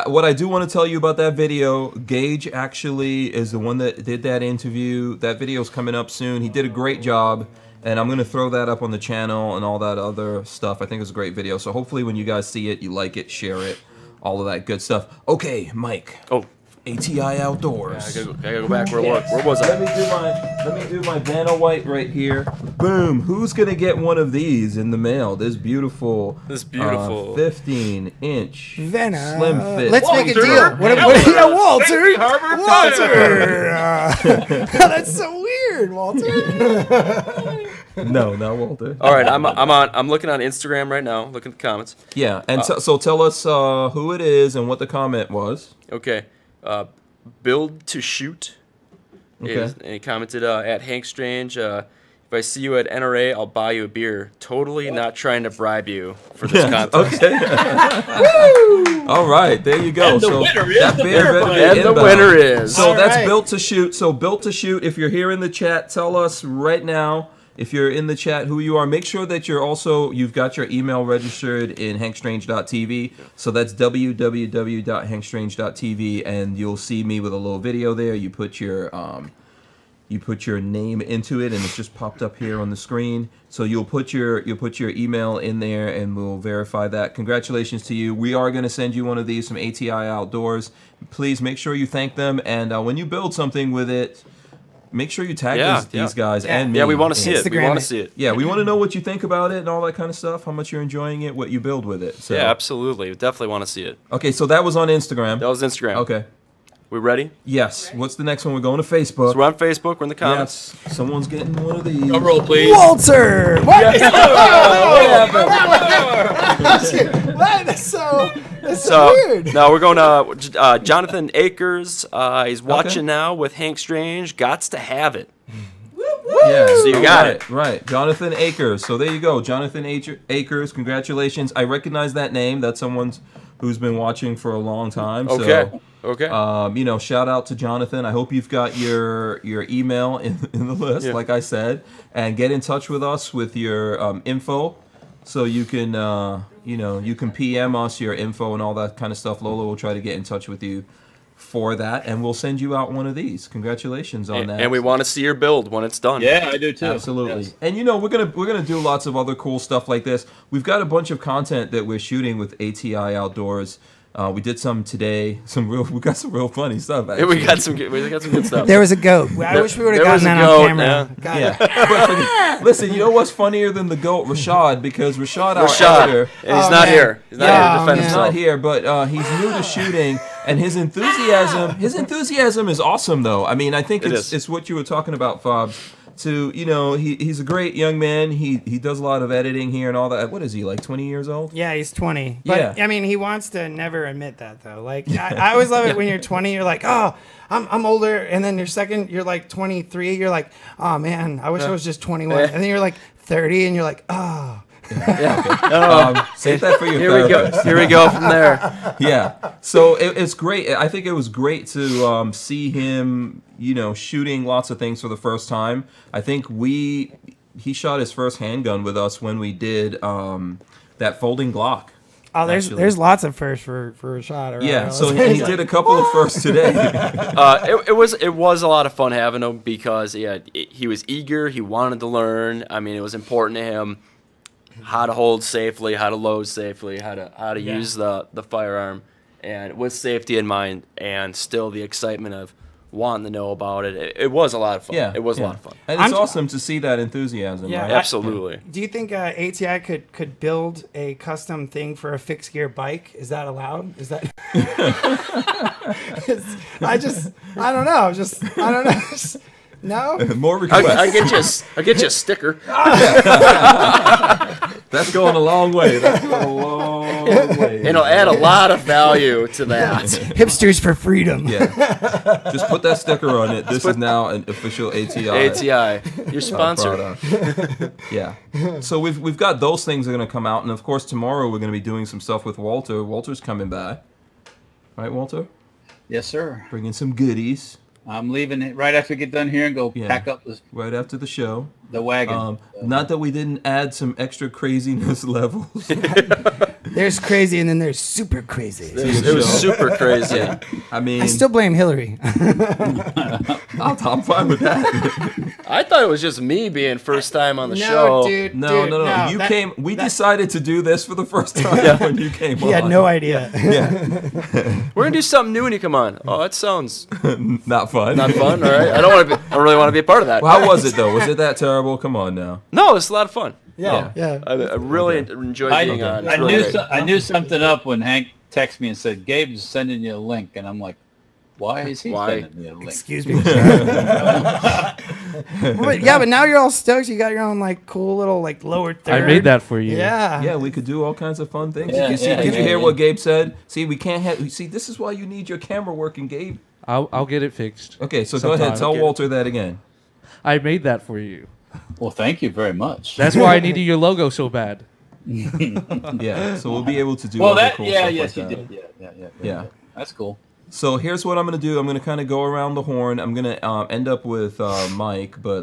what I do want to tell you about that video, Gage actually is the one that did that interview. That video's coming up soon. He did a great job. And I'm going to throw that up on the channel and all that other stuff. I think it's a great video. So hopefully when you guys see it, you like it, share it, all of that good stuff. Okay, Mike. Oh. ATI Outdoors. Yeah, I gotta go back. Where was I? Let me do my Vanna White right here. Boom. Who's going to get one of these in the mail? This beautiful 15-inch Vanna slim fit. Let's make a deal. Walter. That's so weird, Walter. No, not Walter. All right, I'm looking on Instagram right now. Looking at the comments. Yeah, and so tell us who it is and what the comment was. Okay, build to shoot. Okay. And he commented at Hank Strange. If I see you at NRA, I'll buy you a beer. Totally not trying to bribe you for this contest. Okay. All right, there you go. And the winner is. So that's Built to Shoot. So Built to Shoot. If you're here in the chat, tell us right now. If you're in the chat, who you are. Make sure that you've got your email registered in hankstrange.tv. So that's www.hankstrange.tv, and you'll see me with a little video there. You put your name into it, and it's just popped up here on the screen. So you'll put your email in there, and we'll verify that. Congratulations to you. We are going to send you one of these from ATI Outdoors. Please make sure you thank them, and when you build something with it, make sure you tag these guys and me. Yeah, we want to see it. We want to see it. Yeah, we want to know what you think about it and all that kind of stuff, how much you're enjoying it, what you build with it. So. Yeah, absolutely. We definitely want to see it. Okay, so that was on Instagram. That was Instagram. Okay. We ready? Yes. What's the next one? We're going to Facebook. So we're on Facebook. We're in the comments. Yes. Someone's getting one of these. Drum roll, please. Walter! What? That's so weird. No, we're going to Jonathan Akers. He's watching now with Hank Strange. Gots to have it. Yeah, so you got it. Right. Jonathan Akers. So there you go. Jonathan Akers, congratulations. I recognize that name. That's someone who's been watching for a long time. Okay. So, okay. Shout out to Jonathan. I hope you've got your email in the list, like I said, and get in touch with us with your info, so you can you can PM us your info and all that kind of stuff. Lola will try to get in touch with you for that, and we'll send you out one of these. Congratulations on that. And we want to see your build when it's done. Yeah, I do too. Absolutely. Yes. And we're gonna do lots of other cool stuff like this. We've got a bunch of content that we're shooting with ATI Outdoors. We did some today. We got some real funny stuff. Yeah, we got some good stuff. There was a goat. I wish we would have gotten that on camera. Yeah. But listen, you know what's funnier than the goat? Rashad, because Rashad, our editor, and he's not here. He's not here to defend himself. He's not here, but he's new to shooting, and his enthusiasm is awesome, though. I mean, I think it's what you were talking about, Fobs. He's a great young man. He does a lot of editing here and all that. What is he, like 20 years old? Yeah, he's 20. But I mean, he wants to never admit that though. Like I always love it when you're 20. You're like, oh, I'm older, and then you're like 23. You're like, oh man, I wish I was just 21. And then you're like 30, and you're like, oh. Save that for your therapist. Here we go from there. Yeah. So it's great. I think it was great to see him, shooting lots of things for the first time. I think he shot his first handgun with us when we did that folding Glock. Oh, there's lots of firsts for Rashad. Right? Yeah, so he did a couple of firsts today. It was a lot of fun having him because he was eager. He wanted to learn. I mean, it was important to him how to hold safely, how to load safely, how to use the firearm, and with safety in mind, and still the excitement of wanting to know about it. It was a lot of fun. Yeah, it was a lot of fun. And it's awesome to see that enthusiasm. Yeah, right? Absolutely. Do you think ATI could build a custom thing for a fixed gear bike? Is that allowed? Is that? I don't know. No. More requests. I'll get you a sticker. That's going a long way. And it'll add a lot of value to that. Hipsters for freedom. Yeah. Just put that sticker on it. This is now an official ATI. ATI. Your sponsor. Yeah. So we've got those things that are going to come out, and of course tomorrow we're going to be doing some stuff with Walter. Walter's coming by. Right, Walter? Yes, sir. Bringing some goodies. I'm leaving it right after we get done here and go pack up this right after the show. The wagon. Not that we didn't add some extra craziness levels. There's crazy and then there's super crazy. It was super crazy. Yeah. I still blame Hillary. I'm fine with that. I thought it was just me being first time on the show. Dude, no. You came. We decided to do this for the first time when you came on. He had no idea. Yeah. We're gonna do something new when you come on. Oh, that sounds not fun. Not fun. All right. I don't really want to be a part of that. Well, how was it though? Was it that terrible? Come on now. No, it's a lot of fun. Yeah. I really enjoyed being on. I knew something up when Hank texted me and said, Gabe's sending you a link. And I'm like, why is he sending me a link? Excuse me. but now you're all stoked. You got your own cool little lower third. I made that for you. Yeah. Yeah, we could do all kinds of fun things. Yeah, Did you hear what Gabe said? See, we can't have. See, this is why you need your camera working, Gabe. I'll get it fixed. Okay, so go ahead. Tell Walter that again. I made that for you. Well, thank you very much. That's why I needed your logo so bad. Yeah, so we'll be able to do cool stuff yes, like you that. did. Yeah. That's cool. So here's what I'm going to do. I'm going to kind of go around the horn. I'm going to end up with Mike, but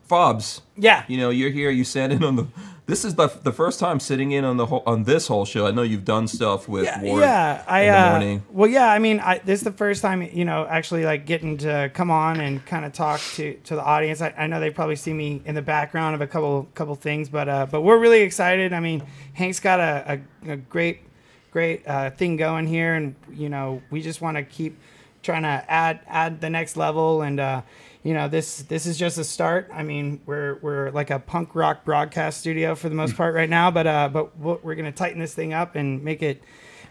Fobs. Yeah. You're here. You sat in on the... This is the first time sitting in on this whole show. I know you've done stuff with Ward in the morning. Well, yeah, I mean, this is the first time, actually getting to come on and kind of talk to the audience. I know they probably see me in the background of a couple things, but we're really excited. I mean, Hank's got a great thing going here, and we just want to keep trying to add the next level, and this is just a start. I mean, we're like a punk rock broadcast studio for the most part right now, but we're gonna tighten this thing up and make it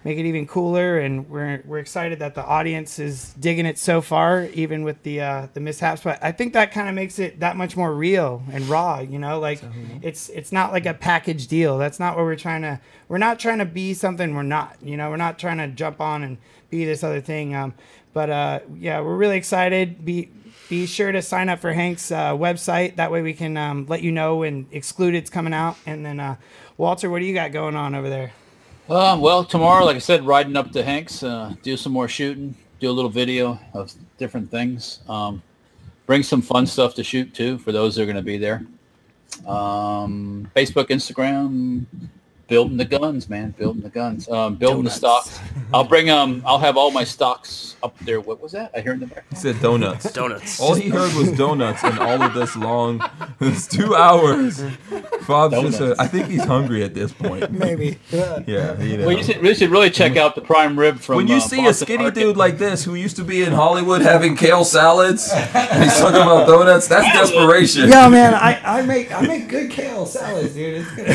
make it even cooler. And we're excited that the audience is digging it so far, even with the mishaps. But I think that kind of makes it that much more real and raw. You know, like it's not like a package deal. That's not what we're trying to. We're not trying to be something we're not. You know, we're not trying to jump on and be this other thing. But yeah, we're really excited. Be sure to sign up for Hank's website. That way we can let you know when Excluded's coming out. And then, Walter, what do you got going on over there? Well, tomorrow, like I said, riding up to Hank's, do some more shooting, do a little video of different things. Bring some fun stuff to shoot, too, for those that are going to be there. Facebook, Instagram, building the guns, man, building the guns, building the stocks. I'll have all my stocks up there. What was that? I heard in the back. He said donuts. Donuts. All he heard was donuts, and all of this long, it's 2 hours. Bob's just, I think he's hungry at this point. Maybe. Yeah, you know. Well, you should really check out the prime rib from. When you see a Boston skinny Market. dude like this who used to be in Hollywood having kale salads, and he's talking about donuts, that's desperation. Yeah, man, I make good kale salads, dude. It's good.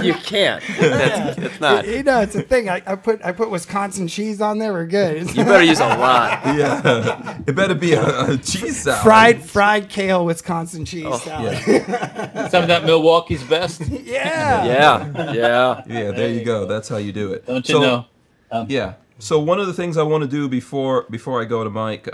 You can't. It's not. You know, it's a thing. I put Wisconsin cheese on there. We're good. You better use a lot. Yeah, it better be a cheese salad. fried kale Wisconsin cheese salad. Yeah. Some of that Milwaukee's best. Yeah. Yeah. Yeah, there you go. That's how you do it. Don't you know? Yeah. So one of the things I want to do before I go to Mike,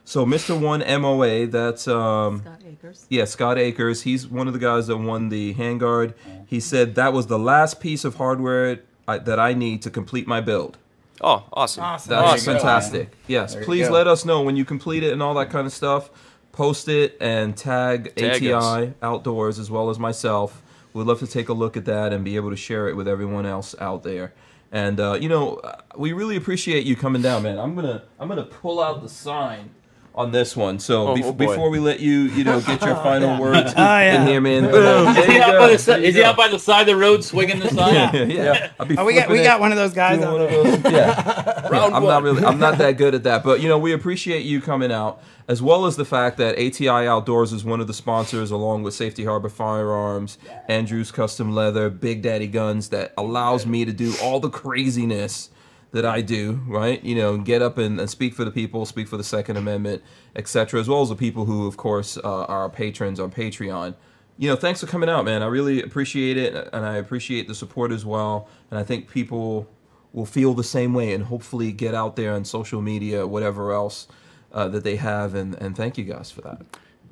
so Mr. One MOA, that's Scott Akers. Yeah, Scott Akers. He's one of the guys that won the handguard. He said that was the last piece of hardware that I need to complete my build. Oh, awesome. That's fantastic. Yes, There please you go. let us know when you complete it and all that kind of stuff. Post it and tag Tag ATI us. Outdoors as well as myself. We'd love to take a look at that and be able to share it with everyone else out there. And you know, we really appreciate you coming down, man. I'm gonna pull out the sign on this one. So Oh, boy. before we let you get your final words yeah. in here, man. Boom. Is There he you out go. by the There you is he go. out by the side of the road swinging the sign? Yeah. I'll be Oh, we flipping got it. one of those guys Doing out one of there. those, yeah. I'm not that good at that, but you know, we appreciate you coming out, as well as the fact that ATI Outdoors is one of the sponsors, along with Safety Harbor Firearms, Andrews Custom Leather, Big Daddy Guns, that allows me to do all the craziness that I do, right? You know, get up and speak for the people, speak for the Second Amendment, etc., as well as the people who, of course, are our patrons on Patreon. You know, thanks for coming out, man. I really appreciate it, and I appreciate the support as well. And I think people will feel the same way and hopefully get out there on social media, whatever else that they have. And thank you guys for that.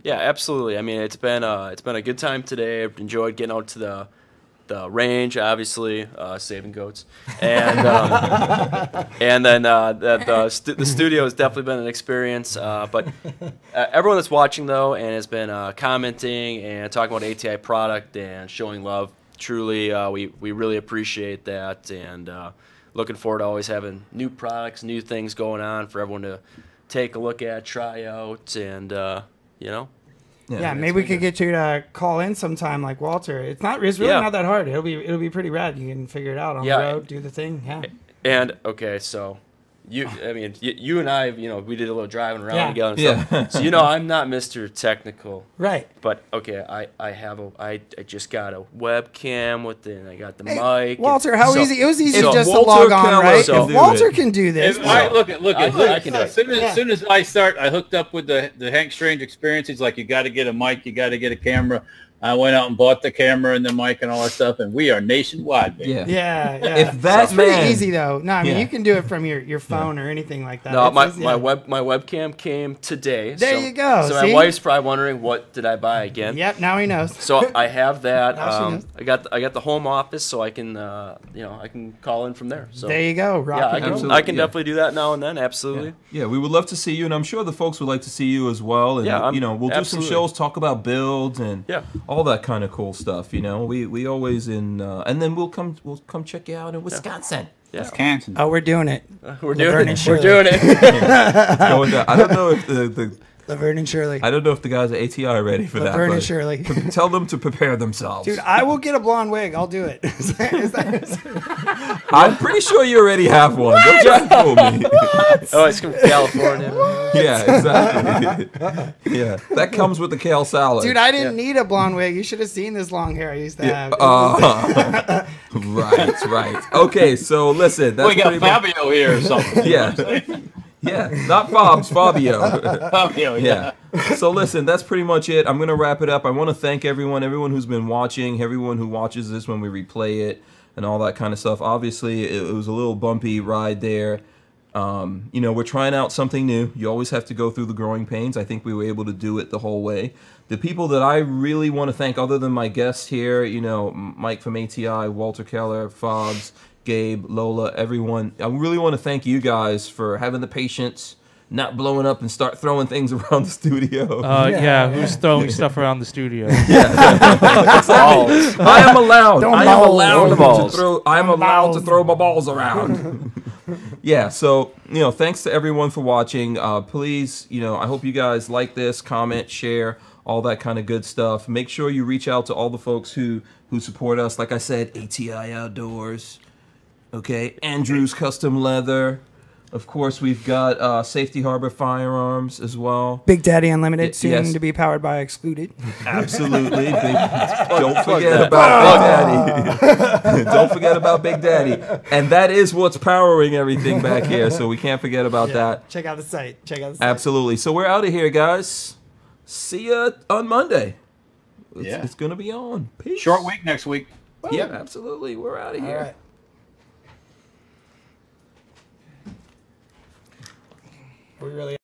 Yeah, absolutely. I mean, it's been a good time today. I've enjoyed getting out to the range, obviously, saving goats, and and then the studio has definitely been an experience. But everyone that's watching though and has been commenting and talking about ATI product and showing love, truly, we really appreciate that, and looking forward to always having new products, new things going on for everyone to take a look at, try out, and you know. Yeah, maybe we could get you to call in sometime, like Walter. It's really not that hard. It'll be pretty rad. You can figure it out on the road, do the thing. Yeah. And okay, so you and I, we did a little driving around together. And stuff. So I'm not Mr. Technical, right? But okay, I just got a webcam and I got the mic. Walter, how easy? It was easy just to Walter log on, Keller right? can If do Walter it. can do this. Look at I can do it. As soon as I hooked up with the Hank Strange experience, he's like, you got to get a mic, you got to get a camera. I went out and bought the camera and the mic and all that stuff, and we are nationwide, baby. Yeah. If that it's pretty man- easy though. No, I mean Yeah. you can do it from your phone or anything like that. No, It's- my webcam came today. There you go, So see? my wife's probably wondering, what did I buy again? Yep, now he knows. So I have that. Now she knows. I got the home office, so I can I can call in from there. So There you go. Rock yeah, and I can roll. I can definitely do that now and then. Absolutely. Yeah, we would love to see you, and I'm sure the folks would like to see you as well. And Yeah, we'll do absolutely. some shows, talk about builds and all that kind of cool stuff. We always and then we'll come check you out in Wisconsin. Yeah. Wisconsin. Oh, we're doing it. We're Laverne doing and it. Shirley. We're doing it. Going down. I don't know if the Laverne and Shirley. I don't know if the guys at ATI are ready for that. Laverne and but Shirley. Tell them to prepare themselves. Dude, I will get a blonde wig. I'll do it. I'm pretty sure you already have one. Don't try to fool me. Oh, it's from California. Yeah, exactly. Yeah, that comes with the kale salad. Dude, I didn't need a blonde wig. You should have seen this long hair I used to have. Right. Okay, so listen. That's We got pretty much- Fabio here or something. Yeah, not Bob's, Fabio. Fabio, yeah. So listen, that's pretty much it. I'm gonna wrap it up. I want to thank everyone who's been watching, everyone who watches this when we replay it, and all that kind of stuff. Obviously, it was a little bumpy ride there. We're trying out something new. You always have to go through the growing pains. I think we were able to do it the whole way. The people that I really want to thank, other than my guests here, Mike from ATI, Walter Keller, Fobbs, Gabe, Lola, everyone, I really want to thank you guys for having the patience, not blowing up and start throwing things around the studio. Who's throwing stuff around the studio? I am allowed. I am allowed to throw my balls around. Yeah, so thanks to everyone for watching. Please, I hope you guys like this, comment, share, all that kind of good stuff. Make sure you reach out to all the folks who support us. Like I said, ATI Outdoors, okay, Andrews Custom Leather. Of course, we've got Safety Harbor Firearms as well. Big Daddy Unlimited, soon to be powered by Excluded. Absolutely. Don't forget about Big Daddy. Don't forget about Big Daddy. And that is what's powering everything back here, so we can't forget about that. Check out the site. Absolutely. So we're out of here, guys. See ya on Monday. It's going to be on. Peace. Short week next week. Yeah, absolutely. We're out of here. All right. We really